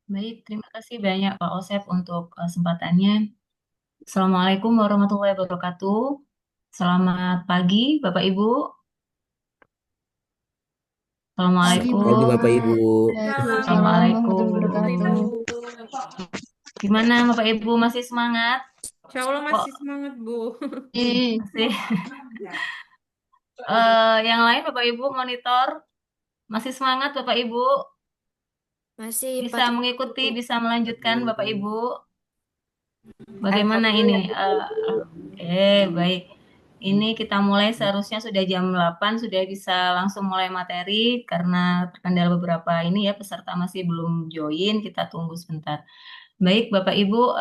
Baik, terima kasih banyak Pak Osep untuk kesempatannya. Assalamualaikum warahmatullahi wabarakatuh. Selamat pagi, Bapak Ibu. Pagi, Bu. Pagi Assalamualaikum. Bapak Ibu. Waalaikumsalam warahmatullahi wabarakatuh. Assalamualaikum. Gimana Bapak Ibu masih semangat? Insya Allah Kok masih semangat, Bu. masih? Yang lain Bapak Ibu monitor masih semangat Bapak Ibu? Masih Bisa 40, mengikuti, Bu. bisa melanjutkan Bapak Ibu? Bagaimana ini? Alhamdulillah, Bu. Baik. Ini kita mulai seharusnya sudah jam 8 sudah bisa langsung mulai materi karena terkendala beberapa ini ya peserta masih belum join, kita tunggu sebentar. Baik, Bapak Ibu,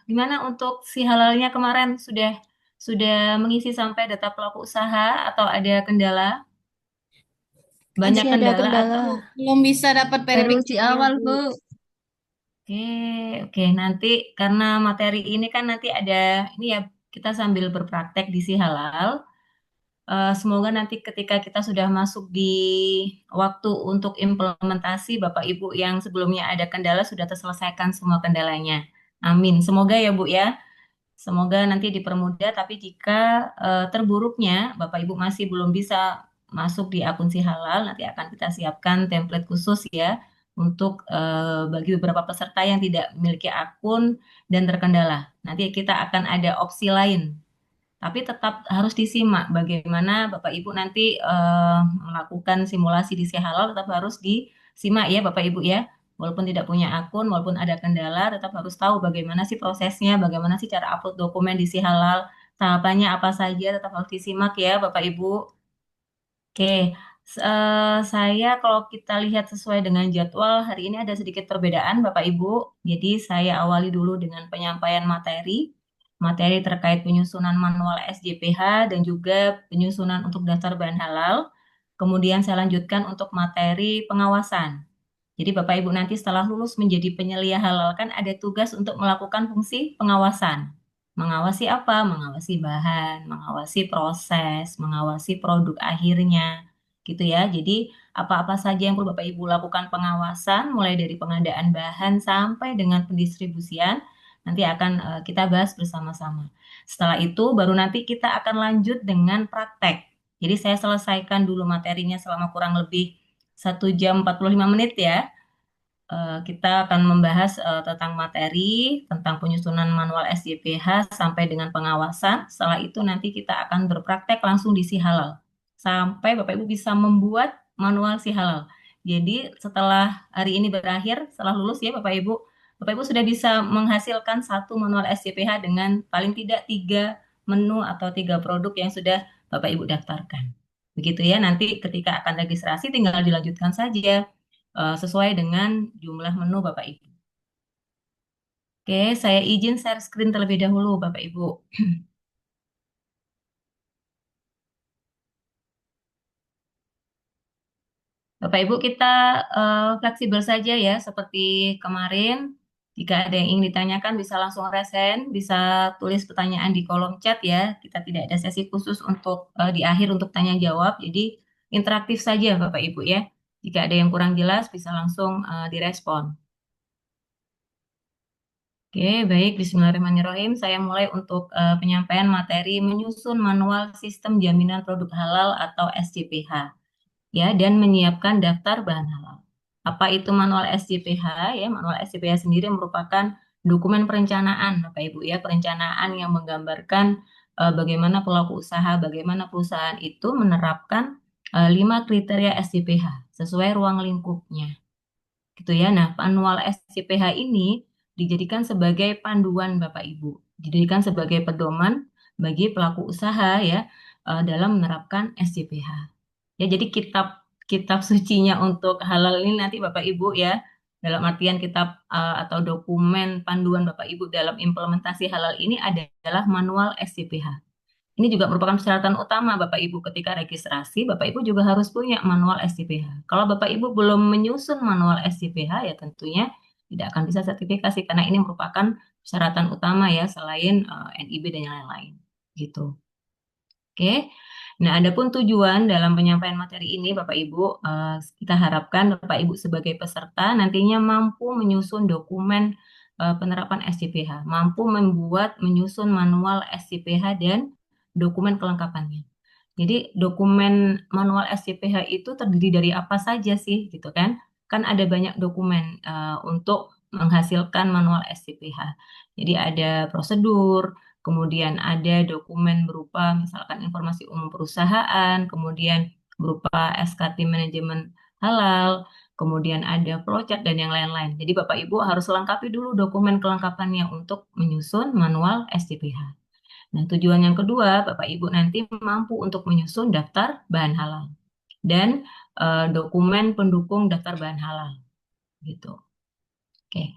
gimana untuk si halalnya kemarin sudah mengisi sampai data pelaku usaha atau ada kendala? Banyak Masih ada kendala kendala. atau Belum bisa dapat Baru uji verifikasinya, awal, Bu. Bu. oke, oke. Nanti karena materi ini kan nanti ada ini ya kita sambil berpraktek di si halal. Semoga nanti ketika kita sudah masuk di waktu untuk implementasi, Bapak Ibu yang sebelumnya ada kendala sudah terselesaikan semua kendalanya. Amin. Semoga ya Bu ya. Semoga nanti dipermudah. Tapi jika terburuknya Bapak Ibu masih belum bisa masuk di akun si halal, nanti akan kita siapkan template khusus ya untuk bagi beberapa peserta yang tidak memiliki akun dan terkendala. Nanti kita akan ada opsi lain tapi tetap harus disimak bagaimana Bapak Ibu nanti melakukan simulasi di halal tetap harus disimak ya Bapak Ibu ya. Walaupun tidak punya akun, walaupun ada kendala, tetap harus tahu bagaimana sih prosesnya, bagaimana sih cara upload dokumen di halal, tahapannya apa saja, tetap harus disimak ya Bapak Ibu. Oke, saya kalau kita lihat sesuai dengan jadwal hari ini ada sedikit perbedaan Bapak Ibu. Jadi saya awali dulu dengan penyampaian materi terkait penyusunan manual SJPH dan juga penyusunan untuk daftar bahan halal. Kemudian saya lanjutkan untuk materi pengawasan. Jadi Bapak Ibu nanti setelah lulus menjadi penyelia halal kan ada tugas untuk melakukan fungsi pengawasan. Mengawasi apa? Mengawasi bahan, mengawasi proses, mengawasi produk akhirnya. Gitu ya. Jadi apa-apa saja yang perlu Bapak Ibu lakukan pengawasan mulai dari pengadaan bahan sampai dengan pendistribusian nanti akan kita bahas bersama-sama. Setelah itu baru nanti kita akan lanjut dengan praktek. Jadi saya selesaikan dulu materinya selama kurang lebih 1 jam 45 menit ya. Kita akan membahas tentang materi, tentang penyusunan manual SJPH sampai dengan pengawasan. Setelah itu nanti kita akan berpraktek langsung di si halal. Sampai Bapak Ibu bisa membuat manual si halal. Jadi setelah hari ini berakhir, setelah lulus ya Bapak Ibu sudah bisa menghasilkan satu manual SJPH dengan paling tidak 3 menu atau 3 produk yang sudah Bapak Ibu daftarkan. Begitu ya, nanti ketika akan registrasi tinggal dilanjutkan saja sesuai dengan jumlah menu Bapak Ibu. Oke, saya izin share screen terlebih dahulu Bapak Ibu. Bapak Ibu kita fleksibel saja ya seperti kemarin. Jika ada yang ingin ditanyakan bisa langsung resen, bisa tulis pertanyaan di kolom chat ya. Kita tidak ada sesi khusus untuk di akhir untuk tanya jawab. Jadi interaktif saja Bapak Ibu ya. Jika ada yang kurang jelas bisa langsung direspon. Oke, baik. Bismillahirrahmanirrahim. Saya mulai untuk penyampaian materi menyusun manual sistem jaminan produk halal atau SJPH, ya, dan menyiapkan daftar bahan halal. Apa itu manual SJPH? Ya, manual SJPH sendiri merupakan dokumen perencanaan, Bapak Ibu ya, perencanaan yang menggambarkan bagaimana pelaku usaha, bagaimana perusahaan itu menerapkan 5 kriteria SJPH sesuai ruang lingkupnya gitu ya. Nah, manual SCPH ini dijadikan sebagai panduan Bapak Ibu, dijadikan sebagai pedoman bagi pelaku usaha ya dalam menerapkan SCPH. Ya, jadi kitab kitab sucinya untuk halal ini nanti Bapak Ibu ya, dalam artian kitab atau dokumen panduan Bapak Ibu dalam implementasi halal ini adalah manual SCPH. Ini juga merupakan persyaratan utama Bapak Ibu ketika registrasi, Bapak Ibu juga harus punya manual SCPH. Kalau Bapak Ibu belum menyusun manual SCPH, ya tentunya tidak akan bisa sertifikasi karena ini merupakan persyaratan utama ya selain NIB dan yang lain-lain. Gitu. Oke. Nah, adapun tujuan dalam penyampaian materi ini, Bapak Ibu, kita harapkan Bapak Ibu sebagai peserta nantinya mampu menyusun dokumen penerapan SCPH, mampu menyusun manual SCPH dan dokumen kelengkapannya. Jadi dokumen manual SCPH itu terdiri dari apa saja sih, gitu kan? Kan ada banyak dokumen untuk menghasilkan manual SCPH. Jadi ada prosedur, kemudian ada dokumen berupa misalkan informasi umum perusahaan, kemudian berupa SKT manajemen halal, kemudian ada flowchart dan yang lain-lain. Jadi Bapak Ibu harus lengkapi dulu dokumen kelengkapannya untuk menyusun manual SCPH. Nah, tujuan yang kedua, Bapak Ibu nanti mampu untuk menyusun daftar bahan halal dan dokumen pendukung daftar bahan halal gitu. Oke.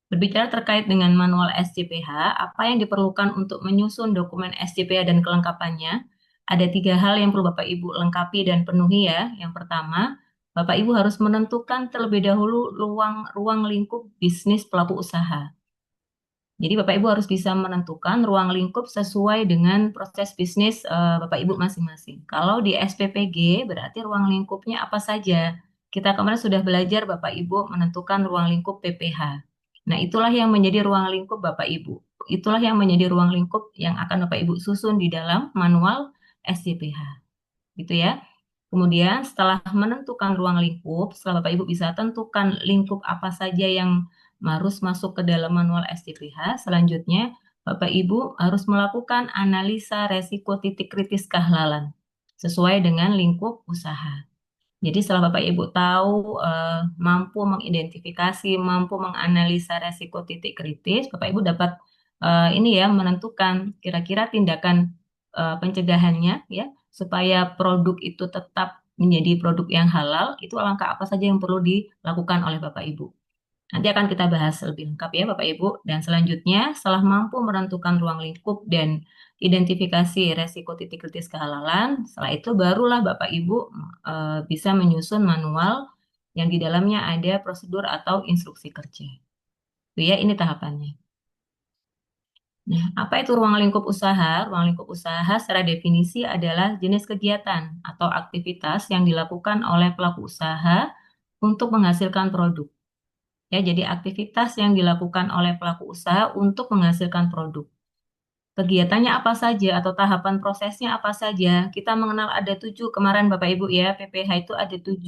Berbicara terkait dengan manual SCPH, apa yang diperlukan untuk menyusun dokumen SCPH dan kelengkapannya? Ada 3 hal yang perlu Bapak Ibu lengkapi dan penuhi ya. Yang pertama, Bapak Ibu harus menentukan terlebih dahulu ruang lingkup bisnis pelaku usaha. Jadi Bapak Ibu harus bisa menentukan ruang lingkup sesuai dengan proses bisnis Bapak Ibu masing-masing. Kalau di SPPG berarti ruang lingkupnya apa saja. Kita kemarin sudah belajar Bapak Ibu menentukan ruang lingkup PPH. Nah, itulah yang menjadi ruang lingkup Bapak Ibu. Itulah yang menjadi ruang lingkup yang akan Bapak Ibu susun di dalam manual SCPH. Gitu ya. Kemudian setelah menentukan ruang lingkup, setelah Bapak Ibu bisa tentukan lingkup apa saja yang harus masuk ke dalam manual SCPH, selanjutnya Bapak Ibu harus melakukan analisa resiko titik kritis kehalalan sesuai dengan lingkup usaha. Jadi setelah Bapak Ibu tahu, mampu mengidentifikasi, mampu menganalisa resiko titik kritis, Bapak Ibu dapat ini ya menentukan kira-kira tindakan pencegahannya ya supaya produk itu tetap menjadi produk yang halal. Itu langkah apa saja yang perlu dilakukan oleh Bapak Ibu. Nanti akan kita bahas lebih lengkap ya Bapak Ibu. Dan selanjutnya setelah mampu menentukan ruang lingkup dan identifikasi resiko titik kritis kehalalan, setelah itu barulah Bapak Ibu bisa menyusun manual yang di dalamnya ada prosedur atau instruksi kerja. Itu ya, ini tahapannya. Nah, apa itu ruang lingkup usaha? Ruang lingkup usaha secara definisi adalah jenis kegiatan atau aktivitas yang dilakukan oleh pelaku usaha untuk menghasilkan produk. Ya, jadi aktivitas yang dilakukan oleh pelaku usaha untuk menghasilkan produk. Kegiatannya apa saja atau tahapan prosesnya apa saja? Kita mengenal ada 7 kemarin Bapak Ibu ya, PPH itu ada 7.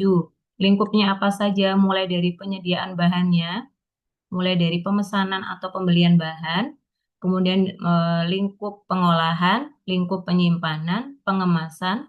Lingkupnya apa saja? Mulai dari penyediaan bahannya, mulai dari pemesanan atau pembelian bahan, kemudian lingkup pengolahan, lingkup penyimpanan, pengemasan,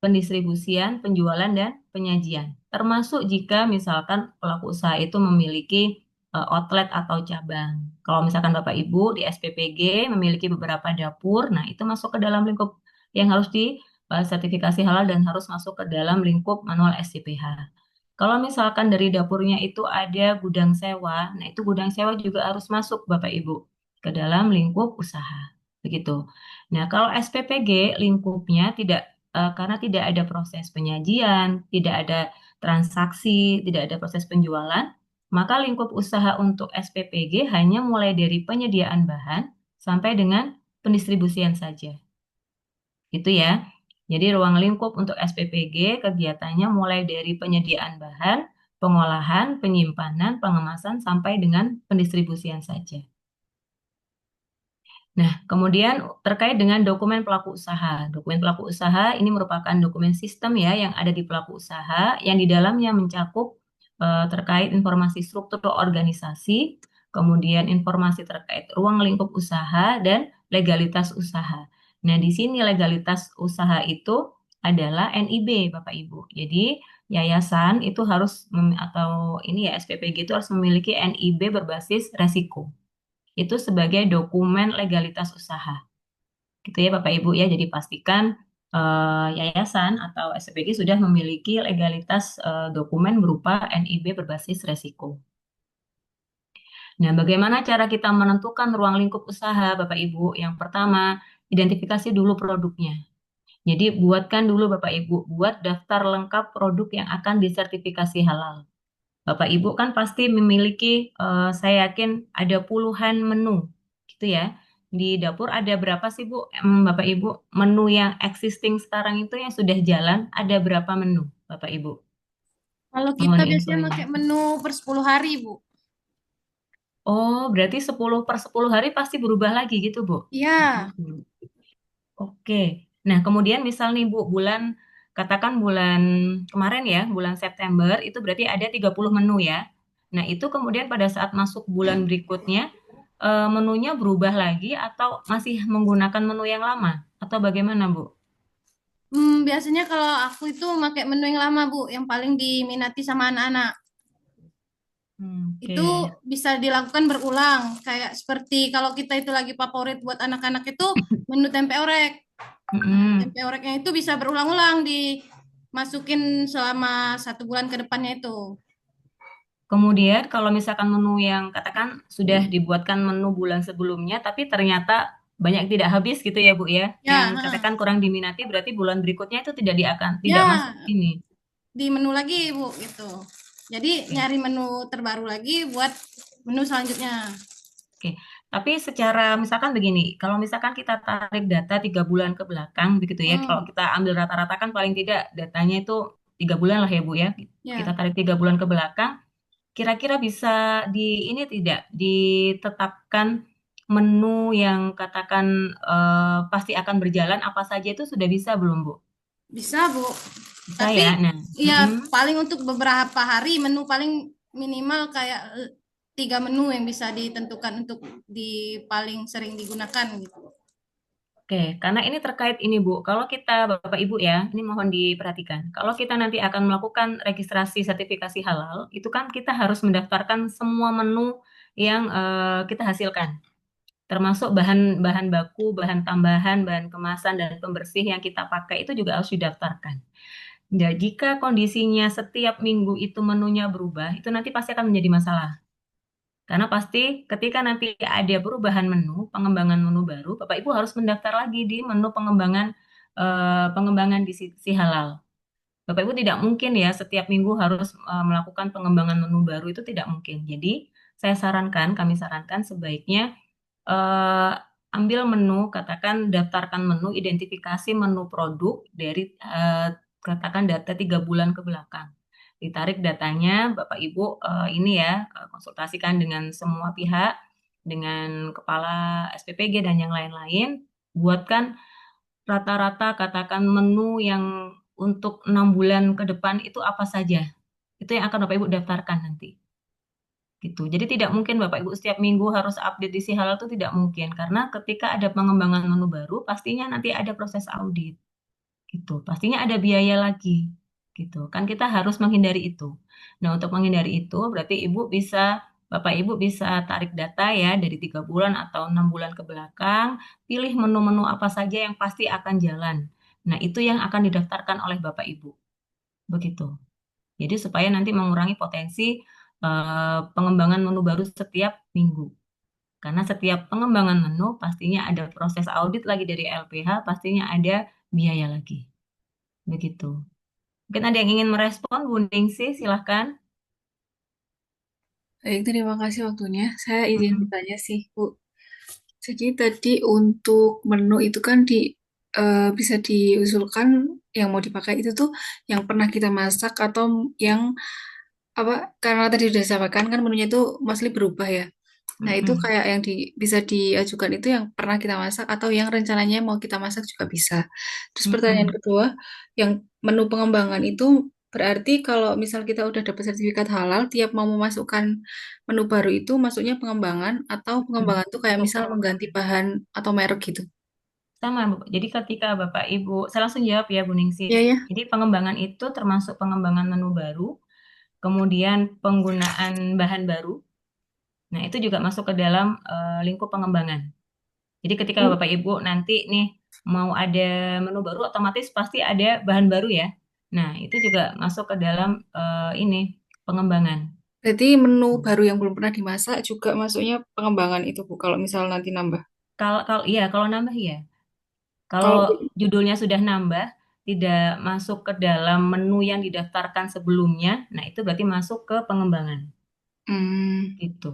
pendistribusian, penjualan, dan penyajian. Termasuk jika misalkan pelaku usaha itu memiliki outlet atau cabang. Kalau misalkan Bapak Ibu di SPPG memiliki beberapa dapur, nah itu masuk ke dalam lingkup yang harus di sertifikasi halal dan harus masuk ke dalam lingkup manual SCPH. Kalau misalkan dari dapurnya itu ada gudang sewa, nah itu gudang sewa juga harus masuk Bapak Ibu ke dalam lingkup usaha. Begitu. Nah, kalau SPPG lingkupnya tidak karena tidak ada proses penyajian, tidak ada transaksi, tidak ada proses penjualan, maka lingkup usaha untuk SPPG hanya mulai dari penyediaan bahan sampai dengan pendistribusian saja. Gitu ya. Jadi ruang lingkup untuk SPPG kegiatannya mulai dari penyediaan bahan, pengolahan, penyimpanan, pengemasan sampai dengan pendistribusian saja. Nah, kemudian terkait dengan dokumen pelaku usaha. Dokumen pelaku usaha ini merupakan dokumen sistem ya yang ada di pelaku usaha yang di dalamnya mencakup terkait informasi struktur organisasi, kemudian informasi terkait ruang lingkup usaha dan legalitas usaha. Nah, di sini legalitas usaha itu adalah NIB, Bapak Ibu. Jadi, yayasan itu harus atau ini ya SPPG itu harus memiliki NIB berbasis resiko itu sebagai dokumen legalitas usaha. Gitu ya Bapak Ibu ya. Jadi pastikan yayasan atau SPG sudah memiliki legalitas dokumen berupa NIB berbasis resiko. Nah, bagaimana cara kita menentukan ruang lingkup usaha Bapak Ibu? Yang pertama, identifikasi dulu produknya. Jadi buatkan dulu Bapak Ibu, buat daftar lengkap produk yang akan disertifikasi halal. Bapak Ibu kan pasti memiliki, saya yakin ada puluhan menu, gitu ya. di dapur ada berapa sih Bu, Bapak Ibu, menu yang existing sekarang itu yang sudah jalan ada berapa menu, Bapak Ibu? Kalau kita Mohon biasanya infonya. pakai menu per 10 hari, Bu. Oh, berarti 10 per 10 hari pasti berubah lagi gitu, Bu? Iya. Oke. Nah, kemudian misal nih Bu, katakan bulan kemarin ya, bulan September, itu berarti ada 30 menu ya. Nah, itu kemudian pada saat masuk bulan berikutnya, menunya berubah lagi atau masih menggunakan menu yang lama? Atau bagaimana, Bu? Biasanya kalau aku itu pakai menu yang lama, Bu, yang paling diminati sama anak-anak. Itu Oke. bisa dilakukan berulang. Kayak seperti kalau kita itu lagi favorit buat anak-anak itu menu tempe orek. Nah, Mm-mm. tempe oreknya itu bisa berulang-ulang dimasukin selama 1 bulan ke depannya itu. Kemudian kalau misalkan menu yang katakan sudah dibuatkan menu bulan sebelumnya, tapi ternyata banyak tidak habis gitu ya Bu ya, yang Ya, katakan kurang diminati, berarti bulan berikutnya itu tidak masuk ya, ini. di menu lagi, Bu, gitu. Jadi Oke, nyari menu terbaru lagi buat menu selanjutnya. oke. Tapi secara misalkan begini, kalau misalkan kita tarik data 3 bulan ke belakang begitu ya, kalau Hmm, kita ambil rata-rata kan paling tidak datanya itu 3 bulan lah ya Bu ya. Kita ya, tarik 3 bulan ke belakang. Kira-kira bisa ini tidak ditetapkan menu yang katakan pasti akan berjalan apa saja itu sudah bisa belum Bu? bisa, Bu. Bisa Tapi ya. Nah, ya mm-mm. paling untuk beberapa hari menu paling minimal kayak 3 menu yang bisa ditentukan untuk paling sering digunakan gitu. Oke, karena ini terkait ini Bu. Kalau kita Bapak Ibu ya, ini mohon diperhatikan. Kalau kita nanti akan melakukan registrasi sertifikasi halal, itu kan kita harus mendaftarkan semua menu yang kita hasilkan. Termasuk bahan-bahan baku, bahan tambahan, bahan kemasan, dan pembersih yang kita pakai itu juga harus didaftarkan. Nah, jika kondisinya setiap minggu itu menunya berubah, itu nanti pasti akan menjadi masalah. Karena pasti ketika nanti ada perubahan menu, pengembangan menu baru, Bapak Ibu harus mendaftar lagi di menu pengembangan di sisi halal. Bapak Ibu tidak mungkin ya setiap minggu harus melakukan pengembangan menu baru itu tidak mungkin. Jadi kami sarankan sebaiknya eh, ambil menu, katakan daftarkan menu, identifikasi menu produk dari katakan data 3 bulan ke belakang. Ditarik datanya, Bapak Ibu ini ya konsultasikan dengan semua pihak, dengan kepala SPPG dan yang lain-lain. Buatkan rata-rata katakan menu yang untuk 6 bulan ke depan itu apa saja. Itu yang akan Bapak Ibu daftarkan nanti gitu. Jadi tidak mungkin Bapak Ibu setiap minggu harus update di si halal itu tidak mungkin karena ketika ada pengembangan menu baru pastinya nanti ada proses audit gitu. Pastinya ada biaya lagi gitu. Kan kita harus menghindari itu. Nah, untuk menghindari itu berarti Bapak Ibu bisa tarik data ya dari 3 bulan atau 6 bulan ke belakang, pilih menu-menu apa saja yang pasti akan jalan. Nah, itu yang akan didaftarkan oleh Bapak Ibu. Begitu. Jadi supaya nanti mengurangi potensi pengembangan menu baru setiap minggu. Karena setiap pengembangan menu pastinya ada proses audit lagi dari LPH, pastinya ada biaya lagi. Begitu. Mungkin ada yang ingin merespon, Bu Ningsi, silahkan. Baik, terima kasih waktunya. Saya izin Mm-mm. bertanya sih, Bu. Jadi tadi untuk menu itu kan bisa diusulkan yang mau dipakai itu tuh yang pernah kita masak atau yang apa karena tadi sudah disampaikan kan menunya itu mostly berubah ya. Nah, itu Mm-mm. kayak yang bisa diajukan itu yang pernah kita masak atau yang rencananya mau kita masak juga bisa. Terus pertanyaan Mm-mm. kedua, yang menu pengembangan itu berarti kalau misal kita udah dapat sertifikat halal, tiap mau memasukkan menu baru itu masuknya pengembangan atau Mm. pengembangan itu kayak misal mengganti bahan atau merek gitu. Sama, Bu. Jadi ketika Bapak Ibu, saya langsung jawab ya, Bu Ningsi. Iya ya. Jadi pengembangan itu termasuk pengembangan menu baru, kemudian penggunaan bahan baru. Nah, itu juga masuk ke dalam lingkup pengembangan. Jadi ketika Oh, Bapak Ibu nanti nih mau ada menu baru, otomatis pasti ada bahan baru ya. Nah, itu juga masuk ke dalam ini pengembangan. berarti menu baru yang belum pernah dimasak juga masuknya pengembangan itu Bu, kalau misal nanti nambah. Kalau kalau iya, kalau nambah ya. Kalau Kalau judulnya sudah nambah, tidak masuk ke dalam menu yang didaftarkan sebelumnya, nah itu berarti masuk ke pengembangan. hmm, Gitu.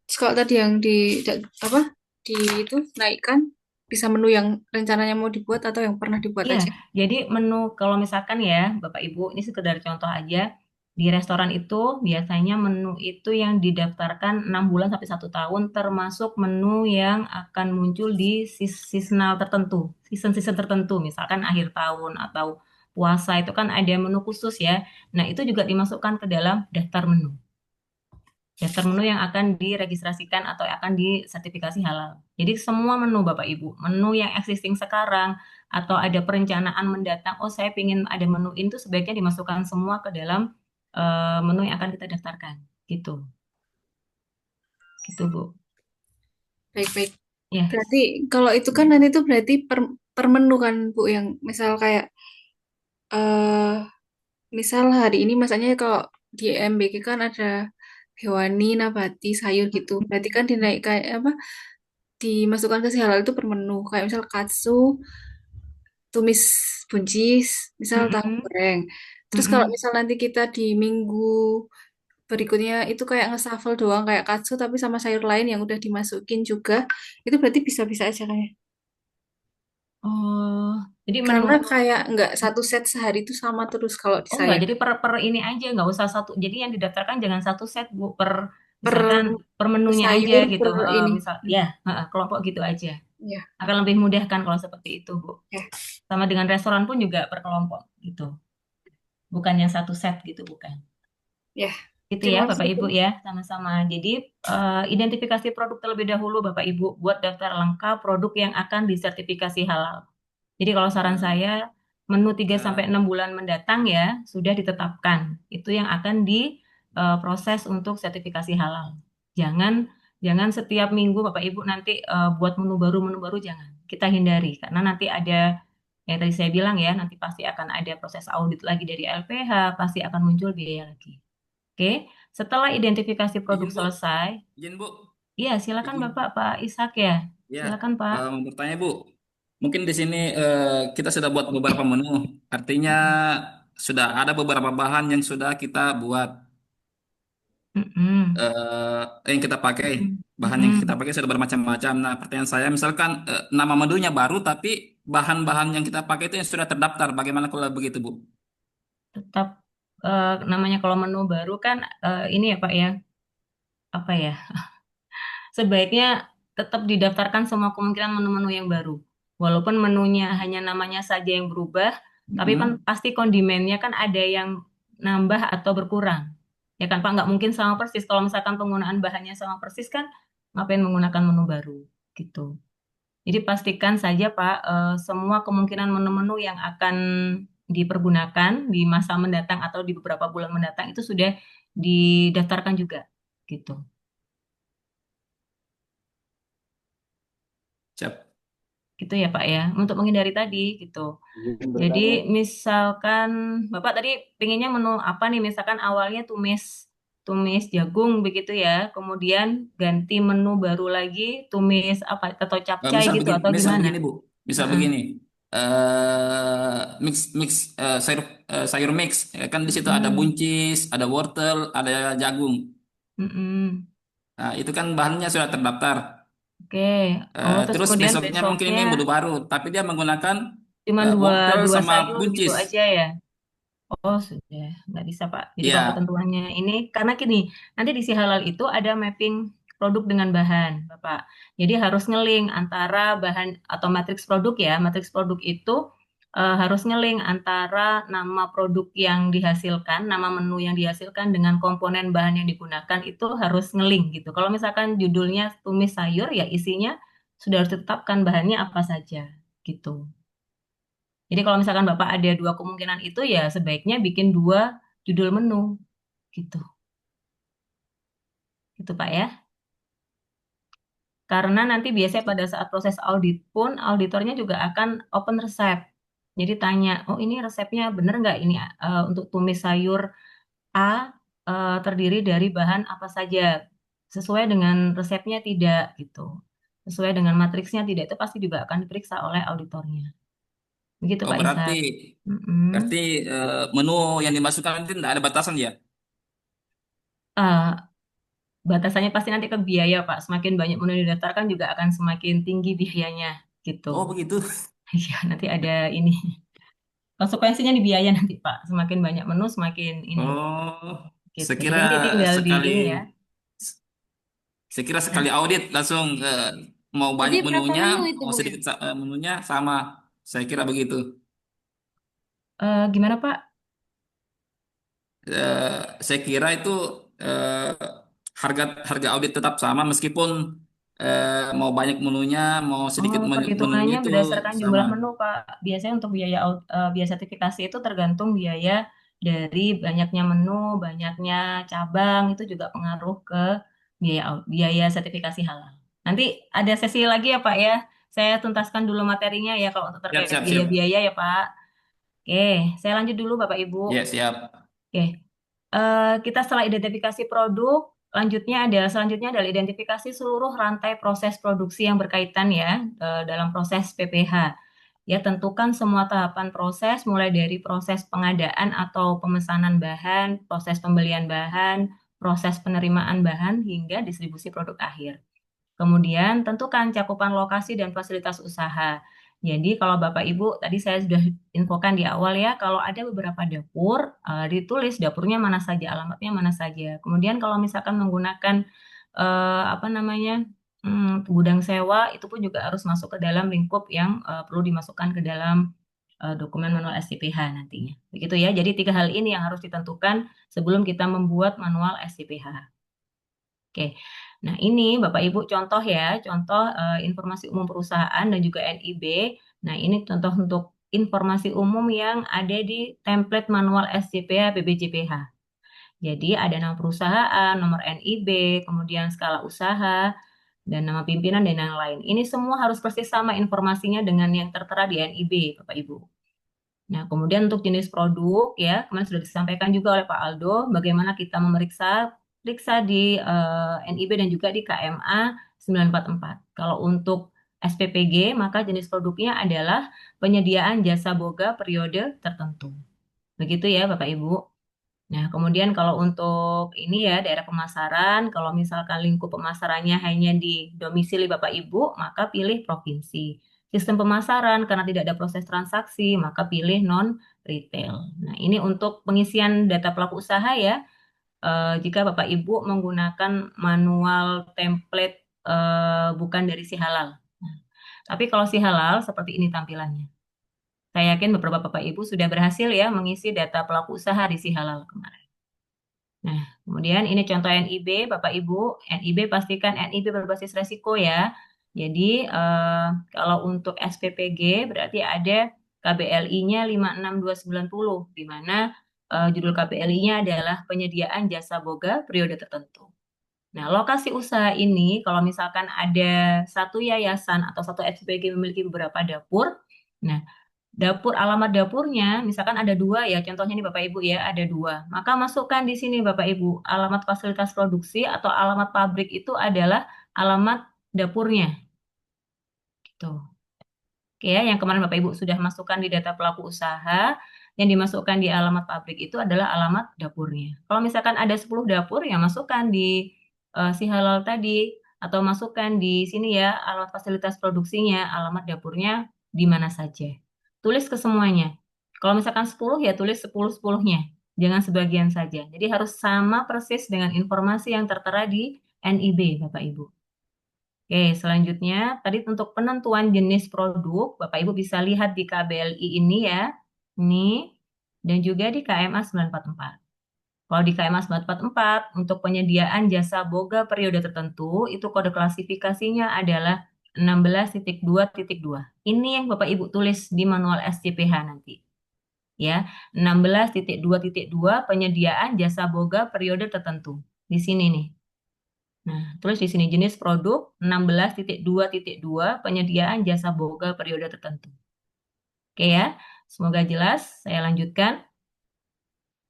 terus kalau tadi yang di apa? di itu naikkan, bisa menu yang rencananya mau dibuat atau yang pernah dibuat Iya, aja. jadi menu kalau misalkan ya Bapak Ibu, ini sekedar contoh aja, di restoran itu biasanya menu itu yang didaftarkan 6 bulan sampai 1 tahun, termasuk menu yang akan muncul di seasonal tertentu, season-season tertentu, misalkan akhir tahun atau puasa itu kan ada menu khusus ya. Nah, itu juga dimasukkan ke dalam daftar menu. Daftar menu yang akan diregistrasikan atau akan disertifikasi halal. Jadi semua menu Bapak Ibu, menu yang existing sekarang atau ada perencanaan mendatang, oh saya ingin ada menu itu sebaiknya dimasukkan semua ke dalam menu yang akan kita daftarkan. Gitu, gitu Bu. Baik-baik. Ya, Berarti kalau itu kan nanti tuh berarti per menu kan Bu, yang misal kayak eh misal hari ini masanya kalau di MBK kan ada hewani, nabati, sayur gitu. Berarti kan dinaik kayak apa? Dimasukkan ke si halal itu per menu. Kayak misal katsu, tumis buncis, misal tahu mm-mm, goreng. Terus kalau mm-mm. misal nanti kita di minggu berikutnya itu kayak nge-shuffle doang kayak katsu tapi sama sayur lain yang udah dimasukin juga, itu berarti bisa-bisa aja kayak. Oh, jadi menu. Karena kayak nggak satu set sehari itu sama terus kalau di Oh enggak, saya. jadi per ini aja, nggak usah satu. Jadi yang didaftarkan jangan satu set Bu, Per, misalkan per per menunya aja sayur, gitu. per ini. Misal, ya kelompok gitu aja. Ya, Akan lebih mudah kan kalau seperti itu Bu. ya, Sama dengan restoran pun juga per kelompok gitu. Bukan yang satu set gitu, bukan. ya. Gitu ya Terima Bapak kasih, Bu. Ibu ya, sama-sama. Jadi identifikasi produk terlebih dahulu Bapak Ibu buat daftar lengkap produk yang akan disertifikasi halal. Jadi kalau saran saya menu 3 sampai 6 bulan mendatang ya sudah ditetapkan. Itu yang akan diproses untuk sertifikasi halal. Jangan jangan setiap minggu Bapak Ibu nanti buat menu baru jangan. Kita hindari karena nanti ada yang tadi saya bilang ya, nanti pasti akan ada proses audit lagi dari LPH, pasti akan muncul biaya lagi. Oke, setelah identifikasi produk Izin Bu, selesai, izin Bu, iya silakan izin. Bapak, Pak Ishak ya. Ya, Silakan Pak. mau bertanya Bu. Mungkin di sini kita sudah buat beberapa menu. Artinya sudah ada beberapa bahan yang sudah kita buat, Mm-mm. yang kita pakai. Mm-mm. Bahan yang kita Mm-mm. pakai sudah bermacam-macam. Nah, pertanyaan saya, misalkan nama menunya baru, tapi bahan-bahan yang kita pakai itu yang sudah terdaftar. Bagaimana kalau begitu Bu? Tetap namanya kalau menu baru kan ini ya Pak ya, apa ya? Sebaiknya tetap didaftarkan semua kemungkinan menu-menu yang baru. Walaupun menunya hanya namanya saja yang berubah, tapi kan Mm-mm. pasti kondimennya kan ada yang nambah atau berkurang. Ya kan Pak, nggak mungkin sama persis. Kalau misalkan penggunaan bahannya sama persis kan, ngapain menggunakan menu baru gitu. Jadi pastikan saja Pak, semua kemungkinan menu-menu yang akan dipergunakan di masa mendatang atau di beberapa bulan mendatang itu sudah didaftarkan juga gitu. Siap. Gitu ya Pak ya, untuk menghindari tadi gitu. Izin Jadi bertanya. misalkan Bapak tadi pengennya menu apa nih? Misalkan awalnya tumis tumis jagung begitu ya, kemudian ganti menu baru lagi tumis apa atau capcay Misal gitu begini, atau misal gimana? begini Bu, misal Heeh. begini, mix mix sayur sayur mix, ya kan di situ ada Mm-mm. buncis, ada wortel, ada jagung. Mm-mm. Nah itu kan bahannya sudah terdaftar. Oke. Oh, terus Terus kemudian besoknya mungkin besoknya ini menu baru, tapi dia menggunakan cuma dua wortel dua sama sayur gitu buncis. aja ya. Oh, sudah. Nggak bisa, Pak. Jadi kalau Ya, ketentuannya ini, karena gini, nanti di si halal itu ada mapping produk dengan bahan, Bapak. Jadi harus ngeling antara bahan atau matriks produk ya. Matriks produk itu harus ngeling antara nama produk yang dihasilkan, nama menu yang dihasilkan dengan komponen bahan yang digunakan itu harus ngeling gitu. Kalau misalkan judulnya tumis sayur, ya isinya sudah harus ditetapkan bahannya apa saja gitu. Jadi kalau misalkan Bapak ada dua kemungkinan itu ya sebaiknya bikin dua judul menu gitu. Gitu Pak ya. Karena nanti biasanya pada saat proses audit pun auditornya juga akan open resep. Jadi tanya, oh ini resepnya bener nggak ini untuk tumis sayur A terdiri dari bahan apa saja? Sesuai dengan resepnya tidak gitu. Sesuai dengan matriksnya tidak itu pasti juga akan diperiksa oleh auditornya. Begitu oh Pak berarti Ishak. Mm-mm. berarti menu yang dimasukkan itu tidak ada batasan ya? Eh, batasannya pasti nanti ke biaya, Pak. Semakin banyak menu yang didaftarkan juga akan semakin tinggi biayanya, gitu. Oh begitu. Iya, nanti ada ini. Konsekuensinya di biaya nanti, Pak. Semakin banyak menu, semakin ini, Oh, gitu. Jadi sekira nanti tinggal di sekali ini ya. sekira sekali Nah, audit langsung mau Jadi banyak berapa menunya, menu itu mau Bu ya? sedikit menunya sama. Saya kira begitu. gimana, Pak? Saya kira itu eh, harga harga audit tetap sama meskipun mau banyak menunya, mau sedikit Oh, menunya perhitungannya itu berdasarkan sama. jumlah menu, Pak. Biasanya untuk biaya sertifikasi itu tergantung biaya dari banyaknya menu, banyaknya cabang, itu juga pengaruh ke biaya sertifikasi halal. Nanti ada sesi lagi ya, Pak ya. Saya tuntaskan dulu materinya ya kalau untuk Siap, terkait siap, siap. biaya-biaya ya, Pak. Oke, saya lanjut dulu, Bapak Ibu. Ya, siap. Oke, kita setelah identifikasi produk, selanjutnya adalah identifikasi seluruh rantai proses produksi yang berkaitan ya dalam proses PPH. Ya, tentukan semua tahapan proses mulai dari proses pengadaan atau pemesanan bahan, proses pembelian bahan, proses penerimaan bahan hingga distribusi produk akhir. Kemudian tentukan cakupan lokasi dan fasilitas usaha. Jadi kalau Bapak Ibu tadi saya sudah infokan di awal ya, kalau ada beberapa dapur, ditulis dapurnya mana saja, alamatnya mana saja. Kemudian kalau misalkan menggunakan apa namanya gudang sewa, itu pun juga harus masuk ke dalam lingkup yang perlu dimasukkan ke dalam dokumen manual STPH nantinya. Begitu ya. Jadi tiga hal ini yang harus ditentukan sebelum kita membuat manual STPH. Oke, nah ini Bapak Ibu contoh ya, contoh informasi umum perusahaan dan juga NIB. Nah ini contoh untuk informasi umum yang ada di template manual SCPH BBJPH. Jadi ada nama perusahaan, nomor NIB, kemudian skala usaha, dan nama pimpinan dan lain-lain. Ini semua harus persis sama informasinya dengan yang tertera di NIB, Bapak Ibu. Nah, kemudian untuk jenis produk ya, kemarin sudah disampaikan juga oleh Pak Aldo bagaimana kita periksa di NIB dan juga di KMA 944. Kalau untuk SPPG, maka jenis produknya adalah penyediaan jasa boga periode tertentu. Begitu ya, Bapak Ibu. Nah, kemudian kalau untuk ini ya daerah pemasaran, kalau misalkan lingkup pemasarannya hanya di domisili Bapak Ibu, maka pilih provinsi. Sistem pemasaran karena tidak ada proses transaksi, maka pilih non retail. Nah, ini untuk pengisian data pelaku usaha ya. Jika Bapak Ibu menggunakan manual template bukan dari si halal. Nah, tapi kalau si halal seperti ini tampilannya. Saya yakin beberapa Bapak Ibu sudah berhasil ya mengisi data pelaku usaha di si halal kemarin. Nah, kemudian ini contoh NIB, Bapak Ibu. NIB pastikan NIB berbasis resiko ya. Jadi, kalau untuk SPPG berarti ada KBLI-nya 56290, di mana judul KBLI-nya adalah penyediaan jasa boga periode tertentu. Nah, lokasi usaha ini, kalau misalkan ada satu yayasan atau satu SPPG memiliki beberapa dapur, nah alamat dapurnya, misalkan ada dua ya, contohnya nih Bapak Ibu ya, ada dua. Maka masukkan di sini Bapak Ibu, alamat fasilitas produksi atau alamat pabrik itu adalah alamat dapurnya. Gitu. Oke ya, yang kemarin Bapak Ibu sudah masukkan di data pelaku usaha, yang dimasukkan di alamat pabrik itu adalah alamat dapurnya. Kalau misalkan ada 10 dapur, ya masukkan di si halal tadi, atau masukkan di sini ya, alamat fasilitas produksinya, alamat dapurnya di mana saja. Tulis ke semuanya. Kalau misalkan 10, ya tulis 10-10-nya. Jangan sebagian saja. Jadi harus sama persis dengan informasi yang tertera di NIB, Bapak Ibu. Oke, selanjutnya tadi untuk penentuan jenis produk, Bapak Ibu bisa lihat di KBLI ini ya. Ini dan juga di KMA 944. Kalau di KMA 944 untuk penyediaan jasa boga periode tertentu, itu kode klasifikasinya adalah 16.2.2. Ini yang Bapak Ibu tulis di manual SCPH nanti. Ya, 16.2.2 penyediaan jasa boga periode tertentu. Di sini nih. Nah, terus di sini jenis produk 16.2.2 penyediaan jasa boga periode tertentu. Oke ya, semoga jelas. Saya lanjutkan.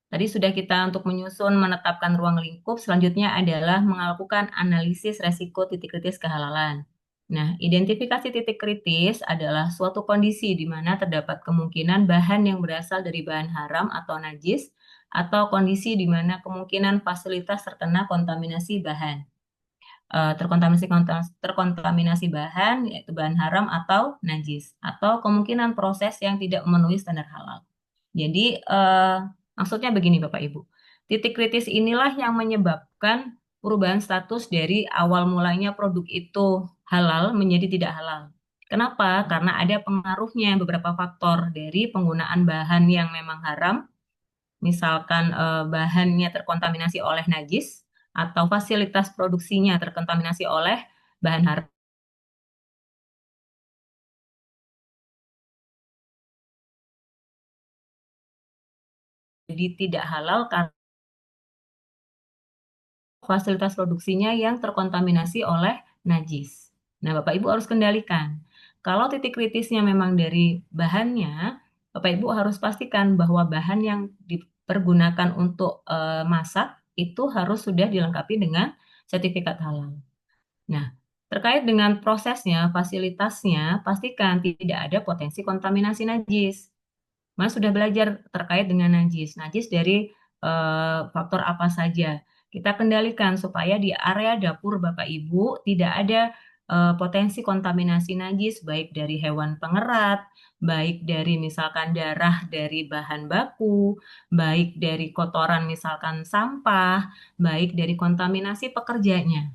Tadi sudah kita untuk menyusun menetapkan ruang lingkup, selanjutnya adalah melakukan analisis resiko titik kritis kehalalan. Nah, identifikasi titik kritis adalah suatu kondisi di mana terdapat kemungkinan bahan yang berasal dari bahan haram atau najis atau kondisi di mana kemungkinan fasilitas terkena kontaminasi bahan. Terkontaminasi bahan yaitu bahan haram atau najis atau kemungkinan proses yang tidak memenuhi standar halal. Jadi maksudnya begini Bapak Ibu, titik kritis inilah yang menyebabkan perubahan status dari awal mulanya produk itu halal menjadi tidak halal. Kenapa? Karena ada pengaruhnya beberapa faktor dari penggunaan bahan yang memang haram, misalkan bahannya terkontaminasi oleh najis atau fasilitas produksinya terkontaminasi oleh bahan haram. Jadi tidak halal karena fasilitas produksinya yang terkontaminasi oleh najis. Nah, Bapak Ibu harus kendalikan. Kalau titik kritisnya memang dari bahannya, Bapak Ibu harus pastikan bahwa bahan yang dipergunakan untuk masak itu harus sudah dilengkapi dengan sertifikat halal. Nah, terkait dengan prosesnya, fasilitasnya, pastikan tidak ada potensi kontaminasi najis. Mas sudah belajar terkait dengan najis. Najis dari faktor apa saja. Kita kendalikan supaya di area dapur Bapak Ibu tidak ada potensi kontaminasi najis baik dari hewan pengerat, baik dari misalkan darah dari bahan baku, baik dari kotoran misalkan sampah, baik dari kontaminasi pekerjanya.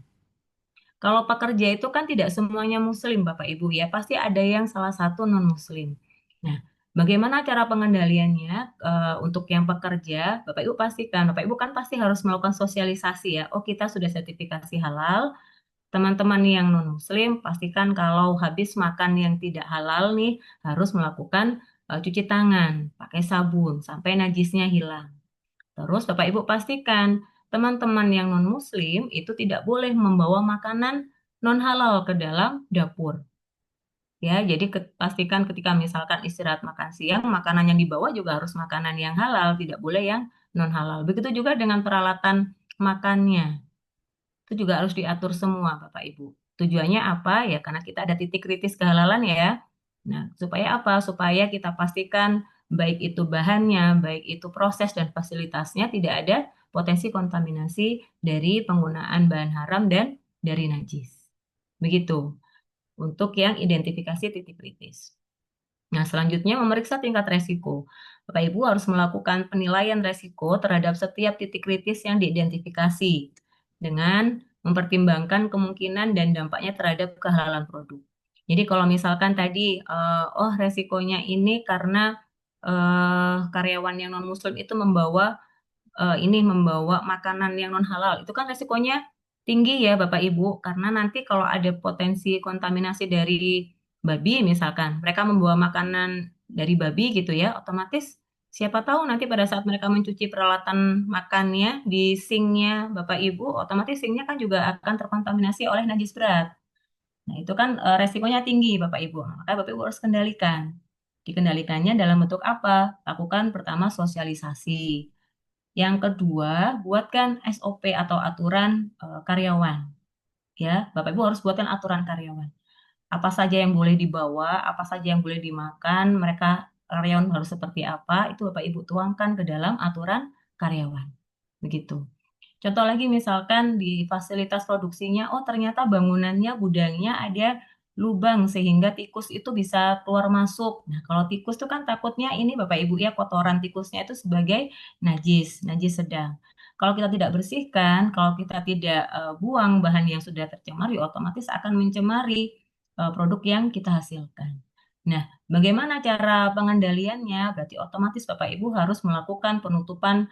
Kalau pekerja itu kan tidak semuanya muslim, Bapak Ibu ya, pasti ada yang salah satu non-muslim. Nah, bagaimana cara pengendaliannya untuk yang pekerja? Bapak Ibu pastikan, Bapak Ibu kan pasti harus melakukan sosialisasi ya. Oh, kita sudah sertifikasi halal. Teman-teman yang non-muslim, pastikan kalau habis makan yang tidak halal nih, harus melakukan cuci tangan, pakai sabun, sampai najisnya hilang. Terus Bapak Ibu pastikan teman-teman yang non-muslim itu tidak boleh membawa makanan non-halal ke dalam dapur. Ya, jadi pastikan ketika misalkan istirahat makan siang, makanan yang dibawa juga harus makanan yang halal, tidak boleh yang non-halal. Begitu juga dengan peralatan makannya. Itu juga harus diatur semua, Bapak Ibu. Tujuannya apa? Ya, karena kita ada titik kritis kehalalan ya. Nah, supaya apa? Supaya kita pastikan baik itu bahannya, baik itu proses dan fasilitasnya tidak ada potensi kontaminasi dari penggunaan bahan haram dan dari najis. Begitu untuk yang identifikasi titik kritis. Nah, selanjutnya memeriksa tingkat resiko. Bapak Ibu harus melakukan penilaian resiko terhadap setiap titik kritis yang diidentifikasi dengan mempertimbangkan kemungkinan dan dampaknya terhadap kehalalan produk. Jadi kalau misalkan tadi, oh resikonya ini karena karyawan yang non-muslim itu membawa makanan yang non halal, itu kan resikonya tinggi ya Bapak Ibu, karena nanti kalau ada potensi kontaminasi dari babi misalkan, mereka membawa makanan dari babi gitu ya, otomatis siapa tahu nanti pada saat mereka mencuci peralatan makannya di sinknya Bapak Ibu, otomatis sinknya kan juga akan terkontaminasi oleh najis berat. Nah itu kan resikonya tinggi Bapak Ibu, maka Bapak Ibu harus kendalikan. Dikendalikannya dalam bentuk apa? Lakukan pertama sosialisasi. Yang kedua, buatkan SOP atau aturan karyawan. Ya, Bapak Ibu harus buatkan aturan karyawan. Apa saja yang boleh dibawa, apa saja yang boleh dimakan, mereka karyawan harus seperti apa, itu Bapak Ibu tuangkan ke dalam aturan karyawan. Begitu. Contoh lagi misalkan di fasilitas produksinya, oh ternyata bangunannya, gudangnya ada lubang sehingga tikus itu bisa keluar masuk. Nah, kalau tikus itu kan takutnya ini Bapak Ibu ya kotoran tikusnya itu sebagai najis, najis sedang. Kalau kita tidak bersihkan, kalau kita tidak buang bahan yang sudah tercemari, otomatis akan mencemari produk yang kita hasilkan. Nah, bagaimana cara pengendaliannya? Berarti otomatis Bapak Ibu harus melakukan penutupan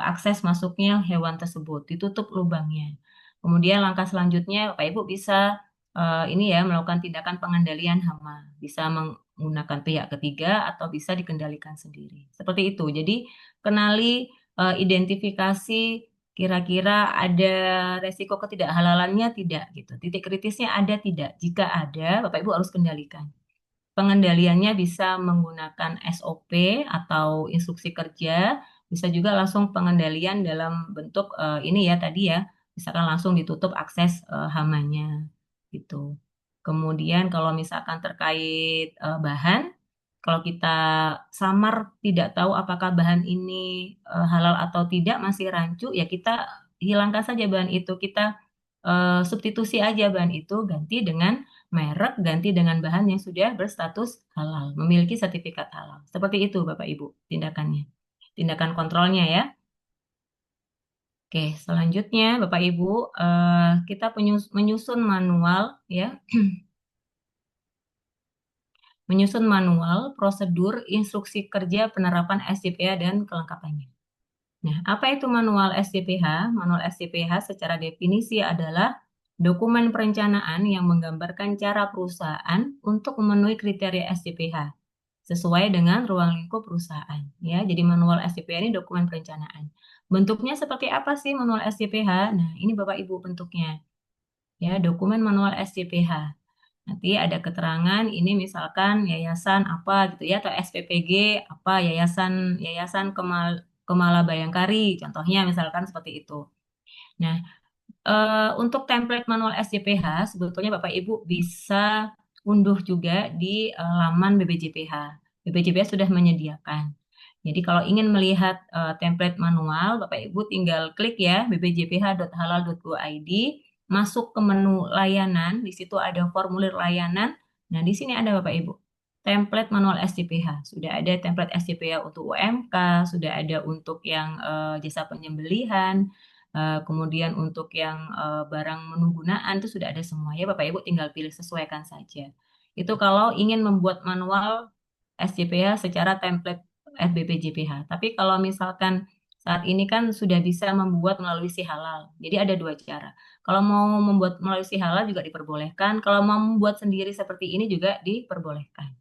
akses masuknya hewan tersebut, ditutup lubangnya. Kemudian langkah selanjutnya Bapak Ibu bisa ini ya melakukan tindakan pengendalian hama, bisa menggunakan pihak ketiga atau bisa dikendalikan sendiri. Seperti itu. Jadi kenali identifikasi kira-kira ada resiko ketidakhalalannya tidak gitu. Titik kritisnya ada tidak? Jika ada, Bapak Ibu harus kendalikan. Pengendaliannya bisa menggunakan SOP atau instruksi kerja, bisa juga langsung pengendalian dalam bentuk ini ya tadi ya, misalkan langsung ditutup akses hamanya gitu. Kemudian kalau misalkan terkait bahan, Kalau kita samar tidak tahu apakah bahan ini halal atau tidak, masih rancu, ya kita hilangkan saja bahan itu. Kita substitusi aja bahan itu, ganti dengan merek, ganti dengan bahan yang sudah berstatus halal, memiliki sertifikat halal. Seperti itu Bapak Ibu tindakannya. Tindakan kontrolnya ya. Oke, selanjutnya Bapak Ibu, kita menyusun manual ya. Menyusun manual, prosedur, instruksi kerja penerapan SJPH dan kelengkapannya. Nah, apa itu manual SJPH? Manual SJPH secara definisi adalah dokumen perencanaan yang menggambarkan cara perusahaan untuk memenuhi kriteria SJPH sesuai dengan ruang lingkup perusahaan. Ya, jadi manual SJPH ini dokumen perencanaan. Bentuknya seperti apa sih manual SJPH? Nah, ini Bapak Ibu bentuknya. Ya, dokumen manual SJPH. Nanti ada keterangan ini misalkan yayasan apa gitu ya, atau SPPG apa, yayasan yayasan Kemala Bayangkari contohnya misalkan seperti itu. Nah, untuk template manual SJPH sebetulnya Bapak Ibu bisa unduh juga di laman BPJPH. BPJPH sudah menyediakan. Jadi kalau ingin melihat template manual, Bapak Ibu tinggal klik ya bpjph.halal.go.id, masuk ke menu layanan, di situ ada formulir layanan. Nah, di sini ada Bapak Ibu template manual SJPH. Sudah ada template SJPH untuk UMK, sudah ada untuk yang jasa penyembelihan, kemudian untuk yang barang menunggunaan itu sudah ada semua ya Bapak Ibu, tinggal pilih sesuaikan saja. Itu kalau ingin membuat manual SJPH secara template BPJPH. Tapi kalau misalkan saat ini kan sudah bisa membuat melalui si halal. Jadi ada dua cara. Kalau mau membuat melalui si halal juga diperbolehkan. Kalau mau membuat sendiri seperti ini juga diperbolehkan.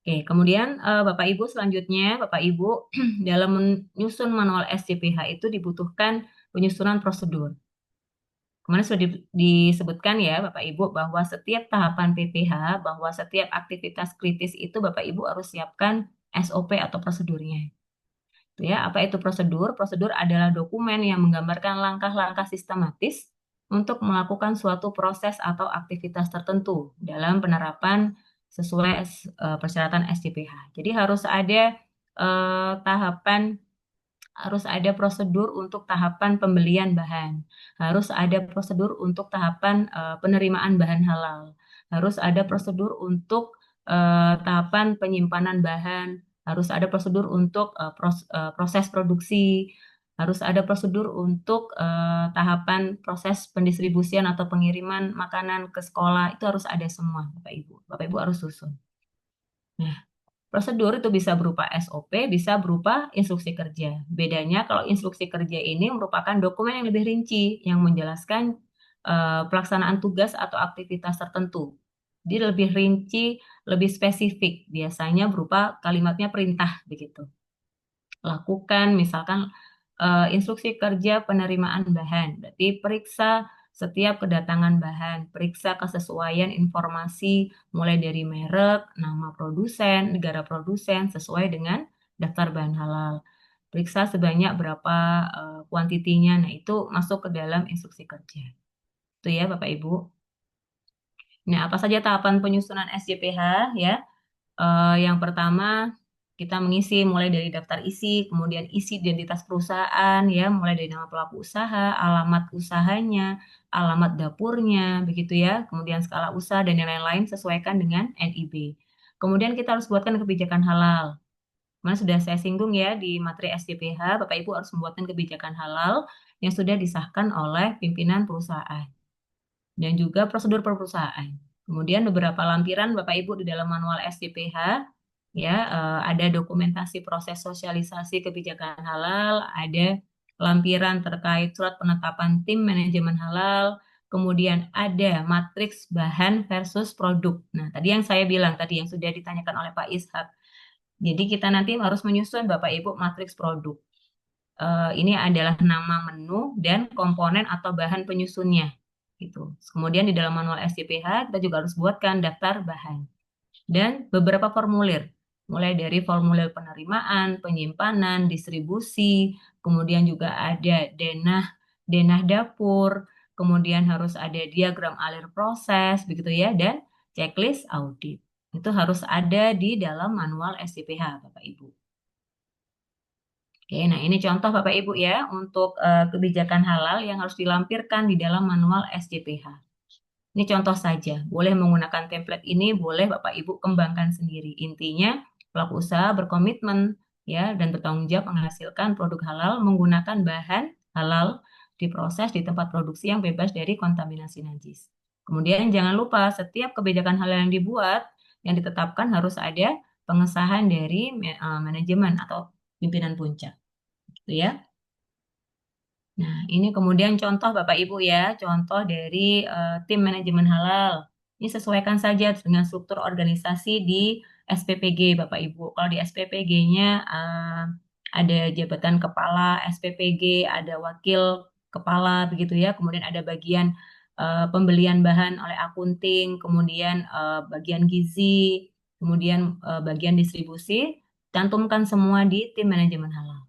Oke, kemudian Bapak Ibu selanjutnya, Bapak Ibu dalam menyusun manual SJPH itu dibutuhkan penyusunan prosedur. Kemarin sudah disebutkan ya Bapak Ibu bahwa setiap tahapan PPH, bahwa setiap aktivitas kritis itu Bapak Ibu harus siapkan SOP atau prosedurnya. Itu ya, apa itu prosedur? Prosedur adalah dokumen yang menggambarkan langkah-langkah sistematis untuk melakukan suatu proses atau aktivitas tertentu dalam penerapan sesuai persyaratan SJPH. Jadi harus ada prosedur untuk tahapan pembelian bahan, harus ada prosedur untuk tahapan penerimaan bahan halal, harus ada prosedur untuk tahapan penyimpanan bahan, harus ada prosedur untuk proses produksi, harus ada prosedur untuk tahapan proses pendistribusian atau pengiriman makanan ke sekolah, itu harus ada semua, Bapak Ibu. Bapak Ibu harus susun. Nah, prosedur itu bisa berupa SOP, bisa berupa instruksi kerja. Bedanya kalau instruksi kerja ini merupakan dokumen yang lebih rinci, yang menjelaskan pelaksanaan tugas atau aktivitas tertentu. Jadi lebih rinci, lebih spesifik. Biasanya berupa kalimatnya perintah begitu. Lakukan misalkan instruksi kerja penerimaan bahan. Berarti periksa setiap kedatangan bahan, periksa kesesuaian informasi mulai dari merek, nama produsen, negara produsen sesuai dengan daftar bahan halal. Periksa sebanyak berapa kuantitinya. Nah, itu masuk ke dalam instruksi kerja. Itu ya Bapak Ibu. Nah, apa saja tahapan penyusunan SJPH ya? Yang pertama kita mengisi mulai dari daftar isi, kemudian isi identitas perusahaan ya, mulai dari nama pelaku usaha, alamat usahanya, alamat dapurnya, begitu ya. Kemudian skala usaha dan yang lain-lain sesuaikan dengan NIB. Kemudian kita harus buatkan kebijakan halal. Kemarin sudah saya singgung ya di materi SJPH, Bapak Ibu harus membuatkan kebijakan halal yang sudah disahkan oleh pimpinan perusahaan dan juga prosedur per perusahaan. Kemudian beberapa lampiran Bapak Ibu di dalam manual SJPH ya, ada dokumentasi proses sosialisasi kebijakan halal, ada lampiran terkait surat penetapan tim manajemen halal, kemudian ada matriks bahan versus produk. Nah, tadi yang saya bilang tadi yang sudah ditanyakan oleh Pak Ishak. Jadi kita nanti harus menyusun Bapak Ibu matriks produk. Ini adalah nama menu dan komponen atau bahan penyusunnya gitu. Kemudian di dalam manual SJPH kita juga harus buatkan daftar bahan dan beberapa formulir, mulai dari formulir penerimaan, penyimpanan, distribusi, kemudian juga ada denah dapur, kemudian harus ada diagram alir proses begitu ya, dan checklist audit. Itu harus ada di dalam manual SJPH, Bapak Ibu. Oke, nah ini contoh Bapak Ibu ya untuk kebijakan halal yang harus dilampirkan di dalam manual SJPH. Ini contoh saja, boleh menggunakan template ini, boleh Bapak Ibu kembangkan sendiri. Intinya pelaku usaha berkomitmen ya dan bertanggung jawab menghasilkan produk halal menggunakan bahan halal diproses di tempat produksi yang bebas dari kontaminasi najis. Kemudian jangan lupa setiap kebijakan halal yang dibuat, yang ditetapkan harus ada pengesahan dari manajemen atau pimpinan puncak, gitu ya. Nah, ini kemudian contoh Bapak Ibu ya, contoh dari tim manajemen halal. Ini sesuaikan saja dengan struktur organisasi di SPPG Bapak Ibu. Kalau di SPPG-nya ada jabatan kepala SPPG, ada wakil kepala begitu ya, kemudian ada bagian pembelian bahan oleh akunting, kemudian bagian gizi, kemudian bagian distribusi, cantumkan semua di tim manajemen halal.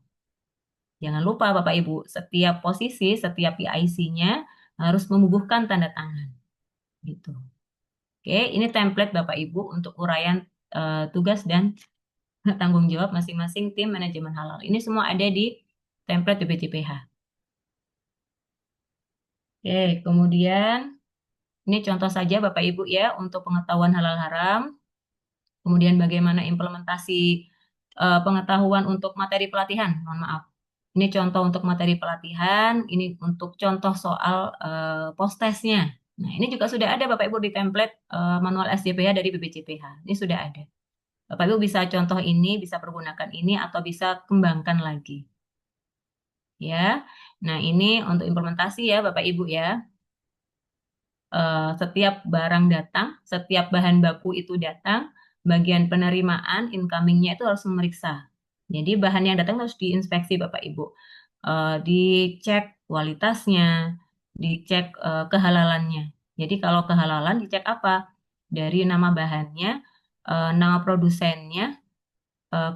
Jangan lupa Bapak Ibu, setiap posisi, setiap PIC-nya harus membubuhkan tanda tangan. Gitu. Oke, ini template Bapak Ibu untuk uraian tugas dan tanggung jawab masing-masing tim manajemen halal. Ini semua ada di template BPJPH. Oke, kemudian ini contoh saja Bapak Ibu ya untuk pengetahuan halal haram. Kemudian bagaimana implementasi pengetahuan untuk materi pelatihan. Mohon maaf. Ini contoh untuk materi pelatihan, ini untuk contoh soal post-testnya. Nah, ini juga sudah ada Bapak Ibu di template manual SJPH dari BPJPH. Ini sudah ada. Bapak Ibu bisa contoh ini, bisa pergunakan ini, atau bisa kembangkan lagi. Ya, nah ini untuk implementasi ya Bapak Ibu ya. Setiap barang datang, setiap bahan baku itu datang, bagian penerimaan incoming-nya itu harus memeriksa. Jadi bahan yang datang harus diinspeksi Bapak Ibu. Dicek kualitasnya, dicek kehalalannya. Jadi kalau kehalalan dicek apa? Dari nama bahannya, nama produsennya,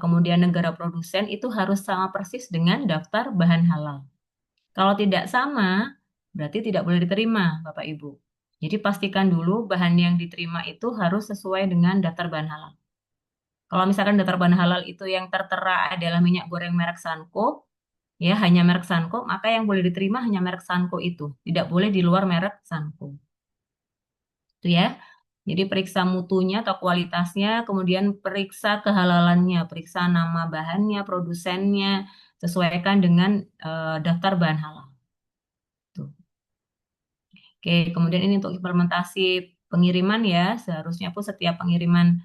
kemudian negara produsen itu harus sama persis dengan daftar bahan halal. Kalau tidak sama, berarti tidak boleh diterima, Bapak Ibu. Jadi pastikan dulu bahan yang diterima itu harus sesuai dengan daftar bahan halal. Kalau misalkan daftar bahan halal itu yang tertera adalah minyak goreng merek Sanko, ya hanya merek Sanko, maka yang boleh diterima hanya merek Sanko itu. Tidak boleh di luar merek Sanko. Itu ya. Jadi periksa mutunya atau kualitasnya, kemudian periksa kehalalannya, periksa nama bahannya, produsennya, sesuaikan dengan daftar bahan halal. Tuh. Oke, kemudian ini untuk implementasi pengiriman ya, seharusnya pun setiap pengiriman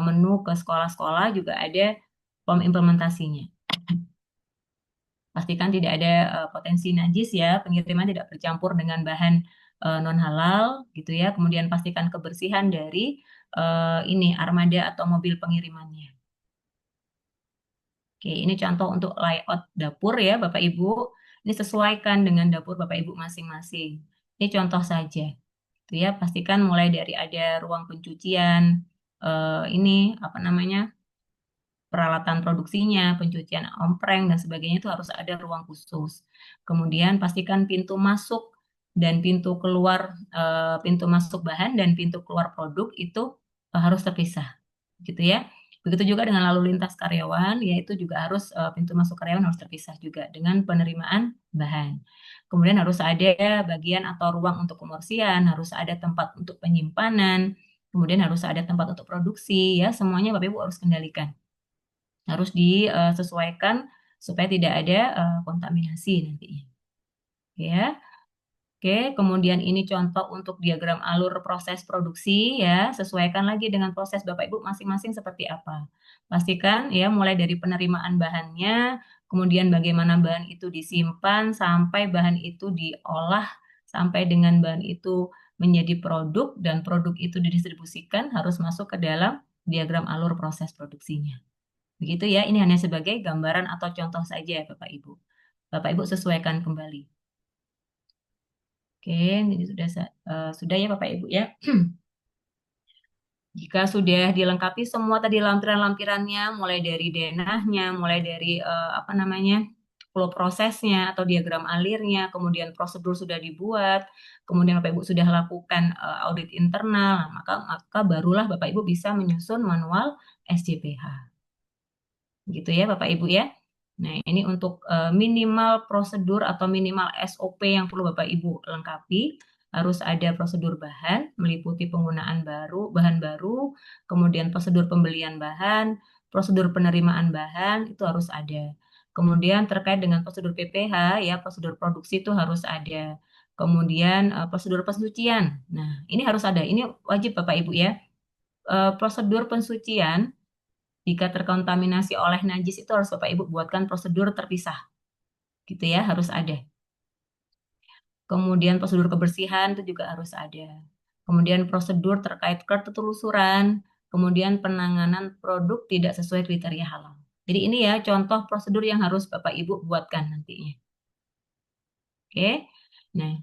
menu ke sekolah-sekolah juga ada form implementasinya. Pastikan tidak ada potensi najis ya, pengiriman tidak bercampur dengan bahan non halal gitu ya. Kemudian pastikan kebersihan dari ini armada atau mobil pengirimannya. Oke, ini contoh untuk layout dapur ya Bapak Ibu. Ini sesuaikan dengan dapur Bapak Ibu masing-masing. Ini contoh saja. Itu ya, pastikan mulai dari ada ruang pencucian, ini apa namanya? Peralatan produksinya, pencucian ompreng dan sebagainya itu harus ada ruang khusus. Kemudian pastikan pintu masuk dan pintu masuk bahan dan pintu keluar produk itu harus terpisah, gitu ya. Begitu juga dengan lalu lintas karyawan, yaitu juga harus pintu masuk karyawan harus terpisah juga dengan penerimaan bahan. Kemudian harus ada bagian atau ruang untuk pembersihan, harus ada tempat untuk penyimpanan, kemudian harus ada tempat untuk produksi, ya semuanya Bapak Ibu harus kendalikan, harus disesuaikan supaya tidak ada kontaminasi nantinya. Ya, oke. Kemudian ini contoh untuk diagram alur proses produksi ya, sesuaikan lagi dengan proses Bapak Ibu masing-masing seperti apa. Pastikan ya mulai dari penerimaan bahannya, kemudian bagaimana bahan itu disimpan sampai bahan itu diolah sampai dengan bahan itu menjadi produk dan produk itu didistribusikan harus masuk ke dalam diagram alur proses produksinya. Begitu ya, ini hanya sebagai gambaran atau contoh saja Bapak Ibu. Bapak Ibu sesuaikan kembali. Oke, ini sudah ya Bapak Ibu ya. Jika sudah dilengkapi semua tadi lampiran-lampirannya, mulai dari denahnya, mulai dari apa namanya flow prosesnya atau diagram alirnya, kemudian prosedur sudah dibuat, kemudian Bapak Ibu sudah lakukan audit internal, maka barulah Bapak Ibu bisa menyusun manual SJPH. Gitu ya Bapak Ibu ya. Nah, ini untuk minimal prosedur atau minimal SOP yang perlu Bapak Ibu lengkapi. Harus ada prosedur bahan, meliputi penggunaan bahan baru, kemudian prosedur pembelian bahan, prosedur penerimaan bahan, itu harus ada. Kemudian terkait dengan prosedur PPH, ya prosedur produksi itu harus ada. Kemudian prosedur pensucian. Nah, ini harus ada. Ini wajib Bapak Ibu ya. Prosedur pensucian jika terkontaminasi oleh najis itu harus Bapak Ibu buatkan prosedur terpisah. Gitu ya, harus ada. Kemudian prosedur kebersihan itu juga harus ada. Kemudian prosedur terkait ketelusuran, kemudian penanganan produk tidak sesuai kriteria halal. Jadi ini ya contoh prosedur yang harus Bapak Ibu buatkan nantinya. Oke. Nah,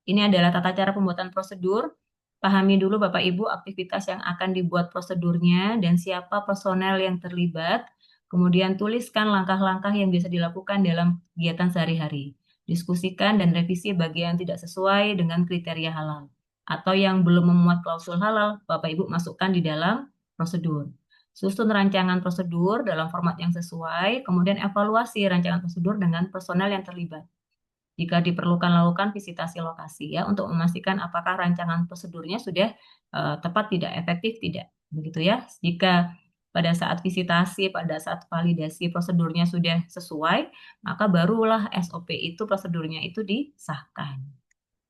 ini adalah tata cara pembuatan prosedur. Pahami dulu Bapak Ibu aktivitas yang akan dibuat prosedurnya dan siapa personel yang terlibat. Kemudian tuliskan langkah-langkah yang bisa dilakukan dalam kegiatan sehari-hari. Diskusikan dan revisi bagian tidak sesuai dengan kriteria halal. Atau yang belum memuat klausul halal, Bapak Ibu masukkan di dalam prosedur. Susun rancangan prosedur dalam format yang sesuai, kemudian evaluasi rancangan prosedur dengan personel yang terlibat. Jika diperlukan lakukan visitasi lokasi ya untuk memastikan apakah rancangan prosedurnya sudah tepat tidak, efektif tidak. Begitu ya. Jika pada saat visitasi, pada saat validasi prosedurnya sudah sesuai, maka barulah SOP itu prosedurnya itu disahkan.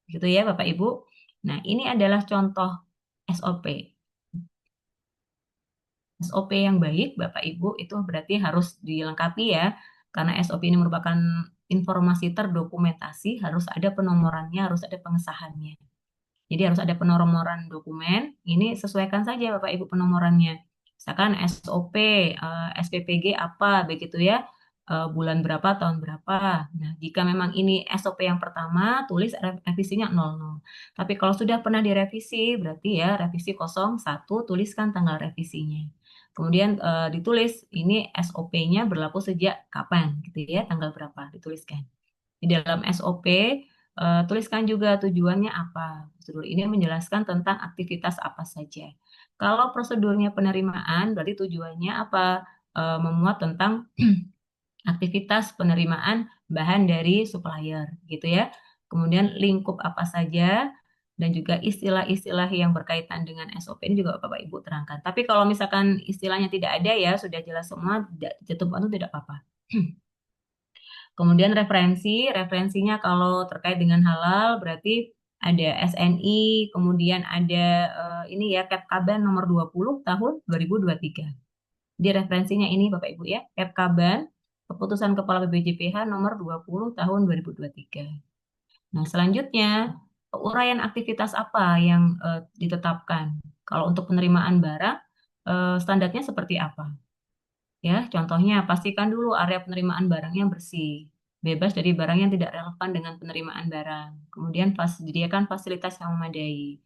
Gitu ya Bapak Ibu. Nah, ini adalah contoh SOP. SOP yang baik Bapak Ibu itu berarti harus dilengkapi ya. Karena SOP ini merupakan informasi terdokumentasi, harus ada penomorannya, harus ada pengesahannya. Jadi harus ada penomoran dokumen, ini sesuaikan saja Bapak Ibu penomorannya. Misalkan SOP, SPPG apa, begitu ya, bulan berapa, tahun berapa. Nah, jika memang ini SOP yang pertama, tulis revisinya 00. Tapi kalau sudah pernah direvisi, berarti ya revisi 01, tuliskan tanggal revisinya. Kemudian ditulis ini SOP-nya berlaku sejak kapan, gitu ya, tanggal berapa, dituliskan. Di dalam SOP, tuliskan juga tujuannya apa. Prosedur ini menjelaskan tentang aktivitas apa saja. Kalau prosedurnya penerimaan, berarti tujuannya apa? Memuat tentang aktivitas penerimaan bahan dari supplier, gitu ya. Kemudian lingkup apa saja, dan juga istilah-istilah yang berkaitan dengan SOP ini juga Bapak Ibu terangkan. Tapi kalau misalkan istilahnya tidak ada ya, sudah jelas semua, jatuh itu tidak apa-apa. Kemudian referensinya kalau terkait dengan halal berarti ada SNI, kemudian ada ini ya Kepkaban nomor 20 tahun 2023. Di referensinya ini Bapak Ibu ya, Kepkaban, Keputusan Kepala BPJPH nomor 20 tahun 2023. Nah, selanjutnya uraian aktivitas apa yang ditetapkan? Kalau untuk penerimaan barang, standarnya seperti apa? Ya, contohnya pastikan dulu area penerimaan barangnya bersih, bebas dari barang yang tidak relevan dengan penerimaan barang. Kemudian disediakan fasilitas yang memadai.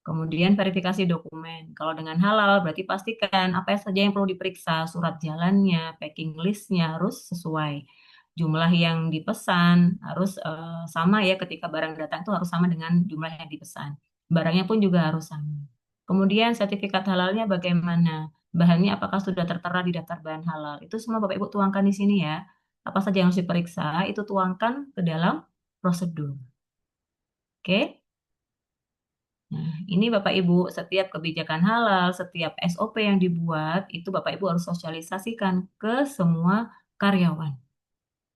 Kemudian verifikasi dokumen. Kalau dengan halal berarti pastikan apa saja yang perlu diperiksa, surat jalannya, packing listnya harus sesuai. Jumlah yang dipesan harus sama ya ketika barang datang itu harus sama dengan jumlah yang dipesan. Barangnya pun juga harus sama. Kemudian sertifikat halalnya bagaimana? Bahannya apakah sudah tertera di daftar bahan halal? Itu semua Bapak Ibu tuangkan di sini ya. Apa saja yang harus diperiksa, itu tuangkan ke dalam prosedur. Oke? Nah, ini Bapak Ibu, setiap kebijakan halal, setiap SOP yang dibuat, itu Bapak Ibu harus sosialisasikan ke semua karyawan.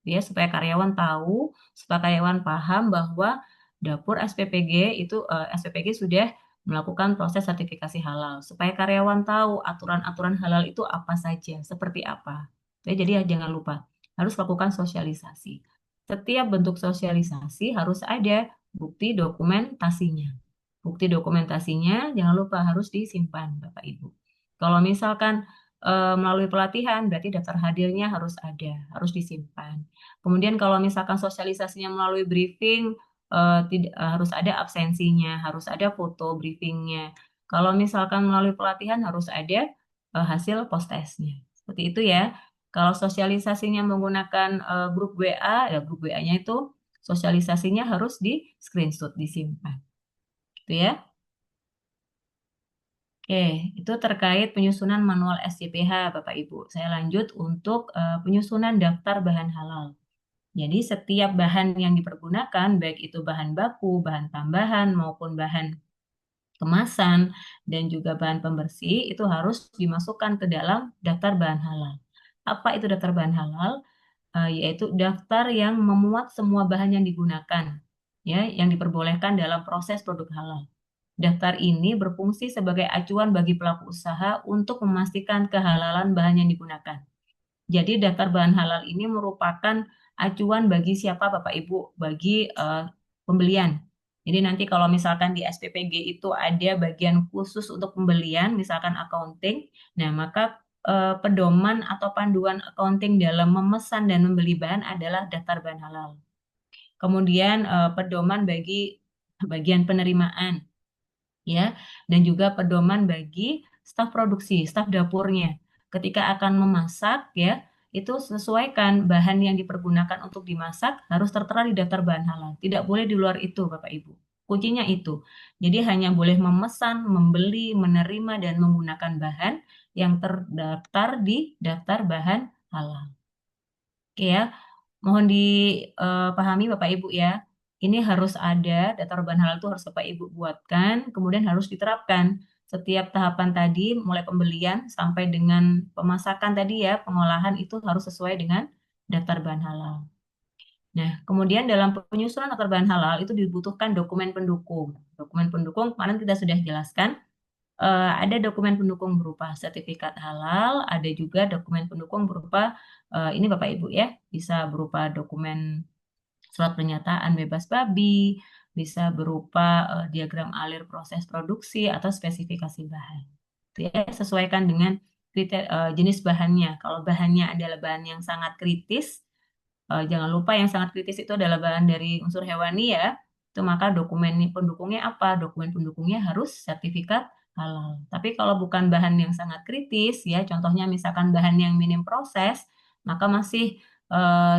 Ya, supaya karyawan tahu, supaya karyawan paham bahwa dapur SPPG itu SPPG sudah melakukan proses sertifikasi halal. Supaya karyawan tahu aturan-aturan halal itu apa saja, seperti apa. Jadi ya, jangan lupa, harus lakukan sosialisasi. Setiap bentuk sosialisasi harus ada bukti dokumentasinya. Bukti dokumentasinya jangan lupa harus disimpan, Bapak Ibu. Kalau misalkan melalui pelatihan, berarti daftar hadirnya harus ada, harus disimpan. Kemudian kalau misalkan sosialisasinya melalui briefing, harus ada absensinya, harus ada foto briefingnya. Kalau misalkan melalui pelatihan harus ada hasil post testnya. Seperti itu ya. Kalau sosialisasinya menggunakan grup WA, ya grup WA-nya itu sosialisasinya harus di screenshot, disimpan. Gitu ya. Oke, itu terkait penyusunan manual SCPH, Bapak Ibu. Saya lanjut untuk penyusunan daftar bahan halal. Jadi setiap bahan yang dipergunakan, baik itu bahan baku, bahan tambahan, maupun bahan kemasan, dan juga bahan pembersih, itu harus dimasukkan ke dalam daftar bahan halal. Apa itu daftar bahan halal? Yaitu daftar yang memuat semua bahan yang digunakan, ya, yang diperbolehkan dalam proses produk halal. Daftar ini berfungsi sebagai acuan bagi pelaku usaha untuk memastikan kehalalan bahan yang digunakan. Jadi daftar bahan halal ini merupakan acuan bagi siapa Bapak Ibu, bagi pembelian. Jadi nanti kalau misalkan di SPPG itu ada bagian khusus untuk pembelian, misalkan accounting, nah maka pedoman atau panduan accounting dalam memesan dan membeli bahan adalah daftar bahan halal. Kemudian pedoman bagi bagian penerimaan, ya, dan juga pedoman bagi staf produksi, staf dapurnya. Ketika akan memasak, ya, itu sesuaikan bahan yang dipergunakan untuk dimasak harus tertera di daftar bahan halal. Tidak boleh di luar itu, Bapak Ibu. Kuncinya itu. Jadi hanya boleh memesan, membeli, menerima, dan menggunakan bahan yang terdaftar di daftar bahan halal. Oke ya, mohon dipahami Bapak Ibu ya. Ini harus ada, daftar bahan halal itu harus Bapak Ibu buatkan, kemudian harus diterapkan. Setiap tahapan tadi, mulai pembelian sampai dengan pemasakan tadi ya, pengolahan itu harus sesuai dengan daftar bahan halal. Nah, kemudian dalam penyusunan daftar bahan halal itu dibutuhkan dokumen pendukung. Dokumen pendukung kemarin kita sudah jelaskan, ada dokumen pendukung berupa sertifikat halal, ada juga dokumen pendukung berupa, ini Bapak Ibu ya, bisa berupa dokumen surat pernyataan bebas babi, bisa berupa diagram alir proses produksi atau spesifikasi bahan. Itu ya, sesuaikan dengan jenis bahannya. Kalau bahannya adalah bahan yang sangat kritis, jangan lupa yang sangat kritis itu adalah bahan dari unsur hewani ya. Itu maka dokumen pendukungnya apa? Dokumen pendukungnya harus sertifikat halal. Tapi kalau bukan bahan yang sangat kritis ya, contohnya misalkan bahan yang minim proses, maka masih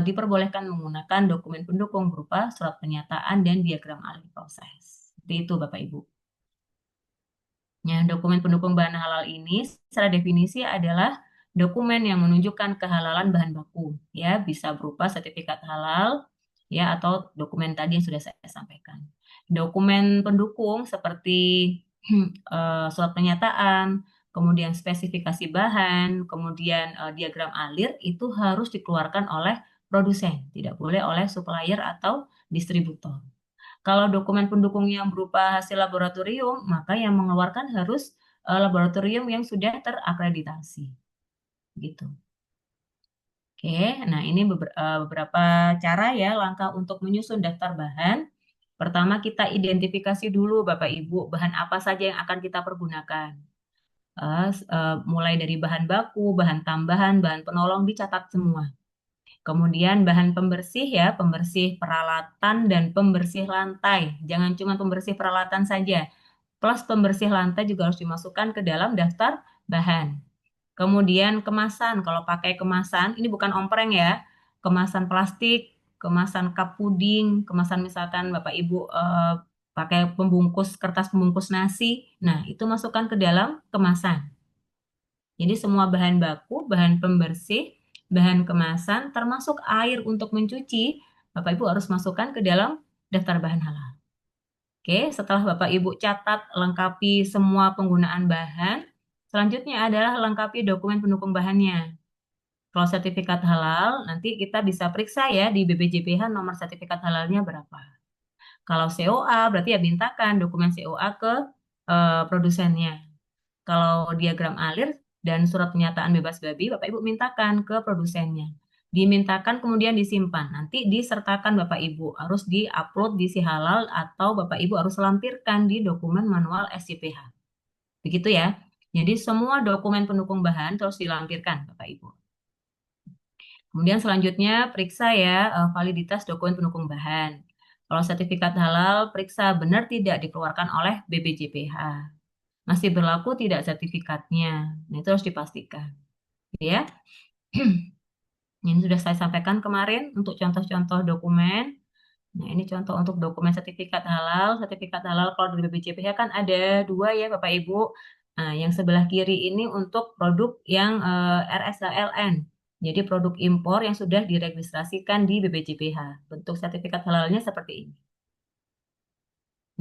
diperbolehkan menggunakan dokumen pendukung berupa surat pernyataan dan diagram alih proses. Seperti itu Bapak Ibu. Ya, dokumen pendukung bahan halal ini secara definisi adalah dokumen yang menunjukkan kehalalan bahan baku, ya bisa berupa sertifikat halal, ya atau dokumen tadi yang sudah saya sampaikan. Dokumen pendukung seperti surat pernyataan, kemudian spesifikasi bahan, kemudian diagram alir itu harus dikeluarkan oleh produsen, tidak boleh oleh supplier atau distributor. Kalau dokumen pendukung yang berupa hasil laboratorium, maka yang mengeluarkan harus laboratorium yang sudah terakreditasi. Gitu. Oke, nah ini beberapa cara ya langkah untuk menyusun daftar bahan. Pertama kita identifikasi dulu Bapak Ibu bahan apa saja yang akan kita pergunakan. Mulai dari bahan baku, bahan tambahan, bahan penolong dicatat semua. Kemudian bahan pembersih ya, pembersih peralatan dan pembersih lantai. Jangan cuma pembersih peralatan saja. Plus pembersih lantai juga harus dimasukkan ke dalam daftar bahan. Kemudian kemasan, kalau pakai kemasan, ini bukan ompreng ya. Kemasan plastik, kemasan cup puding, kemasan misalkan Bapak Ibu pakai pembungkus, kertas pembungkus nasi. Nah, itu masukkan ke dalam kemasan. Jadi semua bahan baku, bahan pembersih, bahan kemasan, termasuk air untuk mencuci, Bapak Ibu harus masukkan ke dalam daftar bahan halal. Oke, setelah Bapak Ibu catat, lengkapi semua penggunaan bahan, selanjutnya adalah lengkapi dokumen pendukung bahannya. Kalau sertifikat halal, nanti kita bisa periksa ya di BPJPH nomor sertifikat halalnya berapa. Kalau COA, berarti ya mintakan dokumen COA ke produsennya. Kalau diagram alir dan surat pernyataan bebas babi, Bapak Ibu mintakan ke produsennya. Dimintakan kemudian disimpan. Nanti disertakan Bapak Ibu. Harus di-upload di Si Halal atau Bapak Ibu harus lampirkan di dokumen manual SCPH. Begitu ya. Jadi semua dokumen pendukung bahan terus dilampirkan Bapak Ibu. Kemudian selanjutnya periksa ya validitas dokumen pendukung bahan. Kalau sertifikat halal, periksa benar tidak dikeluarkan oleh BPJPH. Masih berlaku tidak sertifikatnya. Nah, itu harus dipastikan. Ya. Ini sudah saya sampaikan kemarin untuk contoh-contoh dokumen. Nah, ini contoh untuk dokumen sertifikat halal. Sertifikat halal kalau dari BPJPH kan ada dua ya, Bapak Ibu. Nah, yang sebelah kiri ini untuk produk yang RSHLN. Jadi produk impor yang sudah diregistrasikan di BPJPH. Bentuk sertifikat halalnya seperti ini.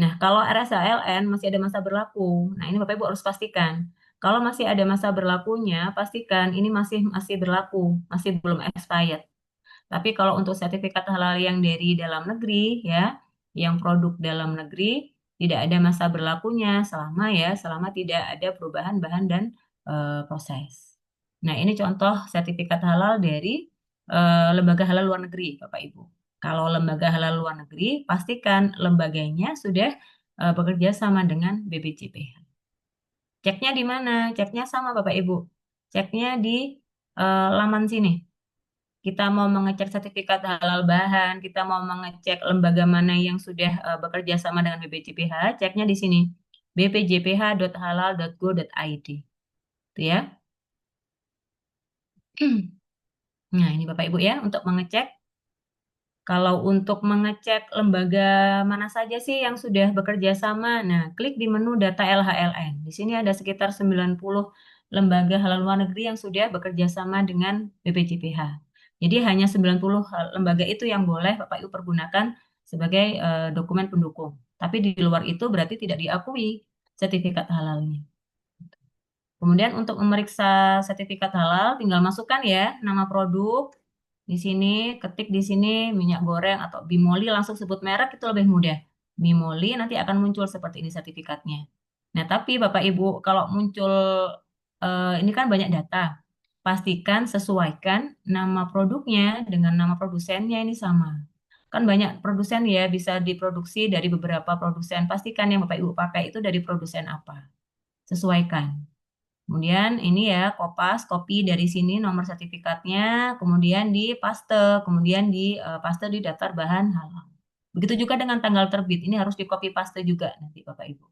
Nah, kalau RSHLN masih ada masa berlaku. Nah, ini Bapak Ibu harus pastikan. Kalau masih ada masa berlakunya, pastikan ini masih masih berlaku, masih belum expired. Tapi kalau untuk sertifikat halal yang dari dalam negeri ya, yang produk dalam negeri tidak ada masa berlakunya selama tidak ada perubahan bahan dan proses. Nah, ini contoh sertifikat halal dari lembaga halal luar negeri, Bapak Ibu. Kalau lembaga halal luar negeri, pastikan lembaganya sudah bekerja sama dengan BPJPH. Ceknya di mana? Ceknya sama Bapak Ibu. Ceknya di laman sini. Kita mau mengecek sertifikat halal bahan, kita mau mengecek lembaga mana yang sudah bekerja sama dengan BPJPH, ceknya di sini, bpjph.halal.go.id. Itu ya. Nah, ini Bapak Ibu ya, untuk mengecek. Kalau untuk mengecek lembaga mana saja sih yang sudah bekerja sama, nah klik di menu data LHLN. Di sini ada sekitar 90 lembaga halal luar negeri yang sudah bekerja sama dengan BPJPH. Jadi hanya 90 lembaga itu yang boleh Bapak Ibu pergunakan sebagai dokumen pendukung. Tapi di luar itu berarti tidak diakui sertifikat halalnya. Kemudian untuk memeriksa sertifikat halal, tinggal masukkan ya nama produk, di sini, ketik di sini minyak goreng atau Bimoli, langsung sebut merek itu lebih mudah. Bimoli nanti akan muncul seperti ini sertifikatnya. Nah, tapi Bapak Ibu, kalau muncul ini kan banyak data. Pastikan sesuaikan nama produknya dengan nama produsennya ini sama. Kan banyak produsen ya, bisa diproduksi dari beberapa produsen. Pastikan yang Bapak Ibu pakai itu dari produsen apa. Sesuaikan. Kemudian ini ya kopas, kopi dari sini nomor sertifikatnya, kemudian di paste, kemudian di paste di daftar bahan halal. Begitu juga dengan tanggal terbit, ini harus di copy paste juga nanti Bapak Ibu.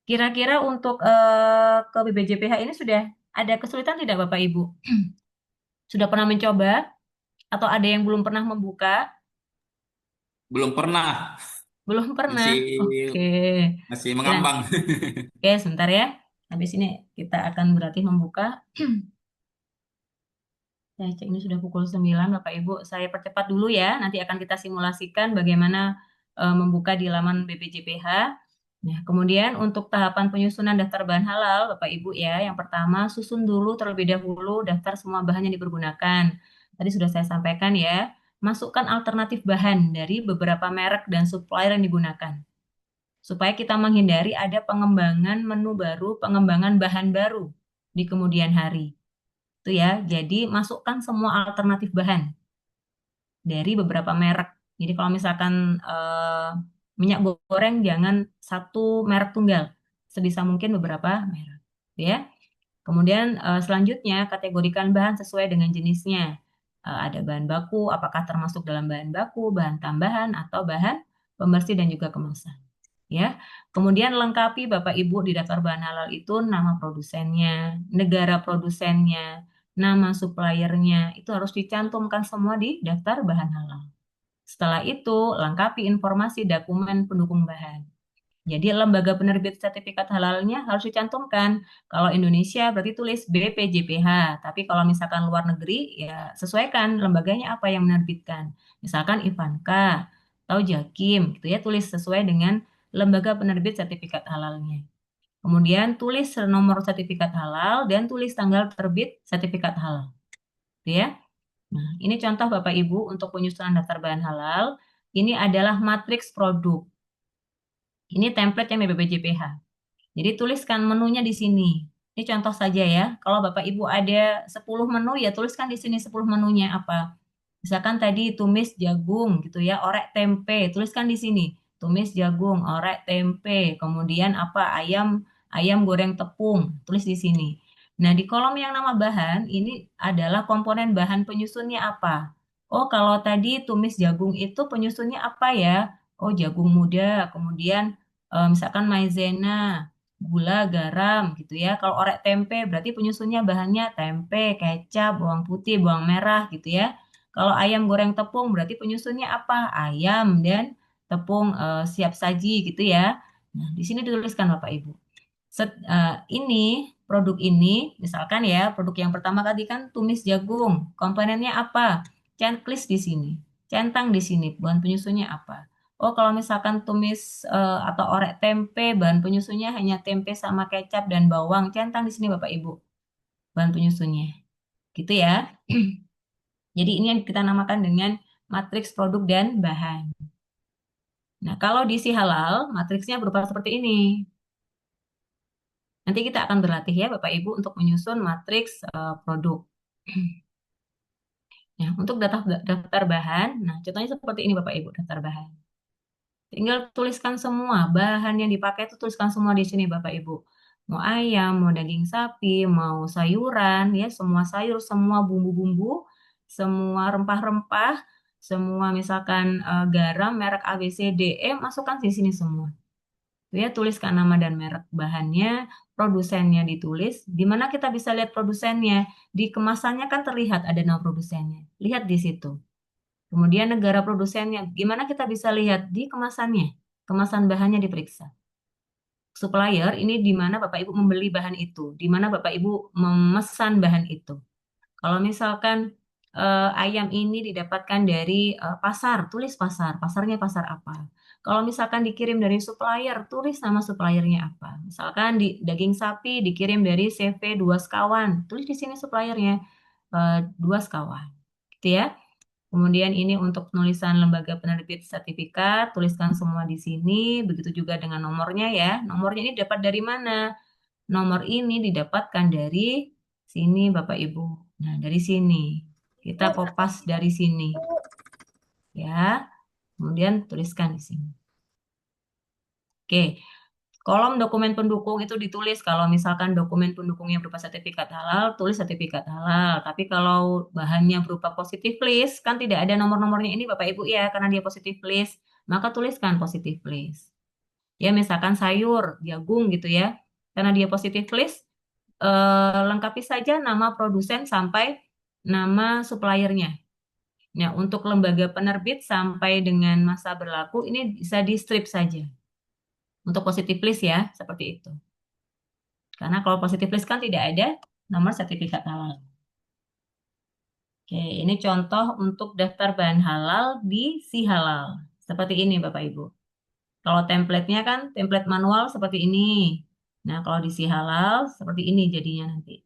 Kira-kira untuk ke BPJPH ini sudah ada kesulitan tidak Bapak Ibu? Sudah pernah mencoba atau ada yang belum pernah membuka? Belum pernah, Belum pernah. masih Oke. masih Oke, mengambang. oke, sebentar ya. Habis ini kita akan berarti membuka. Saya cek ini sudah pukul 9, Bapak Ibu. Saya percepat dulu ya. Nanti akan kita simulasikan bagaimana membuka di laman BPJPH. Nah, kemudian untuk tahapan penyusunan daftar bahan halal, Bapak Ibu ya. Yang pertama, susun dulu terlebih dahulu daftar semua bahan yang dipergunakan. Tadi sudah saya sampaikan ya. Masukkan alternatif bahan dari beberapa merek dan supplier yang digunakan. Supaya kita menghindari ada pengembangan menu baru, pengembangan bahan baru di kemudian hari. Itu ya. Jadi masukkan semua alternatif bahan dari beberapa merek. Jadi kalau misalkan minyak goreng jangan satu merek tunggal, sebisa mungkin beberapa merek, ya. Kemudian selanjutnya kategorikan bahan sesuai dengan jenisnya. Ada bahan baku, apakah termasuk dalam bahan baku, bahan tambahan atau bahan pembersih dan juga kemasan. Ya, kemudian lengkapi Bapak Ibu di daftar bahan halal itu nama produsennya, negara produsennya, nama suppliernya, itu harus dicantumkan semua di daftar bahan halal. Setelah itu, lengkapi informasi dokumen pendukung bahan. Jadi lembaga penerbit sertifikat halalnya harus dicantumkan. Kalau Indonesia berarti tulis BPJPH, tapi kalau misalkan luar negeri ya sesuaikan lembaganya apa yang menerbitkan. Misalkan Ivanka atau Jakim gitu ya, tulis sesuai dengan lembaga penerbit sertifikat halalnya. Kemudian tulis nomor sertifikat halal dan tulis tanggal terbit sertifikat halal. Gitu ya. Nah, ini contoh Bapak Ibu untuk penyusunan daftar bahan halal. Ini adalah matriks produk. Ini template yang BPJPH. Jadi tuliskan menunya di sini. Ini contoh saja ya. Kalau Bapak Ibu ada 10 menu ya tuliskan di sini 10 menunya apa. Misalkan tadi tumis jagung gitu ya, orek tempe, tuliskan di sini. Tumis jagung, orek tempe, kemudian apa? Ayam ayam goreng tepung, tulis di sini. Nah, di kolom yang nama bahan ini adalah komponen bahan penyusunnya apa? Oh, kalau tadi tumis jagung itu penyusunnya apa ya? Oh, jagung muda, kemudian misalkan maizena, gula, garam gitu ya. Kalau orek tempe berarti penyusunnya bahannya tempe, kecap, bawang putih, bawang merah gitu ya. Kalau ayam goreng tepung berarti penyusunnya apa? Ayam dan tepung siap saji gitu ya. Nah, di sini dituliskan Bapak Ibu. Ini produk ini misalkan ya produk yang pertama tadi kan tumis jagung. Komponennya apa? Checklist di sini. Centang di sini. Bahan penyusunnya apa? Oh, kalau misalkan tumis atau orek tempe, bahan penyusunnya hanya tempe sama kecap dan bawang. Centang di sini Bapak Ibu, bahan penyusunnya. Gitu ya. Jadi ini yang kita namakan dengan matriks produk dan bahan. Nah, kalau diisi halal, matriksnya berupa seperti ini. Nanti kita akan berlatih ya Bapak Ibu untuk menyusun matriks produk. Ya, untuk daftar bahan, nah contohnya seperti ini Bapak Ibu, daftar bahan. Tinggal tuliskan semua bahan yang dipakai itu tuliskan semua di sini Bapak Ibu. Mau ayam, mau daging sapi, mau sayuran, ya semua sayur, semua bumbu-bumbu, semua rempah-rempah, semua misalkan garam, merek A, B, C, D, E, masukkan di sini semua. Ya, tuliskan nama dan merek bahannya, produsennya ditulis. Di mana kita bisa lihat produsennya? Di kemasannya kan terlihat ada nama produsennya. Lihat di situ. Kemudian negara produsennya, gimana kita bisa lihat di kemasannya? Kemasan bahannya diperiksa. Supplier ini di mana Bapak Ibu membeli bahan itu, di mana Bapak Ibu memesan bahan itu. Kalau misalkan ayam ini didapatkan dari pasar, tulis pasar, pasarnya pasar apa. Kalau misalkan dikirim dari supplier, tulis nama suppliernya apa. Misalkan di daging sapi dikirim dari CV Dua Sekawan, tulis di sini suppliernya Dua Sekawan. Gitu ya. Kemudian ini untuk penulisan lembaga penerbit sertifikat, tuliskan semua di sini. Begitu juga dengan nomornya ya. Nomornya ini dapat dari mana? Nomor ini didapatkan dari sini Bapak Ibu. Nah, dari sini. Kita kopas dari sini. Ya. Kemudian tuliskan di sini. Oke. Kolom dokumen pendukung itu ditulis kalau misalkan dokumen pendukungnya berupa sertifikat halal, tulis sertifikat halal. Tapi kalau bahannya berupa positif list, kan tidak ada nomor-nomornya ini Bapak Ibu ya, karena dia positif list, maka tuliskan positif list. Ya, misalkan sayur, jagung gitu ya, karena dia positif list, lengkapi saja nama produsen sampai nama suppliernya. Nah, untuk lembaga penerbit sampai dengan masa berlaku ini bisa di strip saja. Untuk positif list ya, seperti itu. Karena kalau positif list kan tidak ada nomor sertifikat halal. Oke, ini contoh untuk daftar bahan halal di Si Halal. Seperti ini Bapak Ibu. Kalau template-nya kan template manual seperti ini. Nah, kalau di Si Halal seperti ini jadinya nanti.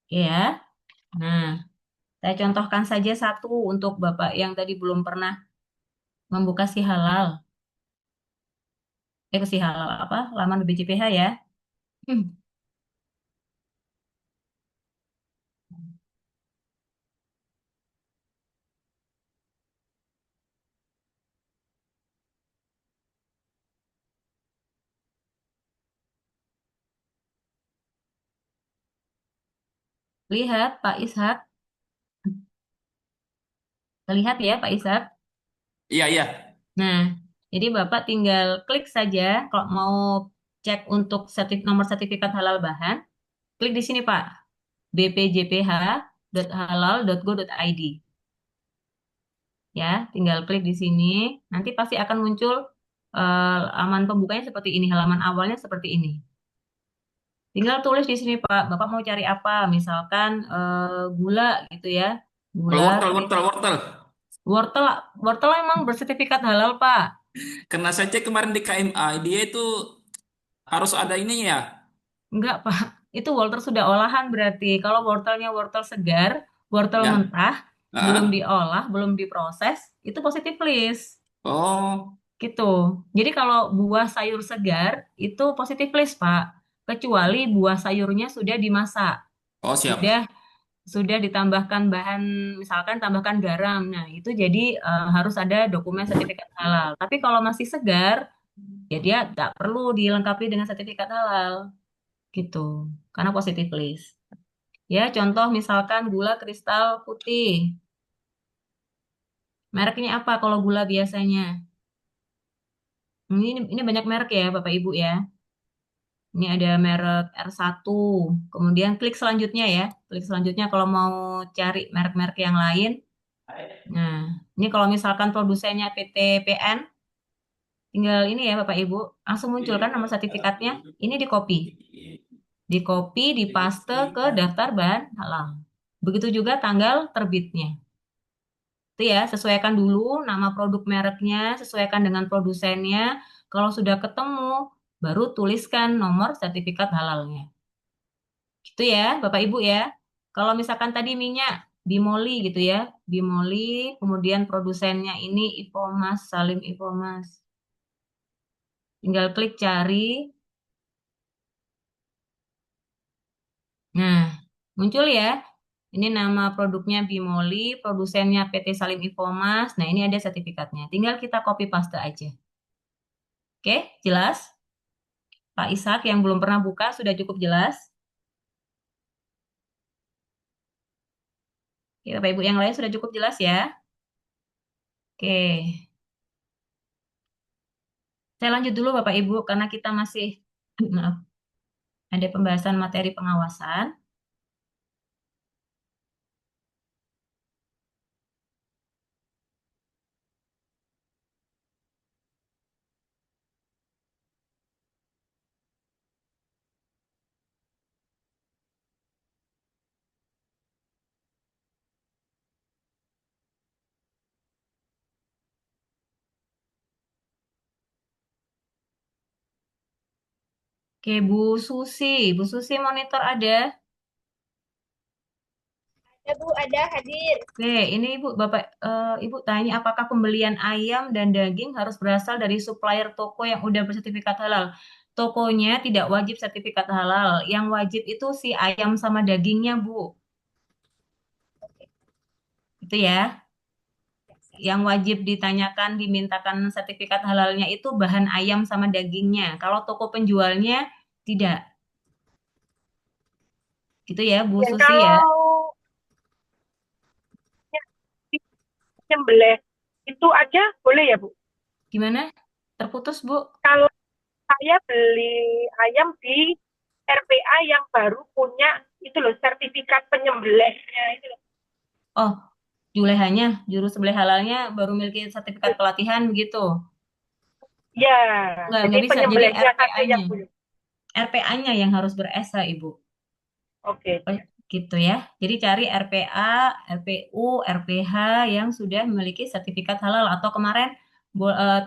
Oke ya. Nah, saya contohkan saja satu untuk Bapak yang tadi belum pernah membuka Si Halal. Ke Si Halal apa? Laman BPJPH ya. Hmm. Lihat Pak Ishak. Terlihat ya Pak Ishak. Iya, iya. Nah, jadi Bapak tinggal klik saja kalau mau cek untuk nomor sertifikat halal bahan, klik di sini Pak, bpjph.halal.go.id. Ya, tinggal klik di sini, nanti pasti akan muncul halaman pembukanya seperti ini, halaman awalnya seperti ini. Tinggal tulis di sini Pak, Bapak mau cari apa? Misalkan gula gitu ya, Kalau gula, wortel, wortel, wortel. wortel, wortel emang bersertifikat halal Pak. Karena saya cek kemarin di KMA, dia itu harus ada ininya ya. Enggak, Pak. Itu wortel sudah olahan berarti. Kalau wortelnya wortel segar, wortel Ya. mentah, belum Ah. diolah, belum diproses, itu positif list. Oh, Gitu. Jadi kalau buah sayur segar, itu positif list, Pak. Kecuali buah sayurnya sudah dimasak. oh Sudah siap. sudah ditambahkan bahan, misalkan tambahkan garam. Nah, itu jadi harus ada dokumen sertifikat halal. Tapi kalau masih segar, ya dia tak perlu dilengkapi dengan sertifikat halal. Gitu. Karena positif list. Ya, contoh misalkan gula kristal putih. Mereknya apa kalau gula biasanya? Ini banyak merek ya, Bapak Ibu ya. Ini ada merek R1. Kemudian klik selanjutnya ya. Klik selanjutnya kalau mau cari merek-merek yang lain. Nah, ini kalau misalkan produsennya PT PN, tinggal ini ya Bapak Ibu, langsung muncul kan nomor sertifikatnya. Ini di copy. Di copy, dipaste ke daftar bahan halal. Begitu juga tanggal terbitnya. Itu ya, sesuaikan dulu nama produk mereknya, sesuaikan dengan produsennya. Kalau sudah ketemu, baru tuliskan nomor sertifikat halalnya. Gitu ya, Bapak Ibu ya. Kalau misalkan tadi minyak Bimoli gitu ya, Bimoli, kemudian produsennya ini Ipomas, Salim Ipomas. Tinggal klik cari. Nah, muncul ya. Ini nama produknya Bimoli, produsennya PT Salim Ipomas. Nah, ini ada sertifikatnya. Tinggal kita copy paste aja. Oke, jelas? Pak Ishak yang belum pernah buka sudah cukup jelas. Oke, Bapak Ibu yang lain sudah cukup jelas ya. Oke, saya lanjut dulu Bapak Ibu karena kita masih maaf, ada pembahasan materi pengawasan. Oke, Bu Susi monitor ada. Ya Bu, ada hadir. Oke, ini Ibu tanya apakah pembelian ayam dan daging harus berasal dari supplier toko yang udah bersertifikat halal? Tokonya tidak wajib sertifikat halal. Yang wajib itu si ayam sama dagingnya, Bu. Itu ya. Yang wajib ditanyakan, dimintakan sertifikat halalnya itu bahan ayam sama dagingnya. Kalau toko penjualnya tidak. Gitu ya, Bu Dan Susi ya. kalau nyembelih itu aja boleh ya Bu? Gimana? Terputus, Bu? Kalau saya beli ayam di RPA yang baru punya itu loh sertifikat penyembelihnya itu loh. Oh, julehannya, juru sembelih halalnya baru memiliki sertifikat pelatihan begitu. Ya, jadi Nggak bisa. Jadi penyembelihnya saja RPA-nya. yang boleh. RPA-nya yang harus ber-SA, Ibu. Oke. Oh, gitu ya. Jadi cari RPA, RPU, RPH yang sudah memiliki sertifikat halal atau kemarin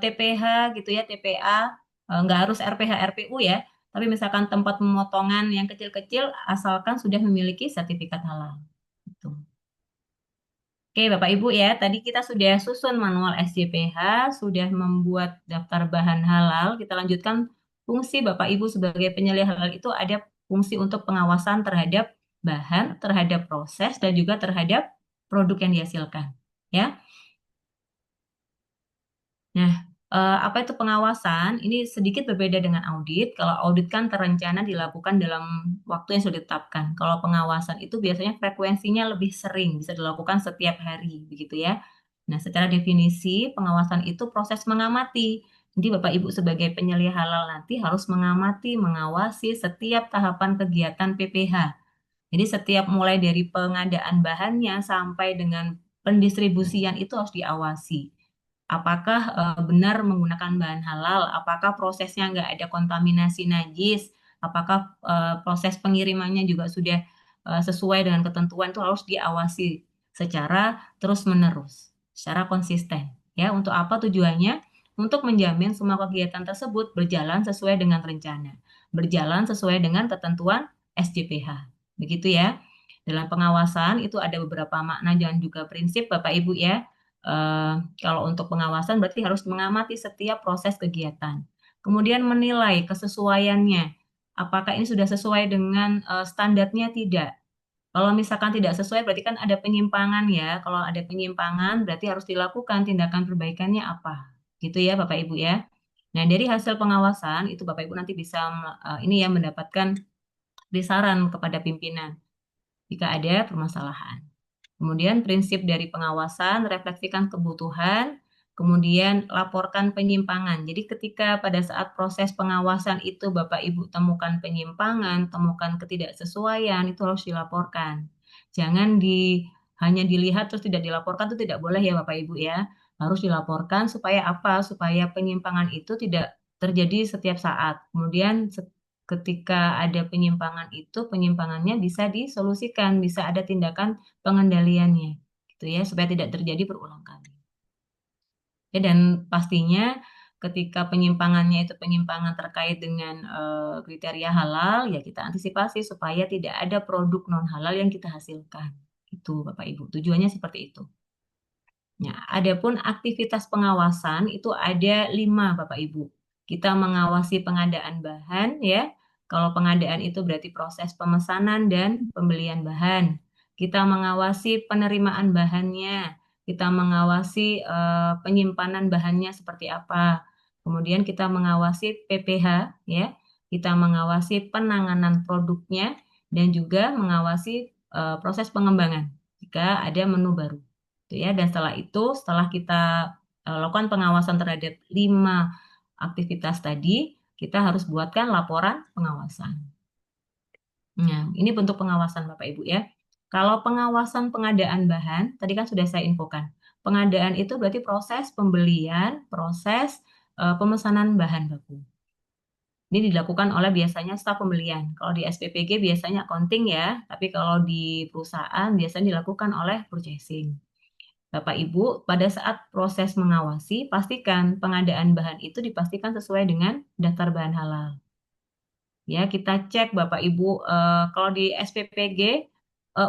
TPH gitu ya, TPA. Nggak harus RPH, RPU ya. Tapi misalkan tempat pemotongan yang kecil-kecil asalkan sudah memiliki sertifikat halal. Gitu. Oke, Bapak Ibu ya, tadi kita sudah susun manual SJPH, sudah membuat daftar bahan halal. Kita lanjutkan fungsi Bapak Ibu sebagai penyelia halal itu ada fungsi untuk pengawasan terhadap bahan, terhadap proses, dan juga terhadap produk yang dihasilkan. Ya, nah, apa itu pengawasan? Ini sedikit berbeda dengan audit. Kalau audit kan terencana dilakukan dalam waktu yang sudah ditetapkan. Kalau pengawasan itu biasanya frekuensinya lebih sering, bisa dilakukan setiap hari, begitu ya. Nah, secara definisi, pengawasan itu proses mengamati. Jadi Bapak Ibu sebagai penyelia halal nanti harus mengamati, mengawasi setiap tahapan kegiatan PPH. Jadi setiap mulai dari pengadaan bahannya sampai dengan pendistribusian itu harus diawasi. Apakah benar menggunakan bahan halal? Apakah prosesnya nggak ada kontaminasi najis? Apakah proses pengirimannya juga sudah sesuai dengan ketentuan itu harus diawasi secara terus-menerus, secara konsisten. Ya, untuk apa tujuannya? Untuk menjamin semua kegiatan tersebut berjalan sesuai dengan rencana, berjalan sesuai dengan ketentuan SJPH. Begitu ya. Dalam pengawasan itu ada beberapa makna dan juga prinsip Bapak Ibu ya. Eh, Kalau untuk pengawasan berarti harus mengamati setiap proses kegiatan. Kemudian menilai kesesuaiannya. Apakah ini sudah sesuai dengan standarnya tidak? Kalau misalkan tidak sesuai berarti kan ada penyimpangan ya. Kalau ada penyimpangan berarti harus dilakukan tindakan perbaikannya apa? Gitu ya Bapak Ibu ya. Nah, dari hasil pengawasan itu Bapak Ibu nanti bisa ini ya mendapatkan saran kepada pimpinan jika ada permasalahan. Kemudian prinsip dari pengawasan, refleksikan kebutuhan, Kemudian laporkan penyimpangan. Jadi ketika pada saat proses pengawasan itu Bapak Ibu temukan penyimpangan, temukan ketidaksesuaian, itu harus dilaporkan. Jangan hanya dilihat terus tidak dilaporkan, itu tidak boleh ya Bapak Ibu ya. Harus dilaporkan supaya apa? Supaya penyimpangan itu tidak terjadi setiap saat. Kemudian ketika ada penyimpangan itu, penyimpangannya bisa disolusikan, bisa ada tindakan pengendaliannya, gitu ya, supaya tidak terjadi berulang kali. Ya, dan pastinya ketika penyimpangannya itu penyimpangan terkait dengan kriteria halal, ya kita antisipasi supaya tidak ada produk non halal yang kita hasilkan. Itu Bapak Ibu, tujuannya seperti itu. Nah, adapun aktivitas pengawasan itu ada 5 Bapak Ibu. Kita mengawasi pengadaan bahan ya. Kalau pengadaan itu berarti proses pemesanan dan pembelian bahan. Kita mengawasi penerimaan bahannya. Kita mengawasi penyimpanan bahannya seperti apa. Kemudian kita mengawasi PPH ya. Kita mengawasi penanganan produknya dan juga mengawasi proses pengembangan jika ada menu baru. Gitu ya. Dan setelah kita lakukan pengawasan terhadap 5 aktivitas tadi, kita harus buatkan laporan pengawasan. Nah, ini bentuk pengawasan Bapak Ibu ya. Kalau pengawasan pengadaan bahan, tadi kan sudah saya infokan. Pengadaan itu berarti proses pembelian, proses pemesanan bahan baku. Ini dilakukan oleh biasanya staf pembelian. Kalau di SPPG biasanya accounting ya, tapi kalau di perusahaan biasanya dilakukan oleh purchasing. Bapak Ibu, pada saat proses mengawasi, pastikan pengadaan bahan itu dipastikan sesuai dengan daftar bahan halal. Ya, kita cek Bapak Ibu, kalau di SPPG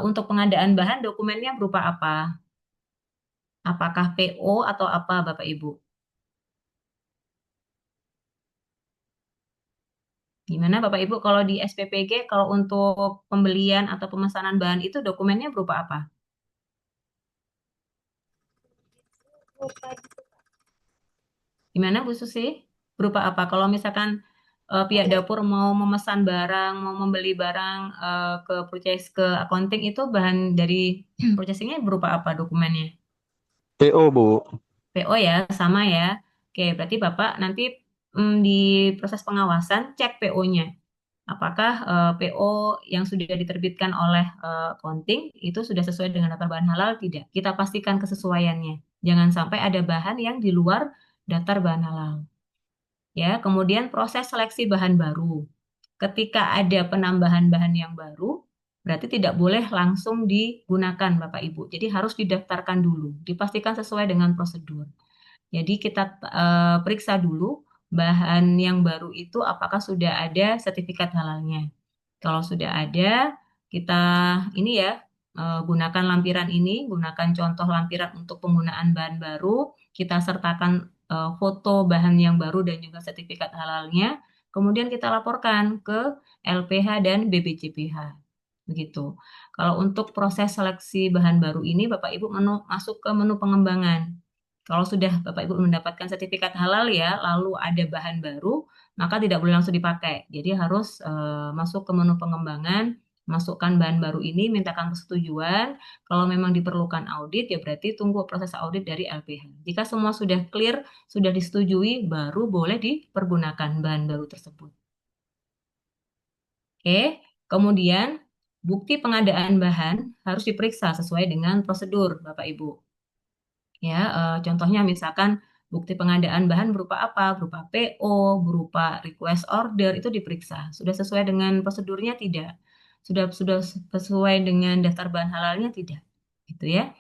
untuk pengadaan bahan dokumennya berupa apa? Apakah PO atau apa Bapak Ibu? Gimana Bapak Ibu kalau di SPPG, kalau untuk pembelian atau pemesanan bahan itu dokumennya berupa apa? Gimana Bu Susi? Berupa apa? Kalau misalkan pihak dapur mau memesan barang, mau membeli barang ke accounting itu bahan dari purchasingnya berupa apa dokumennya? PO, Bu. PO ya, sama ya. Oke, berarti Bapak nanti di proses pengawasan cek PO-nya. Apakah PO yang sudah diterbitkan oleh accounting itu sudah sesuai dengan daftar bahan halal? Tidak. Kita pastikan kesesuaiannya. Jangan sampai ada bahan yang di luar daftar bahan halal. Ya, kemudian proses seleksi bahan baru. Ketika ada penambahan bahan yang baru, berarti tidak boleh langsung digunakan Bapak Ibu. Jadi harus didaftarkan dulu, dipastikan sesuai dengan prosedur. Jadi kita periksa dulu bahan yang baru itu apakah sudah ada sertifikat halalnya. Kalau sudah ada, kita ini ya gunakan lampiran ini, gunakan contoh lampiran untuk penggunaan bahan baru, kita sertakan foto bahan yang baru dan juga sertifikat halalnya, kemudian kita laporkan ke LPH dan BPJPH. Begitu. Kalau untuk proses seleksi bahan baru ini, Bapak Ibu masuk ke menu pengembangan. Kalau sudah Bapak Ibu mendapatkan sertifikat halal ya, lalu ada bahan baru, maka tidak boleh langsung dipakai. Jadi harus masuk ke menu pengembangan, masukkan bahan baru ini, mintakan persetujuan. Kalau memang diperlukan audit, ya berarti tunggu proses audit dari LPH. Jika semua sudah clear, sudah disetujui, baru boleh dipergunakan bahan baru tersebut. Oke, kemudian bukti pengadaan bahan harus diperiksa sesuai dengan prosedur, Bapak Ibu. Ya, contohnya misalkan bukti pengadaan bahan berupa apa? Berupa PO, berupa request order itu diperiksa. Sudah sesuai dengan prosedurnya tidak? Sudah sesuai dengan daftar bahan halalnya tidak? Gitu ya.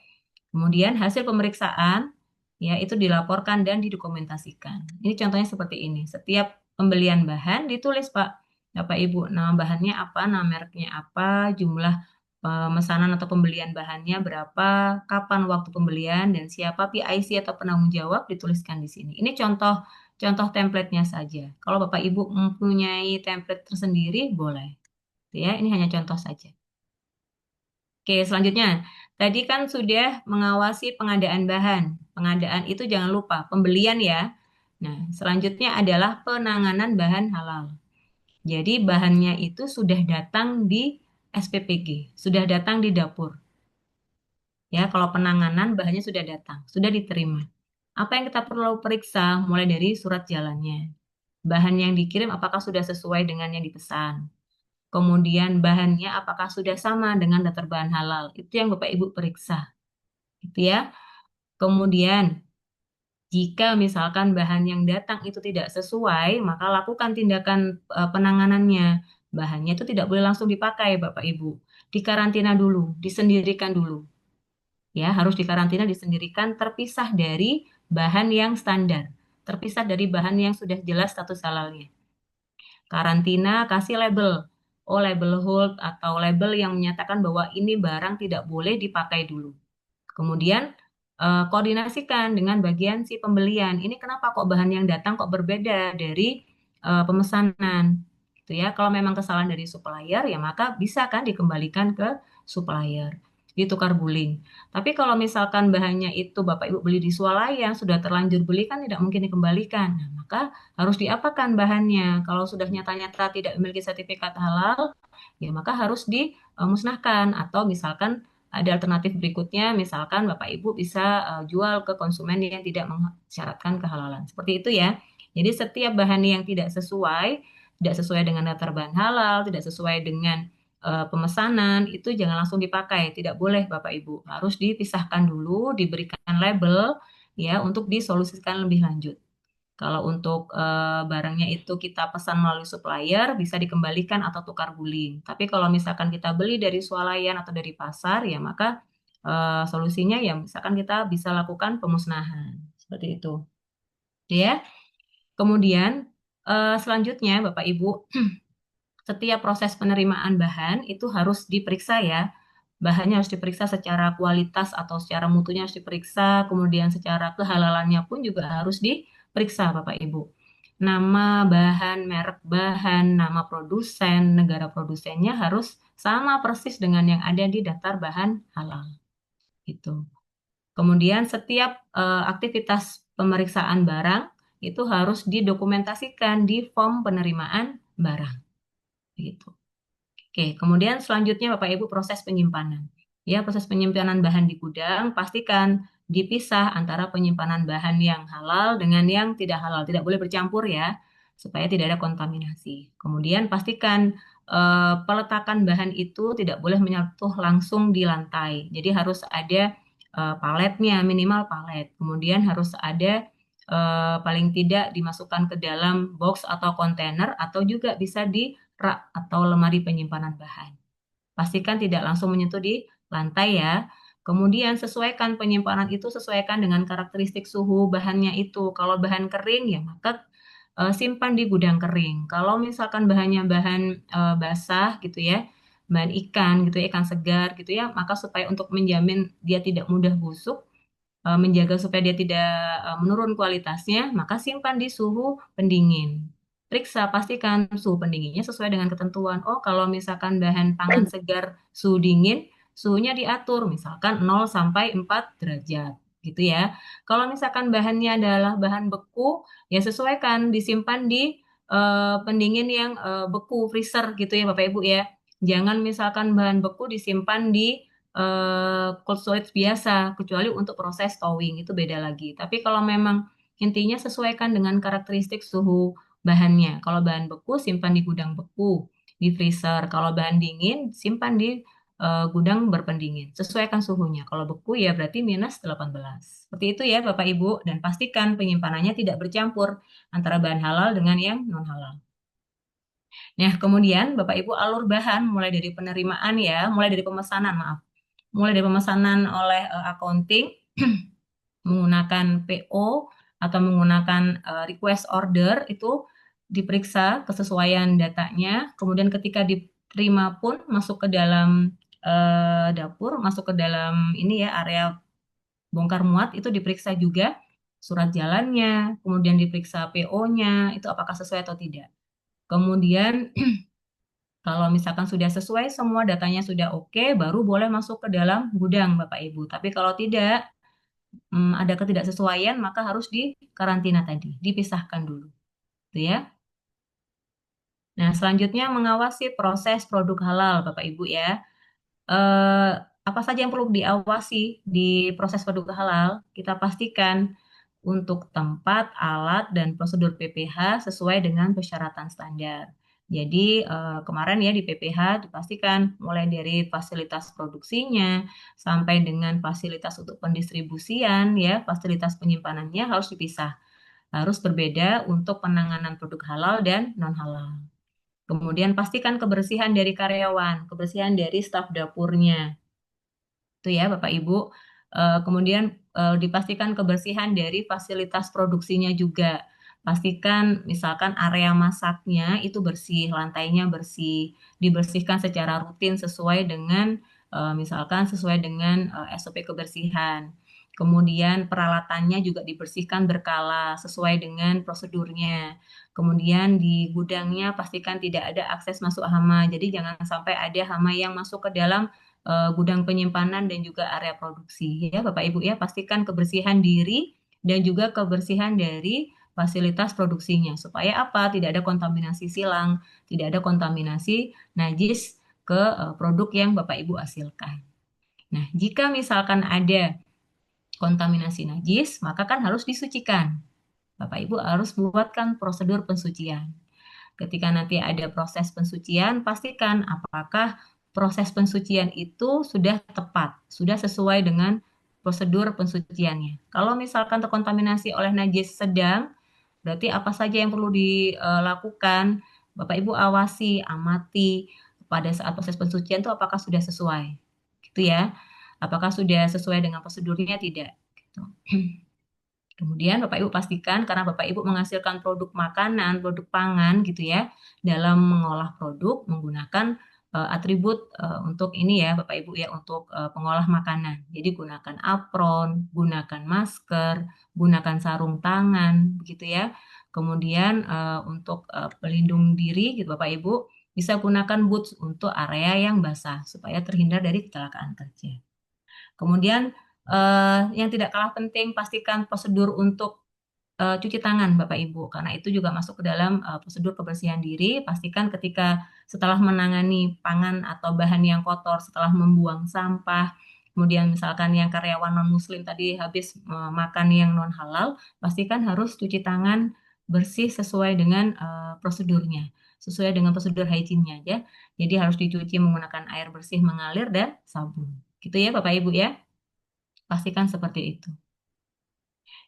Kemudian hasil pemeriksaan ya itu dilaporkan dan didokumentasikan. Ini contohnya seperti ini. Setiap pembelian bahan ditulis Pak, Bapak Ibu, nama bahannya apa, nama mereknya apa, jumlah pemesanan atau pembelian bahannya berapa, kapan waktu pembelian, dan siapa PIC atau penanggung jawab dituliskan di sini. Ini contoh template-nya saja. Kalau Bapak Ibu mempunyai template tersendiri, boleh. Ya, ini hanya contoh saja. Oke, selanjutnya. Tadi kan sudah mengawasi pengadaan bahan. Pengadaan itu jangan lupa, pembelian ya. Nah, selanjutnya adalah penanganan bahan halal. Jadi bahannya itu sudah datang di SPPG, sudah datang di dapur. Ya, kalau penanganan bahannya sudah datang, sudah diterima. Apa yang kita perlu periksa? Mulai dari surat jalannya. Bahan yang dikirim apakah sudah sesuai dengan yang dipesan. Kemudian bahannya apakah sudah sama dengan daftar bahan halal. Itu yang Bapak Ibu periksa. Gitu ya. Kemudian jika misalkan bahan yang datang itu tidak sesuai, maka lakukan tindakan penanganannya. Bahannya itu tidak boleh langsung dipakai, Bapak Ibu. Dikarantina dulu, disendirikan dulu. Ya, harus dikarantina, disendirikan, terpisah dari bahan yang standar, terpisah dari bahan yang sudah jelas status halalnya. Karantina, kasih label. Oh, label hold atau label yang menyatakan bahwa ini barang tidak boleh dipakai dulu. Kemudian koordinasikan dengan bagian si pembelian. Ini kenapa kok bahan yang datang kok berbeda dari pemesanan? Gitu ya. Kalau memang kesalahan dari supplier ya maka bisa kan dikembalikan ke supplier, ditukar guling. Tapi kalau misalkan bahannya itu Bapak Ibu beli di swalayan sudah terlanjur beli kan tidak mungkin dikembalikan. Nah, maka harus diapakan bahannya? Kalau sudah nyata-nyata tidak memiliki sertifikat halal, ya maka harus dimusnahkan atau misalkan ada alternatif berikutnya, misalkan Bapak Ibu bisa jual ke konsumen yang tidak mensyaratkan kehalalan. Seperti itu ya. Jadi setiap bahan yang tidak sesuai dengan daftar bahan halal, tidak sesuai dengan pemesanan, itu jangan langsung dipakai. Tidak boleh Bapak Ibu. Harus dipisahkan dulu, diberikan label ya untuk disolusikan lebih lanjut. Kalau untuk barangnya itu kita pesan melalui supplier, bisa dikembalikan atau tukar guling. Tapi kalau misalkan kita beli dari swalayan atau dari pasar, ya maka solusinya ya misalkan kita bisa lakukan pemusnahan. Seperti itu. Ya. Kemudian selanjutnya Bapak Ibu, setiap proses penerimaan bahan itu harus diperiksa ya. Bahannya harus diperiksa secara kualitas atau secara mutunya harus diperiksa, kemudian secara kehalalannya pun juga harus diperiksa Bapak Ibu. Nama bahan, merek bahan, nama produsen, negara produsennya harus sama persis dengan yang ada di daftar bahan halal. Gitu. Kemudian setiap aktivitas pemeriksaan barang itu harus didokumentasikan di form penerimaan barang. Gitu. Oke, kemudian selanjutnya Bapak Ibu proses penyimpanan. Ya, proses penyimpanan bahan di gudang, pastikan dipisah antara penyimpanan bahan yang halal dengan yang tidak halal. Tidak boleh bercampur ya, supaya tidak ada kontaminasi. Kemudian pastikan peletakan bahan itu tidak boleh menyentuh langsung di lantai. Jadi harus ada paletnya, minimal palet. Kemudian harus ada paling tidak dimasukkan ke dalam box atau kontainer atau juga bisa di rak atau lemari penyimpanan bahan. Pastikan tidak langsung menyentuh di lantai ya. Kemudian sesuaikan penyimpanan itu sesuaikan dengan karakteristik suhu bahannya itu. Kalau bahan kering ya maka simpan di gudang kering. Kalau misalkan bahannya bahan basah gitu ya, bahan ikan gitu ya, ikan segar gitu ya, maka supaya untuk menjamin dia tidak mudah busuk, menjaga supaya dia tidak menurun kualitasnya, maka simpan di suhu pendingin. Periksa, pastikan suhu pendinginnya sesuai dengan ketentuan. Oh, kalau misalkan bahan pangan segar suhu dingin, suhunya diatur, misalkan 0 sampai 4 derajat, gitu ya. Kalau misalkan bahannya adalah bahan beku, ya sesuaikan, disimpan di pendingin yang beku, freezer gitu ya Bapak Ibu ya. Jangan misalkan bahan beku disimpan di cold storage biasa, kecuali untuk proses stowing itu beda lagi. Tapi kalau memang intinya sesuaikan dengan karakteristik suhu bahannya. Kalau bahan beku simpan di gudang beku, di freezer. Kalau bahan dingin simpan di gudang berpendingin. Sesuaikan suhunya. Kalau beku ya berarti minus 18. Seperti itu ya Bapak Ibu, dan pastikan penyimpanannya tidak bercampur antara bahan halal dengan yang non halal. Nah, kemudian Bapak Ibu alur bahan mulai dari penerimaan ya, mulai dari pemesanan, maaf. Mulai dari pemesanan oleh accounting menggunakan PO atau menggunakan request order itu diperiksa kesesuaian datanya. Kemudian ketika diterima pun masuk ke dalam dapur, masuk ke dalam ini ya area bongkar muat itu diperiksa juga surat jalannya, kemudian diperiksa PO-nya itu apakah sesuai atau tidak. Kemudian kalau misalkan sudah sesuai semua datanya sudah oke, baru boleh masuk ke dalam gudang Bapak Ibu. Tapi kalau tidak ada ketidaksesuaian, maka harus dikarantina tadi, dipisahkan dulu. Gitu ya. Nah, selanjutnya mengawasi proses produk halal Bapak Ibu ya. Apa saja yang perlu diawasi di proses produk halal? Kita pastikan untuk tempat, alat, dan prosedur PPH sesuai dengan persyaratan standar. Jadi kemarin ya di PPH dipastikan mulai dari fasilitas produksinya sampai dengan fasilitas untuk pendistribusian ya, fasilitas penyimpanannya harus dipisah. Harus berbeda untuk penanganan produk halal dan non halal. Kemudian pastikan kebersihan dari karyawan, kebersihan dari staf dapurnya. Itu ya Bapak Ibu. Kemudian dipastikan kebersihan dari fasilitas produksinya juga. Pastikan misalkan area masaknya itu bersih, lantainya bersih, dibersihkan secara rutin sesuai dengan misalkan sesuai dengan SOP kebersihan. Kemudian peralatannya juga dibersihkan berkala sesuai dengan prosedurnya. Kemudian di gudangnya pastikan tidak ada akses masuk hama. Jadi jangan sampai ada hama yang masuk ke dalam gudang penyimpanan dan juga area produksi ya Bapak Ibu ya, pastikan kebersihan diri dan juga kebersihan dari fasilitas produksinya supaya apa? Tidak ada kontaminasi silang, tidak ada kontaminasi najis ke produk yang Bapak Ibu hasilkan. Nah, jika misalkan ada kontaminasi najis, maka kan harus disucikan. Bapak Ibu harus buatkan prosedur pensucian. Ketika nanti ada proses pensucian, pastikan apakah proses pensucian itu sudah tepat, sudah sesuai dengan prosedur pensuciannya. Kalau misalkan terkontaminasi oleh najis sedang, berarti apa saja yang perlu dilakukan? Bapak Ibu awasi, amati pada saat proses pensucian itu apakah sudah sesuai, gitu ya? Apakah sudah sesuai dengan prosedurnya tidak? Gitu. Kemudian Bapak Ibu pastikan karena Bapak Ibu menghasilkan produk makanan, produk pangan gitu ya, dalam mengolah produk menggunakan atribut untuk ini ya Bapak Ibu ya, untuk pengolah makanan. Jadi gunakan apron, gunakan masker, gunakan sarung tangan begitu ya. Kemudian untuk pelindung diri gitu Bapak Ibu bisa gunakan boots untuk area yang basah supaya terhindar dari kecelakaan kerja. Kemudian yang tidak kalah penting, pastikan prosedur untuk cuci tangan Bapak Ibu, karena itu juga masuk ke dalam prosedur kebersihan diri. Pastikan ketika setelah menangani pangan atau bahan yang kotor, setelah membuang sampah, kemudian misalkan yang karyawan non-muslim tadi habis makan yang non-halal, pastikan harus cuci tangan bersih sesuai dengan prosedurnya, sesuai dengan prosedur hygiene-nya ya. Jadi harus dicuci menggunakan air bersih mengalir dan sabun. Gitu ya Bapak Ibu ya. Pastikan seperti itu.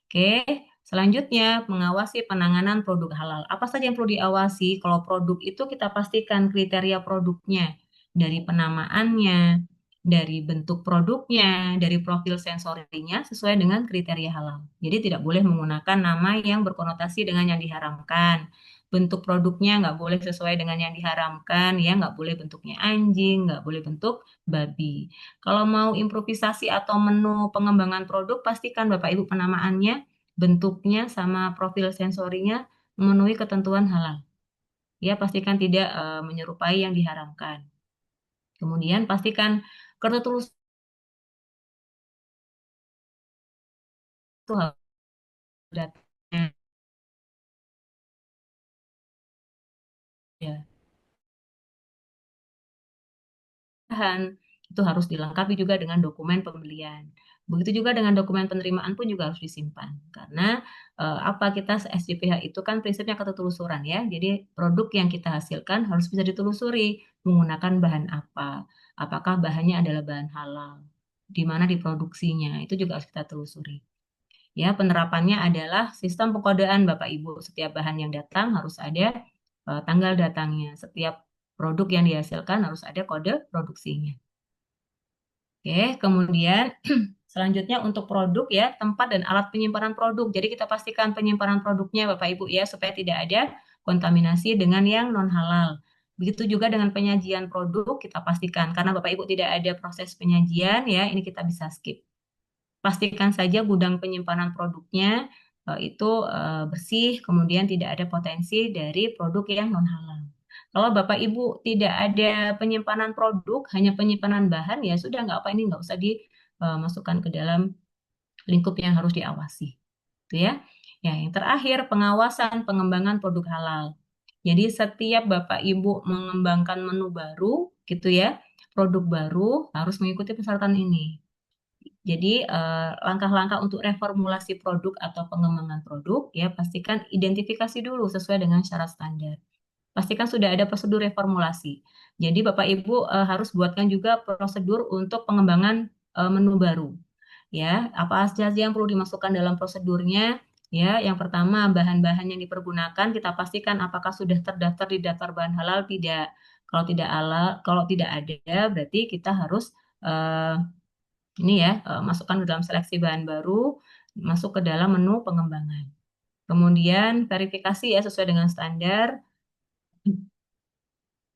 Oke, selanjutnya mengawasi penanganan produk halal. Apa saja yang perlu diawasi? Kalau produk itu kita pastikan kriteria produknya, dari penamaannya, dari bentuk produknya, dari profil sensorinya sesuai dengan kriteria halal. Jadi tidak boleh menggunakan nama yang berkonotasi dengan yang diharamkan. Bentuk produknya nggak boleh sesuai dengan yang diharamkan, ya nggak boleh bentuknya anjing, nggak boleh bentuk babi. Kalau mau improvisasi atau menu pengembangan produk, pastikan Bapak Ibu penamaannya, bentuknya, sama profil sensorinya memenuhi ketentuan halal. Ya, pastikan tidak menyerupai yang diharamkan. Kemudian pastikan ketertulisan itu harus datanya ya. Bahan itu harus dilengkapi juga dengan dokumen pembelian. Begitu juga dengan dokumen penerimaan pun juga harus disimpan. Karena apa kita SJPH itu kan prinsipnya ketertelusuran ya. Jadi produk yang kita hasilkan harus bisa ditelusuri menggunakan bahan apa. Apakah bahannya adalah bahan halal. Di mana diproduksinya. Itu juga harus kita telusuri. Ya, penerapannya adalah sistem pengkodean Bapak Ibu. Setiap bahan yang datang harus ada tanggal datangnya. Setiap produk yang dihasilkan harus ada kode produksinya. Oke, kemudian selanjutnya untuk produk ya, tempat dan alat penyimpanan produk. Jadi kita pastikan penyimpanan produknya Bapak Ibu ya, supaya tidak ada kontaminasi dengan yang non halal. Begitu juga dengan penyajian produk kita pastikan karena Bapak Ibu tidak ada proses penyajian ya, ini kita bisa skip. Pastikan saja gudang penyimpanan produknya itu bersih, kemudian tidak ada potensi dari produk yang non halal. Kalau Bapak Ibu tidak ada penyimpanan produk, hanya penyimpanan bahan, ya sudah nggak apa ini nggak usah dimasukkan ke dalam lingkup yang harus diawasi. Itu ya. Ya, yang terakhir pengawasan pengembangan produk halal. Jadi setiap Bapak Ibu mengembangkan menu baru gitu ya, produk baru harus mengikuti persyaratan ini. Jadi langkah-langkah untuk reformulasi produk atau pengembangan produk ya pastikan identifikasi dulu sesuai dengan syarat standar. Pastikan sudah ada prosedur reformulasi. Jadi Bapak Ibu harus buatkan juga prosedur untuk pengembangan menu baru. Ya, apa saja yang perlu dimasukkan dalam prosedurnya? Ya, yang pertama bahan-bahan yang dipergunakan kita pastikan apakah sudah terdaftar di daftar bahan halal tidak. Kalau tidak ada, berarti kita harus eh, ini ya masukkan ke dalam seleksi bahan baru, masuk ke dalam menu pengembangan. Kemudian verifikasi ya sesuai dengan standar.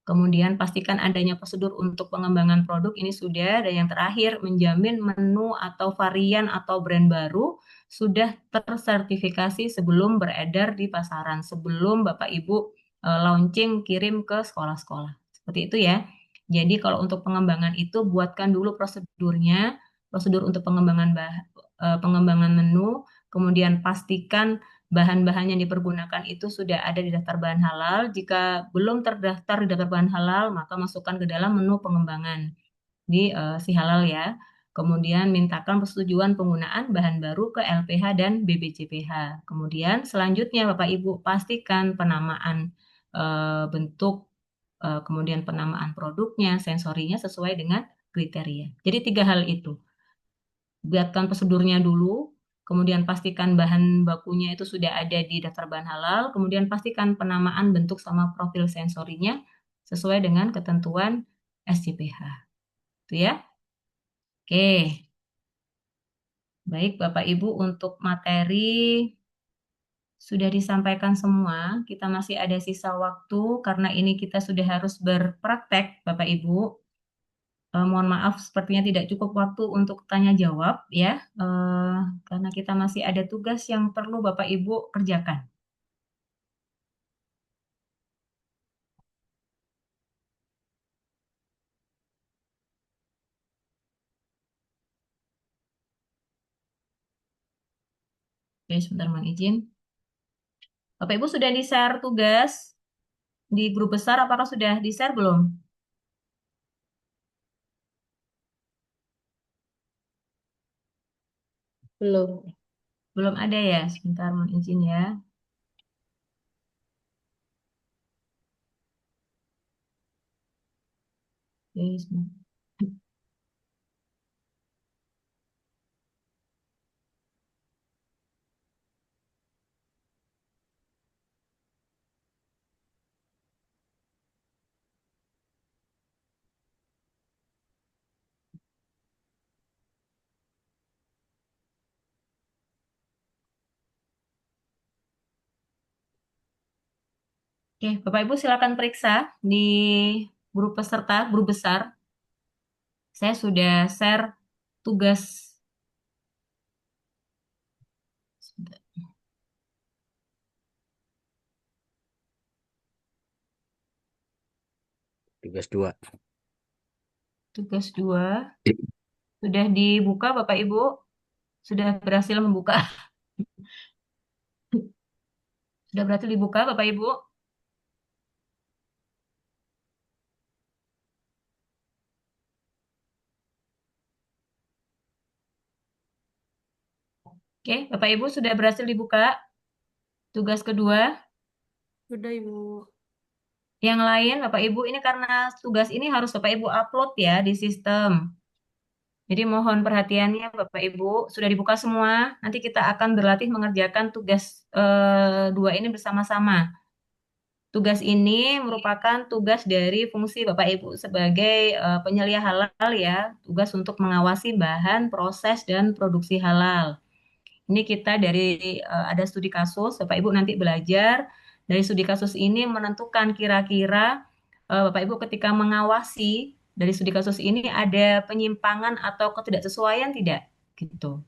Kemudian pastikan adanya prosedur untuk pengembangan produk ini sudah. Dan yang terakhir, menjamin menu atau varian atau brand baru sudah tersertifikasi sebelum beredar di pasaran, sebelum Bapak Ibu launching kirim ke sekolah-sekolah. Seperti itu ya. Jadi kalau untuk pengembangan itu buatkan dulu prosedurnya, prosedur untuk pengembangan menu, kemudian pastikan bahan-bahan yang dipergunakan itu sudah ada di daftar bahan halal. Jika belum terdaftar di daftar bahan halal, maka masukkan ke dalam menu pengembangan di si halal ya. Kemudian mintakan persetujuan penggunaan bahan baru ke LPH dan BPJPH. Kemudian selanjutnya Bapak Ibu pastikan penamaan bentuk, kemudian penamaan produknya, sensorinya sesuai dengan kriteria. Jadi tiga hal itu. Buatkan prosedurnya dulu, kemudian pastikan bahan bakunya itu sudah ada di daftar bahan halal, kemudian pastikan penamaan bentuk sama profil sensorinya sesuai dengan ketentuan SJPH. Itu ya. Oke. Baik, Bapak Ibu, untuk materi sudah disampaikan semua. Kita masih ada sisa waktu karena ini kita sudah harus berpraktek, Bapak Ibu. Mohon maaf, sepertinya tidak cukup waktu untuk tanya jawab ya, karena kita masih ada tugas yang perlu Bapak Ibu kerjakan. Oke, sebentar mohon izin. Bapak Ibu sudah di-share tugas di grup besar, apakah sudah di-share belum? Belum. Belum ada ya, sebentar mohon izin ya. Oke, sebentar. Oke, Bapak Ibu silakan periksa di grup peserta, grup besar. Saya sudah share tugas. Sebentar. Tugas 2. Tugas 2 sudah dibuka Bapak Ibu? Sudah berhasil membuka? Sudah berhasil dibuka Bapak Ibu? Oke, Bapak Ibu sudah berhasil dibuka tugas kedua. Sudah, Ibu. Yang lain, Bapak Ibu, ini karena tugas ini harus Bapak Ibu upload ya di sistem. Jadi mohon perhatiannya Bapak Ibu, sudah dibuka semua. Nanti kita akan berlatih mengerjakan tugas dua ini bersama-sama. Tugas ini merupakan tugas dari fungsi Bapak Ibu sebagai penyelia halal ya, tugas untuk mengawasi bahan, proses, dan produksi halal. Ini kita dari ada studi kasus, Bapak Ibu nanti belajar dari studi kasus ini menentukan kira-kira Bapak Ibu ketika mengawasi dari studi kasus ini ada penyimpangan atau ketidaksesuaian tidak gitu.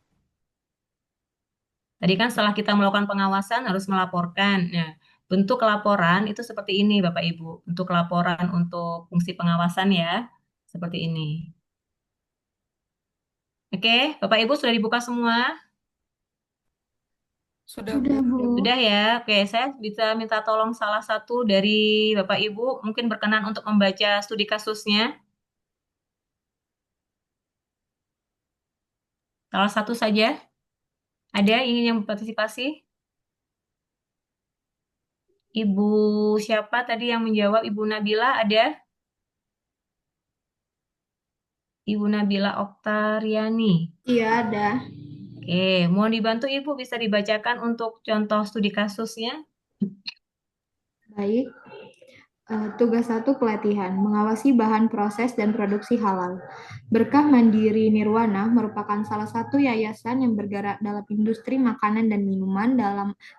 Tadi kan setelah kita melakukan pengawasan harus melaporkan. Nah, bentuk laporan itu seperti ini Bapak Ibu. Untuk laporan untuk fungsi pengawasan ya, seperti ini. Oke, Bapak Ibu sudah dibuka semua? Sudah, Bu. Sudah ya, oke. Saya bisa minta tolong salah satu dari Bapak Ibu, mungkin berkenan untuk membaca studi kasusnya. Salah satu saja. Ada ingin yang berpartisipasi? Ibu siapa tadi yang menjawab? Ibu Nabila ada? Ibu Nabila Oktariani. Iya, ada. Oke, mohon dibantu Ibu bisa dibacakan untuk contoh studi kasusnya. Baik. Tugas 1 pelatihan, mengawasi bahan proses dan produksi halal. Berkah Mandiri Nirwana merupakan salah satu yayasan yang bergerak dalam industri makanan dan minuman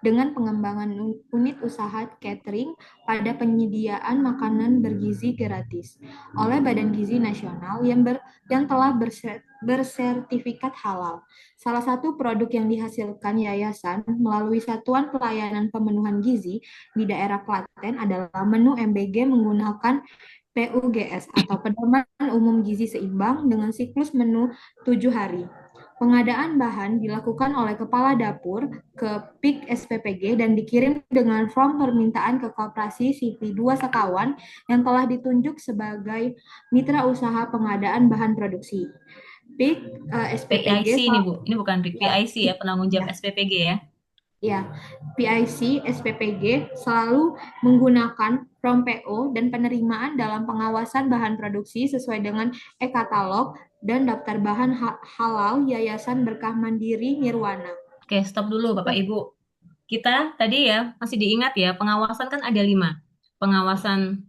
dengan pengembangan unit usaha catering pada penyediaan makanan bergizi gratis oleh Badan Gizi Nasional yang telah bersertifikat halal. Salah satu produk yang dihasilkan yayasan melalui Satuan Pelayanan Pemenuhan Gizi di daerah Klaten adalah menu MBG menggunakan PUGS atau Pedoman Umum Gizi Seimbang dengan siklus menu 7 hari. Pengadaan bahan dilakukan oleh kepala dapur ke PIK SPPG dan dikirim dengan form permintaan ke Koperasi CV 2 Sekawan yang telah ditunjuk sebagai mitra usaha pengadaan bahan produksi. PIK SPPG PIC ini Bu, ini bukan PIC, ya, PIC ya, penanggung jawab ya, SPPG ya. ya, PIC SPPG selalu menggunakan form PO dan penerimaan dalam pengawasan bahan produksi sesuai dengan e-katalog dan daftar bahan halal Yayasan Berkah Mandiri Nirwana. Oke, stop dulu Bapak Ibu. Kita tadi ya, masih diingat ya, pengawasan kan ada 5. Pengawasan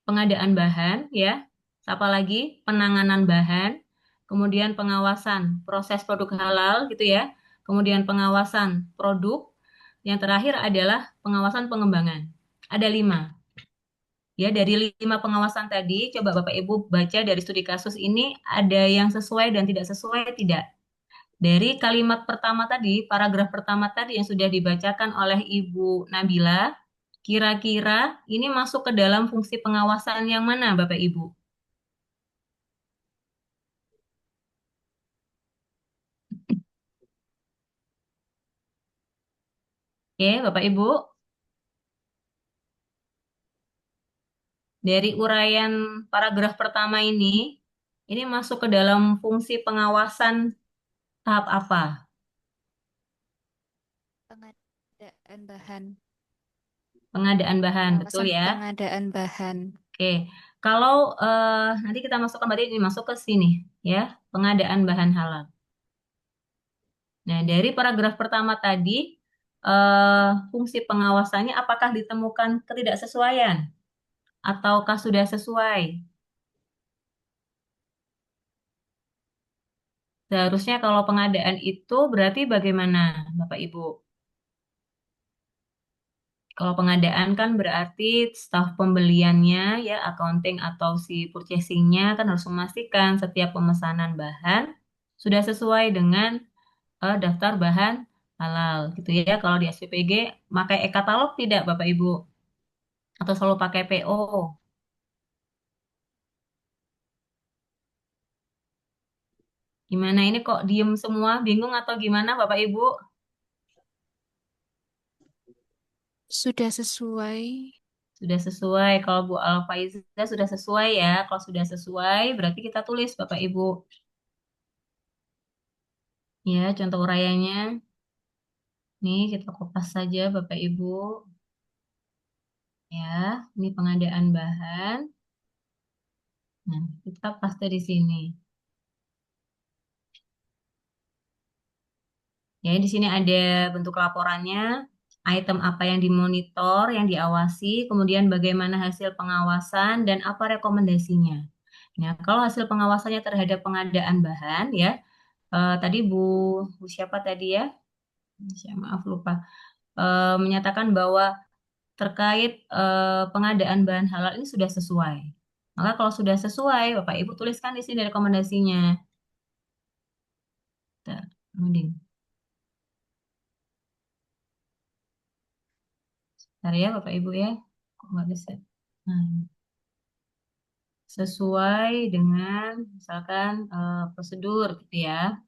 pengadaan bahan ya, apa lagi? Penanganan bahan, kemudian pengawasan proses produk halal gitu ya, kemudian pengawasan produk, yang terakhir adalah pengawasan pengembangan. Ada 5. Ya, dari 5 pengawasan tadi, coba Bapak Ibu baca dari studi kasus ini, ada yang sesuai dan tidak sesuai, tidak? Dari kalimat pertama tadi, paragraf pertama tadi yang sudah dibacakan oleh Ibu Nabila, kira-kira ini masuk ke dalam fungsi pengawasan yang mana, Bapak Ibu? Oke, Bapak Ibu, dari uraian paragraf pertama ini masuk ke dalam fungsi pengawasan tahap apa? Pengadaan bahan. Pengadaan bahan, betul Pengawasan ya? pengadaan bahan. Oke, kalau nanti kita masuk kembali ini masuk ke sini ya, pengadaan bahan halal. Nah, dari paragraf pertama tadi, fungsi pengawasannya apakah ditemukan ketidaksesuaian ataukah sudah sesuai? Seharusnya kalau pengadaan itu berarti bagaimana, Bapak Ibu? Kalau pengadaan kan berarti staf pembeliannya ya, accounting atau si purchasing-nya kan harus memastikan setiap pemesanan bahan sudah sesuai dengan daftar bahan halal gitu ya. Kalau di SPPG pakai e-katalog tidak Bapak Ibu? Atau selalu pakai PO? Gimana ini kok diem semua, bingung atau gimana Bapak Ibu? Sudah sesuai. Sudah sesuai. Kalau Bu Alfaiza sudah sesuai ya. Kalau sudah sesuai berarti kita tulis Bapak Ibu. Ya, contoh uraiannya. Nih kita kopas saja Bapak Ibu. Ya, ini pengadaan bahan. Nah, kita paste di sini. Ya, di sini ada bentuk laporannya, item apa yang dimonitor, yang diawasi, kemudian bagaimana hasil pengawasan dan apa rekomendasinya. Nah, kalau hasil pengawasannya terhadap pengadaan bahan, ya, tadi Bu siapa tadi ya? Maaf lupa. Menyatakan bahwa terkait pengadaan bahan halal ini sudah sesuai. Maka kalau sudah sesuai, Bapak Ibu tuliskan di sini rekomendasinya. Bentar, mending. Bentar ya Bapak Ibu ya. Kok nggak bisa? Nah, sesuai dengan misalkan prosedur gitu ya.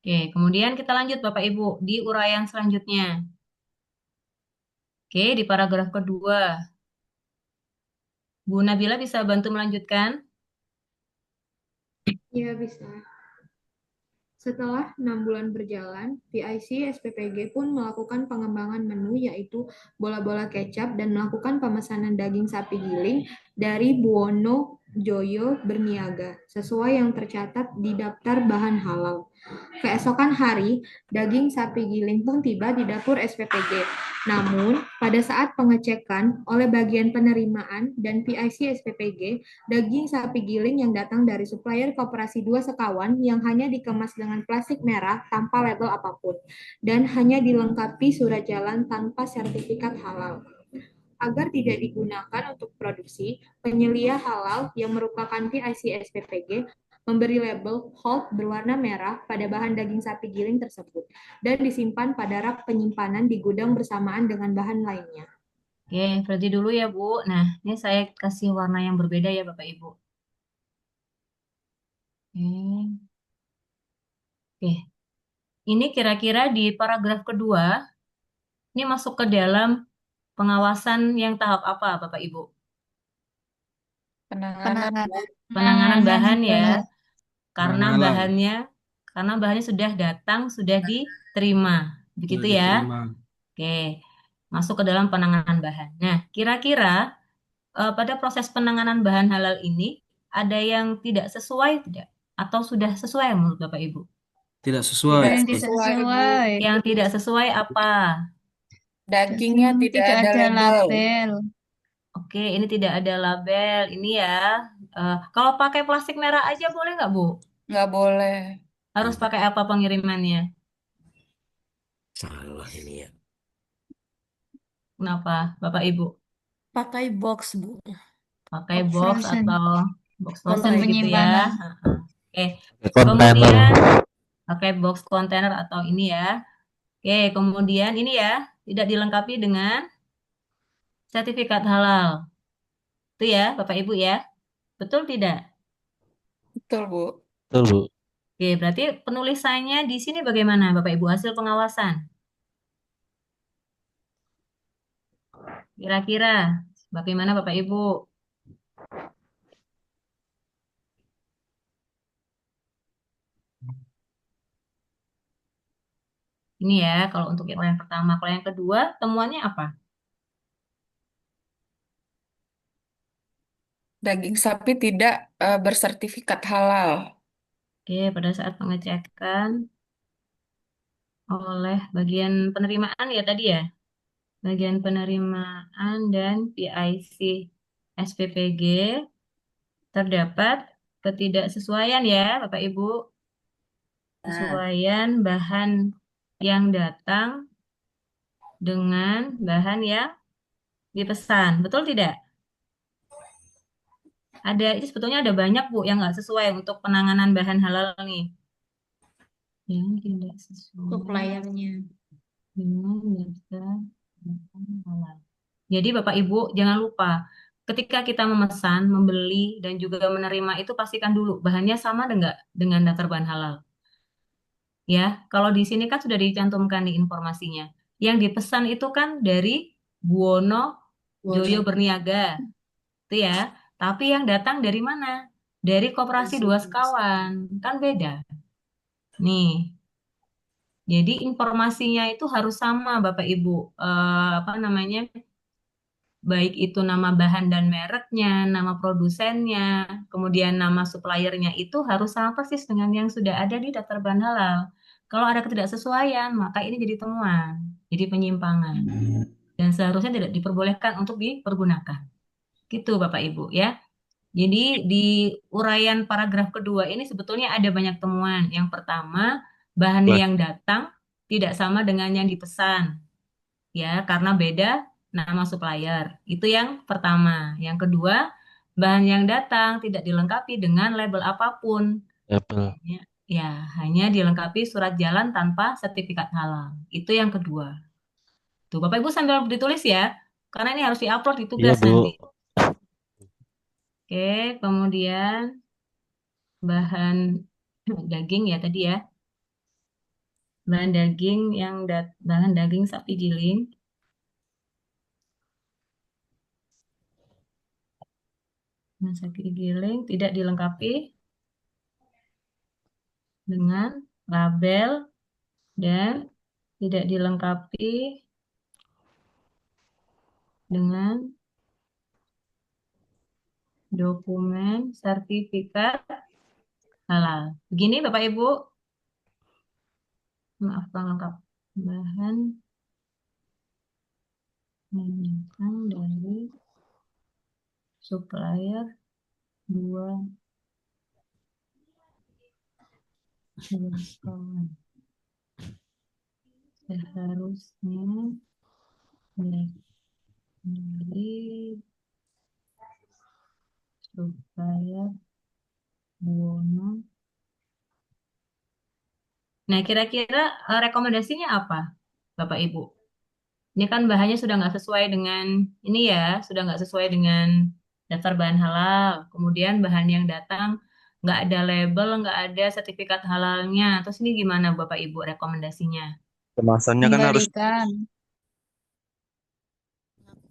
Oke, kemudian kita lanjut Bapak Ibu di uraian selanjutnya. Oke, di paragraf kedua. Bu Nabila bisa bantu melanjutkan? Iya, bisa. Setelah 6 bulan berjalan, PIC SPPG pun melakukan pengembangan menu yaitu bola-bola kecap dan melakukan pemesanan daging sapi giling dari Buono Joyo Berniaga sesuai yang tercatat di daftar bahan halal. Keesokan hari, daging sapi giling pun tiba di dapur SPPG. Namun, pada saat pengecekan oleh bagian penerimaan dan PIC SPPG, daging sapi giling yang datang dari supplier Koperasi 2 Sekawan yang hanya dikemas dengan plastik merah tanpa label apapun dan hanya dilengkapi surat jalan tanpa sertifikat halal. Agar tidak digunakan untuk produksi, penyelia halal yang merupakan PIC SPPG memberi label hold berwarna merah pada bahan daging sapi giling tersebut dan disimpan pada rak penyimpanan di gudang bersamaan dengan bahan lainnya. Oke, berarti dulu ya Bu. Nah, ini saya kasih warna yang berbeda ya Bapak Ibu. Oke. Oke, ini kira-kira di paragraf kedua, ini masuk ke dalam pengawasan yang tahap apa Bapak Ibu? Penanganan Penanganan. Penanganan bahan ya, karena Penanganan. bahannya sudah datang, sudah diterima. Begitu ya? Oke, masuk ke dalam penanganan bahan. Nah, kira-kira pada proses penanganan bahan halal ini ada yang tidak sesuai tidak? Atau sudah sesuai menurut Bapak Ibu? Tidak tidak sesuai. sesuai, Bu. Yang tidak sesuai apa? Dagingnya tidak ada label. Oke, ini tidak ada label. Ini ya, kalau pakai plastik merah aja boleh nggak Bu? Nggak boleh. Harus pakai apa pengirimannya? Salah ini ya. Kenapa, Bapak Ibu? Pakai box, Bu. Pakai box atau box frozen Kontainer. begitu ya? Oke, Kontainer. kemudian pakai box kontainer atau ini ya. Oke, kemudian ini ya, tidak dilengkapi dengan sertifikat halal. Itu ya, Bapak Ibu ya. Betul tidak? Betul, Bu. Betul, Bu. Oke, berarti penulisannya di sini bagaimana, Bapak Ibu, hasil pengawasan? Kira-kira bagaimana, Bapak Ibu? Ini ya, kalau untuk yang pertama. Kalau yang kedua, temuannya apa? Daging sapi tidak bersertifikat halal. Oke, pada saat pengecekan oleh bagian penerimaan ya tadi ya, bagian penerimaan dan PIC SPPG terdapat ketidaksesuaian ya, Bapak Ibu, kesesuaian bahan yang datang dengan bahan yang dipesan, betul tidak? Ini sebetulnya ada banyak Bu yang nggak sesuai untuk penanganan bahan halal nih. Yang tidak sesuai Suppliernya. dengan daftar bahan halal. Jadi Bapak Ibu jangan lupa ketika kita memesan, membeli dan juga menerima itu pastikan dulu bahannya sama enggak dengan daftar bahan halal. Ya, kalau di sini kan sudah dicantumkan di informasinya. Yang dipesan itu kan dari Buono Joyo Berniaga. Itu ya. Tapi yang datang dari mana? Dari Koperasi 2 Sekawan. Kan beda. Nih. Jadi informasinya itu harus sama Bapak Ibu. Apa namanya? Baik itu nama bahan dan mereknya, nama produsennya, kemudian nama suppliernya itu harus sama persis dengan yang sudah ada di daftar bahan halal. Kalau ada ketidaksesuaian, maka ini jadi temuan, jadi penyimpangan. Dan seharusnya tidak diperbolehkan untuk dipergunakan. Gitu Bapak Ibu ya. Jadi di uraian paragraf kedua ini sebetulnya ada banyak temuan. Yang pertama, bahan yang datang tidak sama dengan yang dipesan. Ya, karena beda nama supplier. Itu yang pertama. Yang kedua, bahan yang datang tidak dilengkapi dengan label apapun. Label. Ya, hanya dilengkapi surat jalan tanpa sertifikat halal. Itu yang kedua. Tuh, Bapak Ibu sambil ditulis ya, karena ini harus diupload di Iya, tugas Bu. nanti. Oke, kemudian bahan daging ya tadi ya. bahan daging bahan daging sapi giling, sapi giling tidak dilengkapi dengan label dan tidak dilengkapi dengan dokumen sertifikat halal. Begini Bapak Ibu, maaf Bang lengkap. Bahan yang dari supplier dua kawan. Seharusnya dari supplier Buwono. Nah, kira-kira rekomendasinya apa, Bapak Ibu? Ini kan bahannya sudah nggak sesuai dengan ini ya, sudah nggak sesuai dengan daftar bahan halal. Kemudian bahan yang datang nggak ada label, nggak ada sertifikat halalnya. Terus ini gimana Bapak Ibu rekomendasinya? Kemasannya kan harus Kembalikan.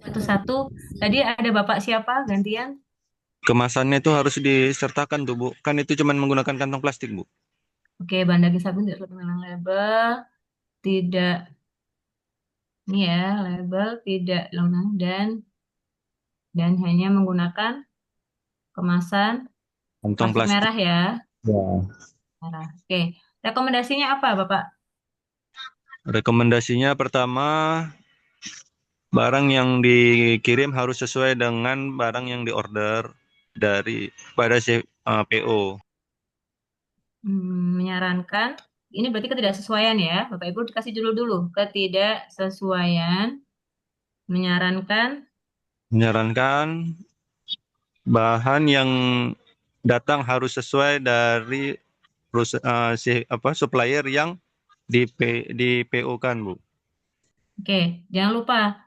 Satu-satu. Tadi ada Bapak siapa gantian? kemasannya itu harus disertakan tuh Bu. Kan itu cuma menggunakan kantong plastik Bu. Oke, bahan daging sapi tidak sesuai dengan label, tidak ini ya, label tidak lengkap dan hanya menggunakan kemasan Kantong plastik plastik. merah ya. Ya. Merah. Oke. Rekomendasinya apa, Bapak? Rekomendasinya pertama, barang yang dikirim harus sesuai dengan barang yang diorder dari pada PO. Menyarankan, ini berarti ketidaksesuaian ya. Bapak Ibu dikasih judul dulu. Ketidaksesuaian menyarankan Menyarankan bahan yang datang harus sesuai dari supplier yang di PO kan Bu. Oke, jangan lupa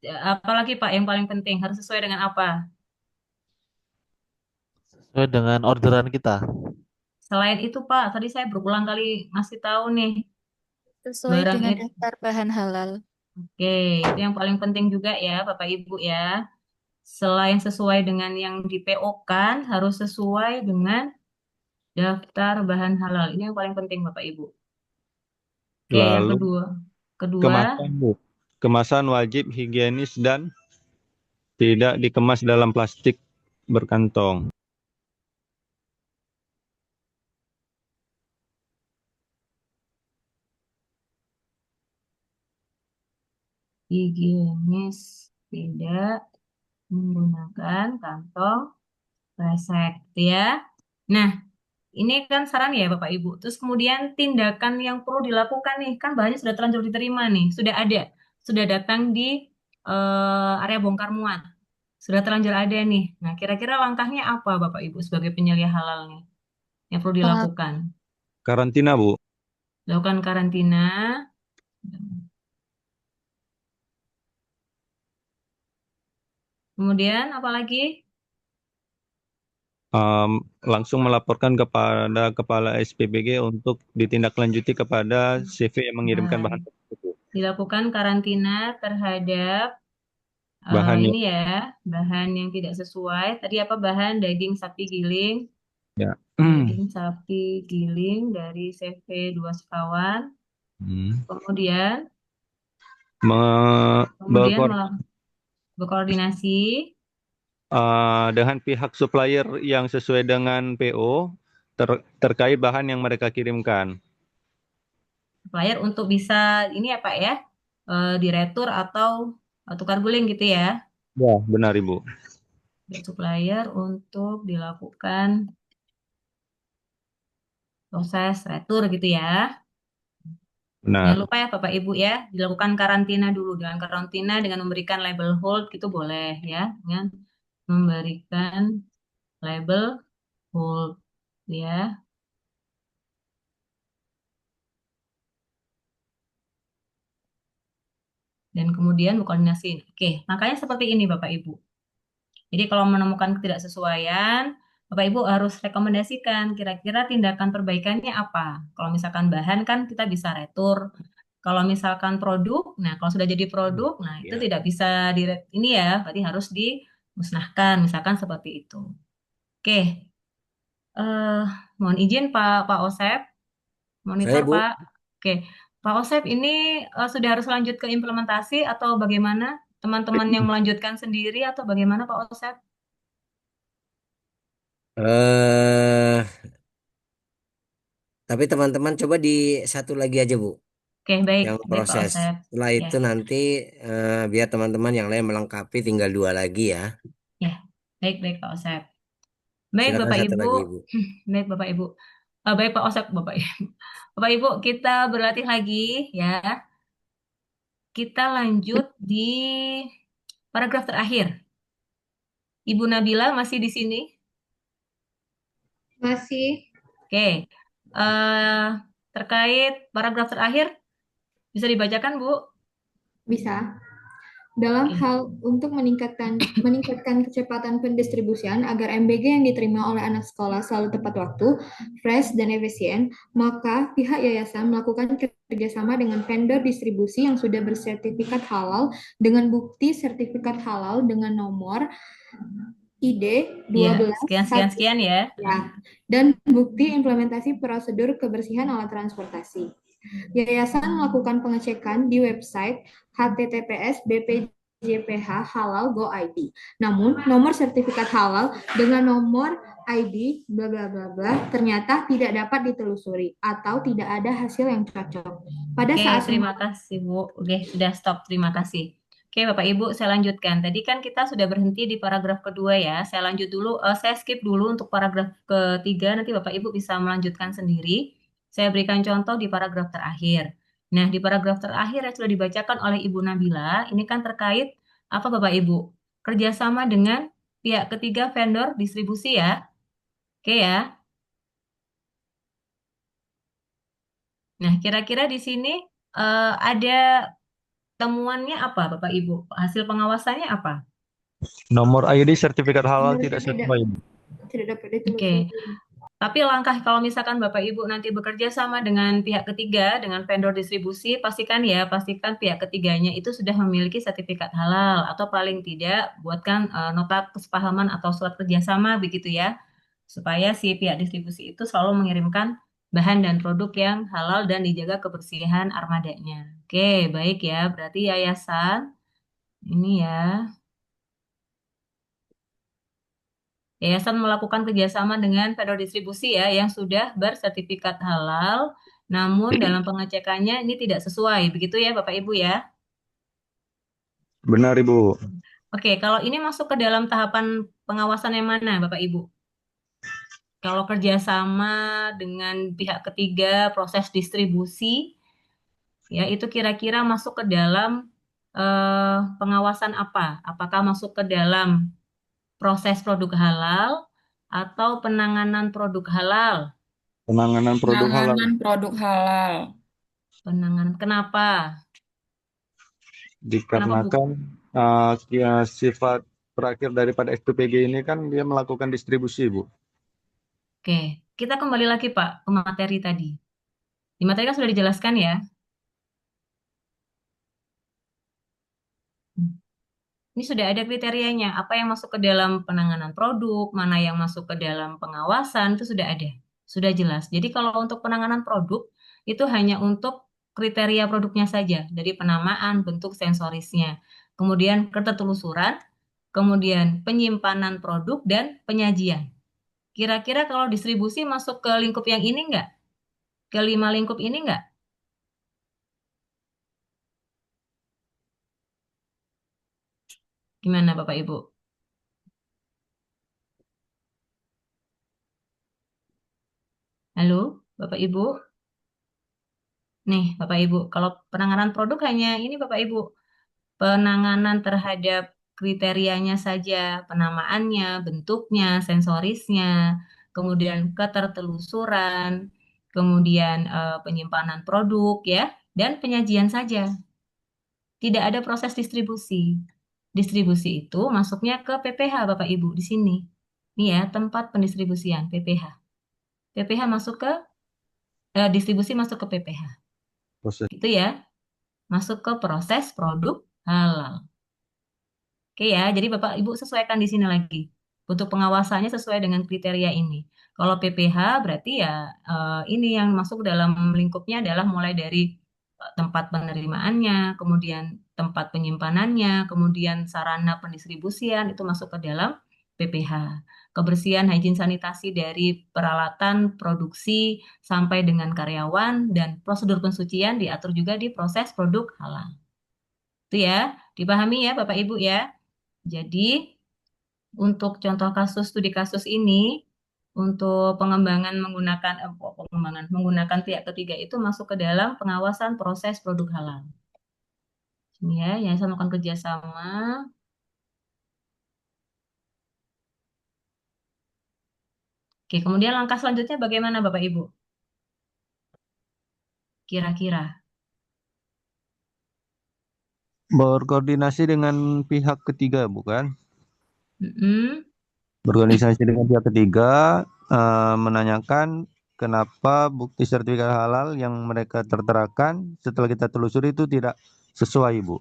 apalagi Pak yang paling penting harus sesuai dengan apa? Sesuai dengan orderan kita. Selain itu Pak, tadi saya berulang kali ngasih tahu nih Sesuai barang dengan itu. daftar bahan halal. Oke, itu yang paling penting juga ya Bapak Ibu ya. Selain sesuai dengan yang di PO-kan, harus sesuai dengan daftar bahan halal. Ini yang paling penting Bapak Ibu. Oke, yang Lalu kedua. Kedua, kemasan Bu. Kemasan wajib higienis dan tidak dikemas dalam plastik berkantong. higienis tidak menggunakan kantong kresek ya. Nah, ini kan saran ya Bapak Ibu. Terus kemudian tindakan yang perlu dilakukan nih, kan bahannya sudah terlanjur diterima nih, sudah ada, sudah datang di area bongkar muat, sudah terlanjur ada nih. Nah, kira-kira langkahnya apa Bapak Ibu sebagai penyelia halal nih yang perlu Pengap- dilakukan? Karantina Bu. Lakukan karantina. Kemudian apa lagi? Langsung melaporkan kepada kepala SPBG untuk ditindaklanjuti kepada CV yang mengirimkan bahan Baik. tersebut. Dilakukan karantina terhadap Bahan yang ini ya, bahan yang tidak sesuai. Tadi apa bahan daging sapi giling, ya. daging sapi giling dari CV 2 sekawan. Kemudian kemudian berkoordinasi dengan pihak supplier yang sesuai dengan PO terkait bahan yang mereka kirimkan. supplier untuk bisa ini ya Pak ya, diretur atau tukar guling gitu ya. Ya, benar Ibu. Supplier untuk dilakukan proses retur gitu ya. Jangan Benar. lupa ya Bapak Ibu ya, dilakukan karantina dulu. Dengan karantina dengan memberikan label hold itu boleh ya, dengan memberikan label hold ya. Dan kemudian berkoordinasi. Oke, makanya seperti ini Bapak Ibu. Jadi kalau menemukan ketidaksesuaian, Bapak Ibu harus rekomendasikan kira-kira tindakan perbaikannya apa. Kalau misalkan bahan kan kita bisa retur. Kalau misalkan produk, nah kalau sudah jadi produk, nah itu Ya. tidak bisa ini ya, berarti harus dimusnahkan, misalkan seperti itu. Oke, eh mohon izin Pak Osep, Saya, monitor Bu. Pak. Oke, Pak Osep ini sudah harus lanjut ke implementasi atau bagaimana? Teman-teman yang melanjutkan sendiri atau bagaimana Pak Osep? eh tapi teman-teman coba di satu lagi aja, Bu, Oke, baik, yang baik Pak proses. Osep. Setelah Ya, itu nanti biar teman-teman yang lain melengkapi, tinggal 2 lagi ya. ya, baik, baik Pak Osep. Baik Silakan Bapak satu Ibu, lagi, Bu. baik Bapak Ibu. Baik Pak Osep, Bapak Ibu. Bapak Ibu, kita berlatih lagi ya. Kita lanjut di paragraf terakhir. Ibu Nabila masih di sini? Masih Oke. Eh, terkait paragraf terakhir, bisa dibacakan, Bu? bisa. Dalam Oke. hal untuk meningkatkan kecepatan pendistribusian agar MBG yang diterima oleh anak sekolah selalu tepat waktu, fresh, dan efisien, maka pihak yayasan melakukan kerjasama dengan vendor distribusi yang sudah bersertifikat halal dengan bukti sertifikat halal dengan nomor ID Ya, 12 sekian, sekian, sekian ya. ya, dan bukti implementasi prosedur kebersihan alat transportasi. Yayasan melakukan pengecekan di website https://bpjph halal go id. Namun, nomor sertifikat halal dengan nomor ID bla bla bla bla ternyata tidak dapat ditelusuri atau tidak ada hasil yang cocok. Pada Oke, saat terima kasih, Bu. Oke, sudah stop. Terima kasih. Oke, Bapak Ibu, saya lanjutkan. Tadi kan kita sudah berhenti di paragraf kedua ya. Saya lanjut dulu, saya skip dulu untuk paragraf ketiga. Nanti Bapak Ibu bisa melanjutkan sendiri. Saya berikan contoh di paragraf terakhir. Nah, di paragraf terakhir yang sudah dibacakan oleh Ibu Nabila, ini kan terkait apa Bapak Ibu? Kerjasama dengan pihak ketiga vendor distribusi ya. Oke ya. Nah, kira-kira di sini ada temuannya apa, Bapak Ibu? Hasil pengawasannya apa? Nomor ID sertifikat halal Vendornya tidak tidak sesuai. dapat Oke, ditelusuri. tapi langkah kalau misalkan Bapak Ibu nanti bekerja sama dengan pihak ketiga, dengan vendor distribusi, pastikan pihak ketiganya itu sudah memiliki sertifikat halal atau paling tidak buatkan nota kesepahaman atau surat kerjasama begitu ya, supaya si pihak distribusi itu selalu mengirimkan bahan dan produk yang halal dan dijaga kebersihan armadanya. Oke, baik ya, berarti yayasan ini ya. Yayasan melakukan kerjasama dengan vendor distribusi ya yang sudah bersertifikat halal, namun dalam pengecekannya ini tidak sesuai. Begitu ya Bapak Ibu ya. Benar, Ibu. Oke, kalau ini masuk ke dalam tahapan pengawasan yang mana Bapak Ibu? Kalau kerjasama dengan pihak ketiga proses distribusi, ya itu kira-kira masuk ke dalam pengawasan apa? Apakah masuk ke dalam proses produk halal atau penanganan produk halal? Penanganan produk halal. Penanganan produk halal. Penanganan. Kenapa? Kenapa Bu? Dikarenakan ya, sifat terakhir daripada SPPG ini kan dia melakukan distribusi, Bu. Oke, kita kembali lagi Pak ke materi tadi. Di materi kan sudah dijelaskan ya. Ini sudah ada kriterianya. Apa yang masuk ke dalam penanganan produk, mana yang masuk ke dalam pengawasan, itu sudah ada. Sudah jelas. Jadi kalau untuk penanganan produk, itu hanya untuk kriteria produknya saja. Dari penamaan, bentuk sensorisnya. Kemudian ketertelusuran, kemudian penyimpanan produk, dan penyajian. Kira-kira kalau distribusi masuk ke lingkup yang ini enggak? Ke 5 lingkup ini enggak? Gimana Bapak Ibu? Halo, Bapak Ibu? Nih, Bapak Ibu, kalau penanganan produk hanya ini Bapak Ibu, penanganan terhadap kriterianya saja, penamaannya, bentuknya, sensorisnya, kemudian ketertelusuran, kemudian penyimpanan produk ya, dan penyajian saja. Tidak ada proses distribusi. Distribusi itu masuknya ke PPH Bapak Ibu di sini. Ini ya, tempat pendistribusian, PPH. PPH masuk ke, distribusi masuk ke PPH. Proses. Itu ya, masuk ke proses produk halal. Oke ya, jadi Bapak Ibu sesuaikan di sini lagi. Untuk pengawasannya sesuai dengan kriteria ini. Kalau PPH berarti ya ini yang masuk dalam lingkupnya adalah mulai dari tempat penerimaannya, kemudian tempat penyimpanannya, kemudian sarana pendistribusian itu masuk ke dalam PPH. Kebersihan, higien, sanitasi dari peralatan produksi sampai dengan karyawan dan prosedur pensucian diatur juga di proses produk halal. Itu ya, dipahami ya Bapak Ibu ya. Jadi untuk contoh kasus studi kasus ini untuk pengembangan menggunakan pengembangan menggunakan pihak ketiga itu masuk ke dalam pengawasan proses produk halal. Ini ya, yang saya melakukan kerjasama. Oke, kemudian langkah selanjutnya bagaimana Bapak Ibu? Kira-kira. Berkoordinasi dengan pihak ketiga, bukan? Mm-mm. Berkoordinasi dengan pihak ketiga, menanyakan kenapa bukti sertifikat halal yang mereka terterakan setelah kita telusuri itu tidak sesuai, Bu.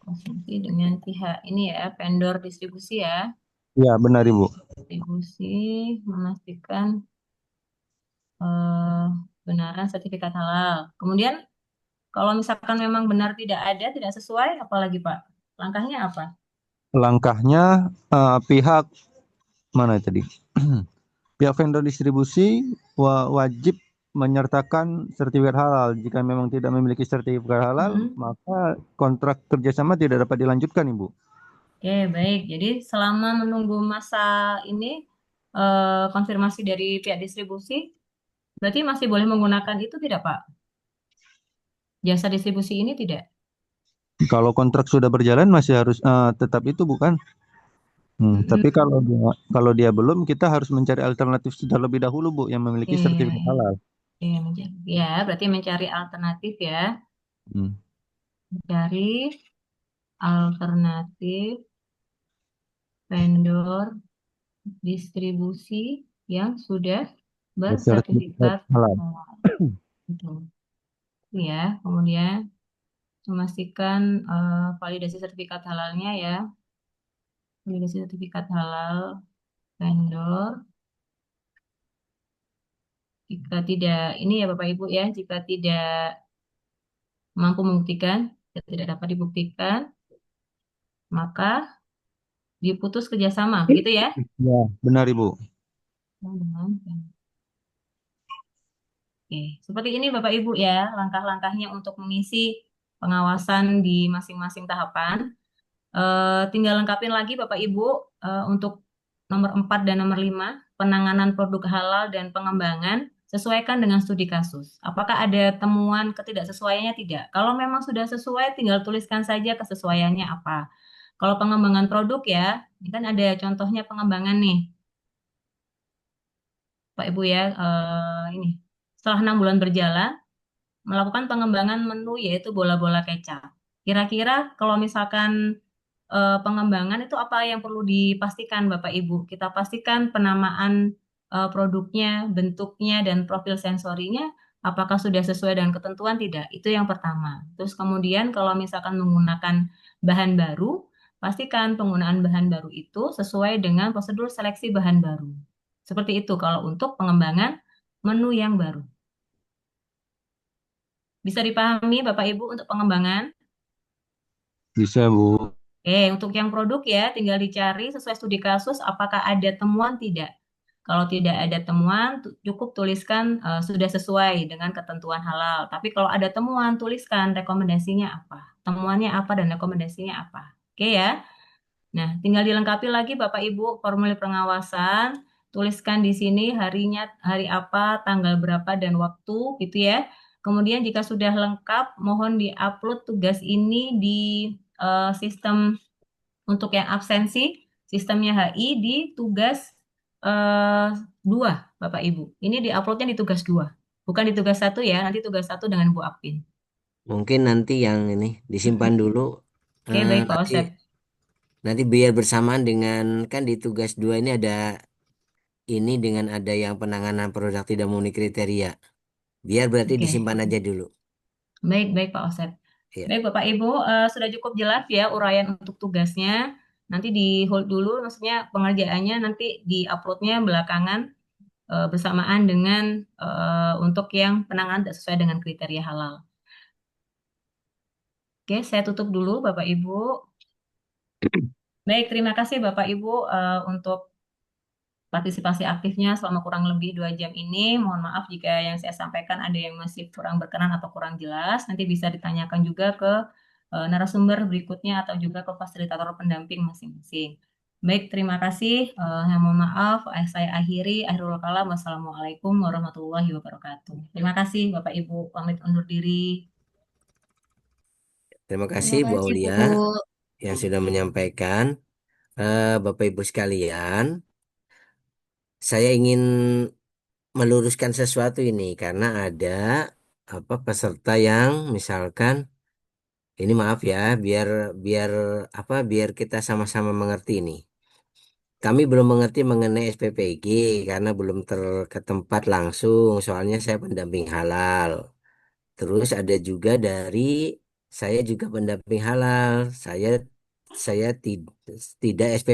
Konsultasi dengan pihak ini ya, vendor distribusi ya. Ya, benar, Ibu. Distribusi memastikan benaran sertifikat halal. Kemudian kalau misalkan memang benar tidak ada, tidak sesuai, apalagi Pak? Langkahnya apa? Langkahnya pihak mana tadi? Pihak vendor distribusi wajib menyertakan sertifikat halal. Jika memang tidak memiliki sertifikat halal, maka kontrak kerjasama tidak dapat dilanjutkan, Ibu. Oke, baik. Jadi selama menunggu masa ini konfirmasi dari pihak distribusi, berarti masih boleh menggunakan itu tidak, Pak? Jasa distribusi ini tidak? Kalau kontrak sudah berjalan masih harus tetap itu, bukan? Tapi kalau dia belum, kita harus mencari alternatif sudah lebih dahulu, Bu, yang memiliki sertifikat halal. Ya, berarti mencari alternatif ya. Mencari alternatif vendor distribusi yang sudah bersertifikat halal. Gitu. Ya, kemudian memastikan validasi sertifikat halalnya ya. Validasi sertifikat halal vendor. Jika tidak, ini ya Bapak Ibu ya, jika tidak mampu membuktikan, tidak dapat dibuktikan, maka diputus kerjasama, begitu ya? Ya, benar Ibu. Oke, seperti ini Bapak Ibu ya, langkah-langkahnya untuk mengisi pengawasan di masing-masing tahapan. Tinggal lengkapin lagi Bapak Ibu untuk nomor 4 dan nomor 5, penanganan produk halal dan pengembangan, sesuaikan dengan studi kasus. Apakah ada temuan ketidaksesuaiannya? Tidak. Kalau memang sudah sesuai, tinggal tuliskan saja kesesuaiannya apa. Kalau pengembangan produk ya, ini kan ada contohnya pengembangan nih. Pak Ibu ya, ini. Setelah 6 bulan berjalan, melakukan pengembangan menu yaitu bola-bola kecap. Kira-kira kalau misalkan pengembangan itu apa yang perlu dipastikan Bapak Ibu? Kita pastikan penamaan produknya, bentuknya, dan profil sensorinya apakah sudah sesuai dengan ketentuan tidak? Itu yang pertama. Terus kemudian kalau misalkan menggunakan bahan baru, pastikan penggunaan bahan baru itu sesuai dengan prosedur seleksi bahan baru. Seperti itu kalau untuk pengembangan menu yang baru. Bisa dipahami Bapak Ibu untuk pengembangan? Bisa, Bu. Oke, untuk yang produk ya, tinggal dicari sesuai studi kasus apakah ada temuan tidak. Kalau tidak ada temuan, cukup tuliskan sudah sesuai dengan ketentuan halal. Tapi kalau ada temuan, tuliskan rekomendasinya apa. Temuannya apa dan rekomendasinya apa. Oke ya. Nah, tinggal dilengkapi lagi Bapak Ibu formulir pengawasan. Tuliskan di sini harinya, hari apa, tanggal berapa, dan waktu gitu ya. Kemudian jika sudah lengkap, mohon di-upload tugas ini di sistem untuk yang absensi, sistemnya HI di tugas 2, Bapak Ibu. Ini di-uploadnya di tugas 2, bukan di tugas 1 ya, nanti tugas 1 dengan Bu Apin. Mungkin nanti yang ini disimpan dulu. Oke, baik Pak Osep. nanti biar bersamaan dengan kan di tugas 2 ini ada ini dengan ada yang penanganan produk tidak memenuhi kriteria. Biar berarti Oke, disimpan aja dulu. baik baik Pak Osep. Ya. Baik Bapak Ibu, sudah cukup jelas ya uraian untuk tugasnya. Nanti di hold dulu, maksudnya pengerjaannya nanti di uploadnya belakangan bersamaan dengan untuk yang penanganan tidak sesuai dengan kriteria halal. Oke, saya tutup dulu Bapak Ibu. Baik, terima kasih Bapak Ibu untuk partisipasi aktifnya selama kurang lebih 2 jam ini. Mohon maaf jika yang saya sampaikan ada yang masih kurang berkenan atau kurang jelas. Nanti bisa ditanyakan juga ke narasumber berikutnya atau juga ke fasilitator pendamping masing-masing. Baik, terima kasih. Yang mohon maaf, saya akhiri. Akhirul kalam. Wassalamualaikum warahmatullahi wabarakatuh. Terima kasih Bapak Ibu. Pamit undur diri. Terima kasih Terima Bu kasih, Bu. Aulia yang sudah menyampaikan. Bapak Ibu sekalian, saya ingin meluruskan sesuatu ini karena ada peserta yang misalkan ini maaf ya biar biar biar kita sama-sama mengerti ini. Kami belum mengerti mengenai SPPG karena belum ke tempat langsung, soalnya saya pendamping halal. Terus ada juga dari saya juga pendamping halal. Saya tidak SPPG.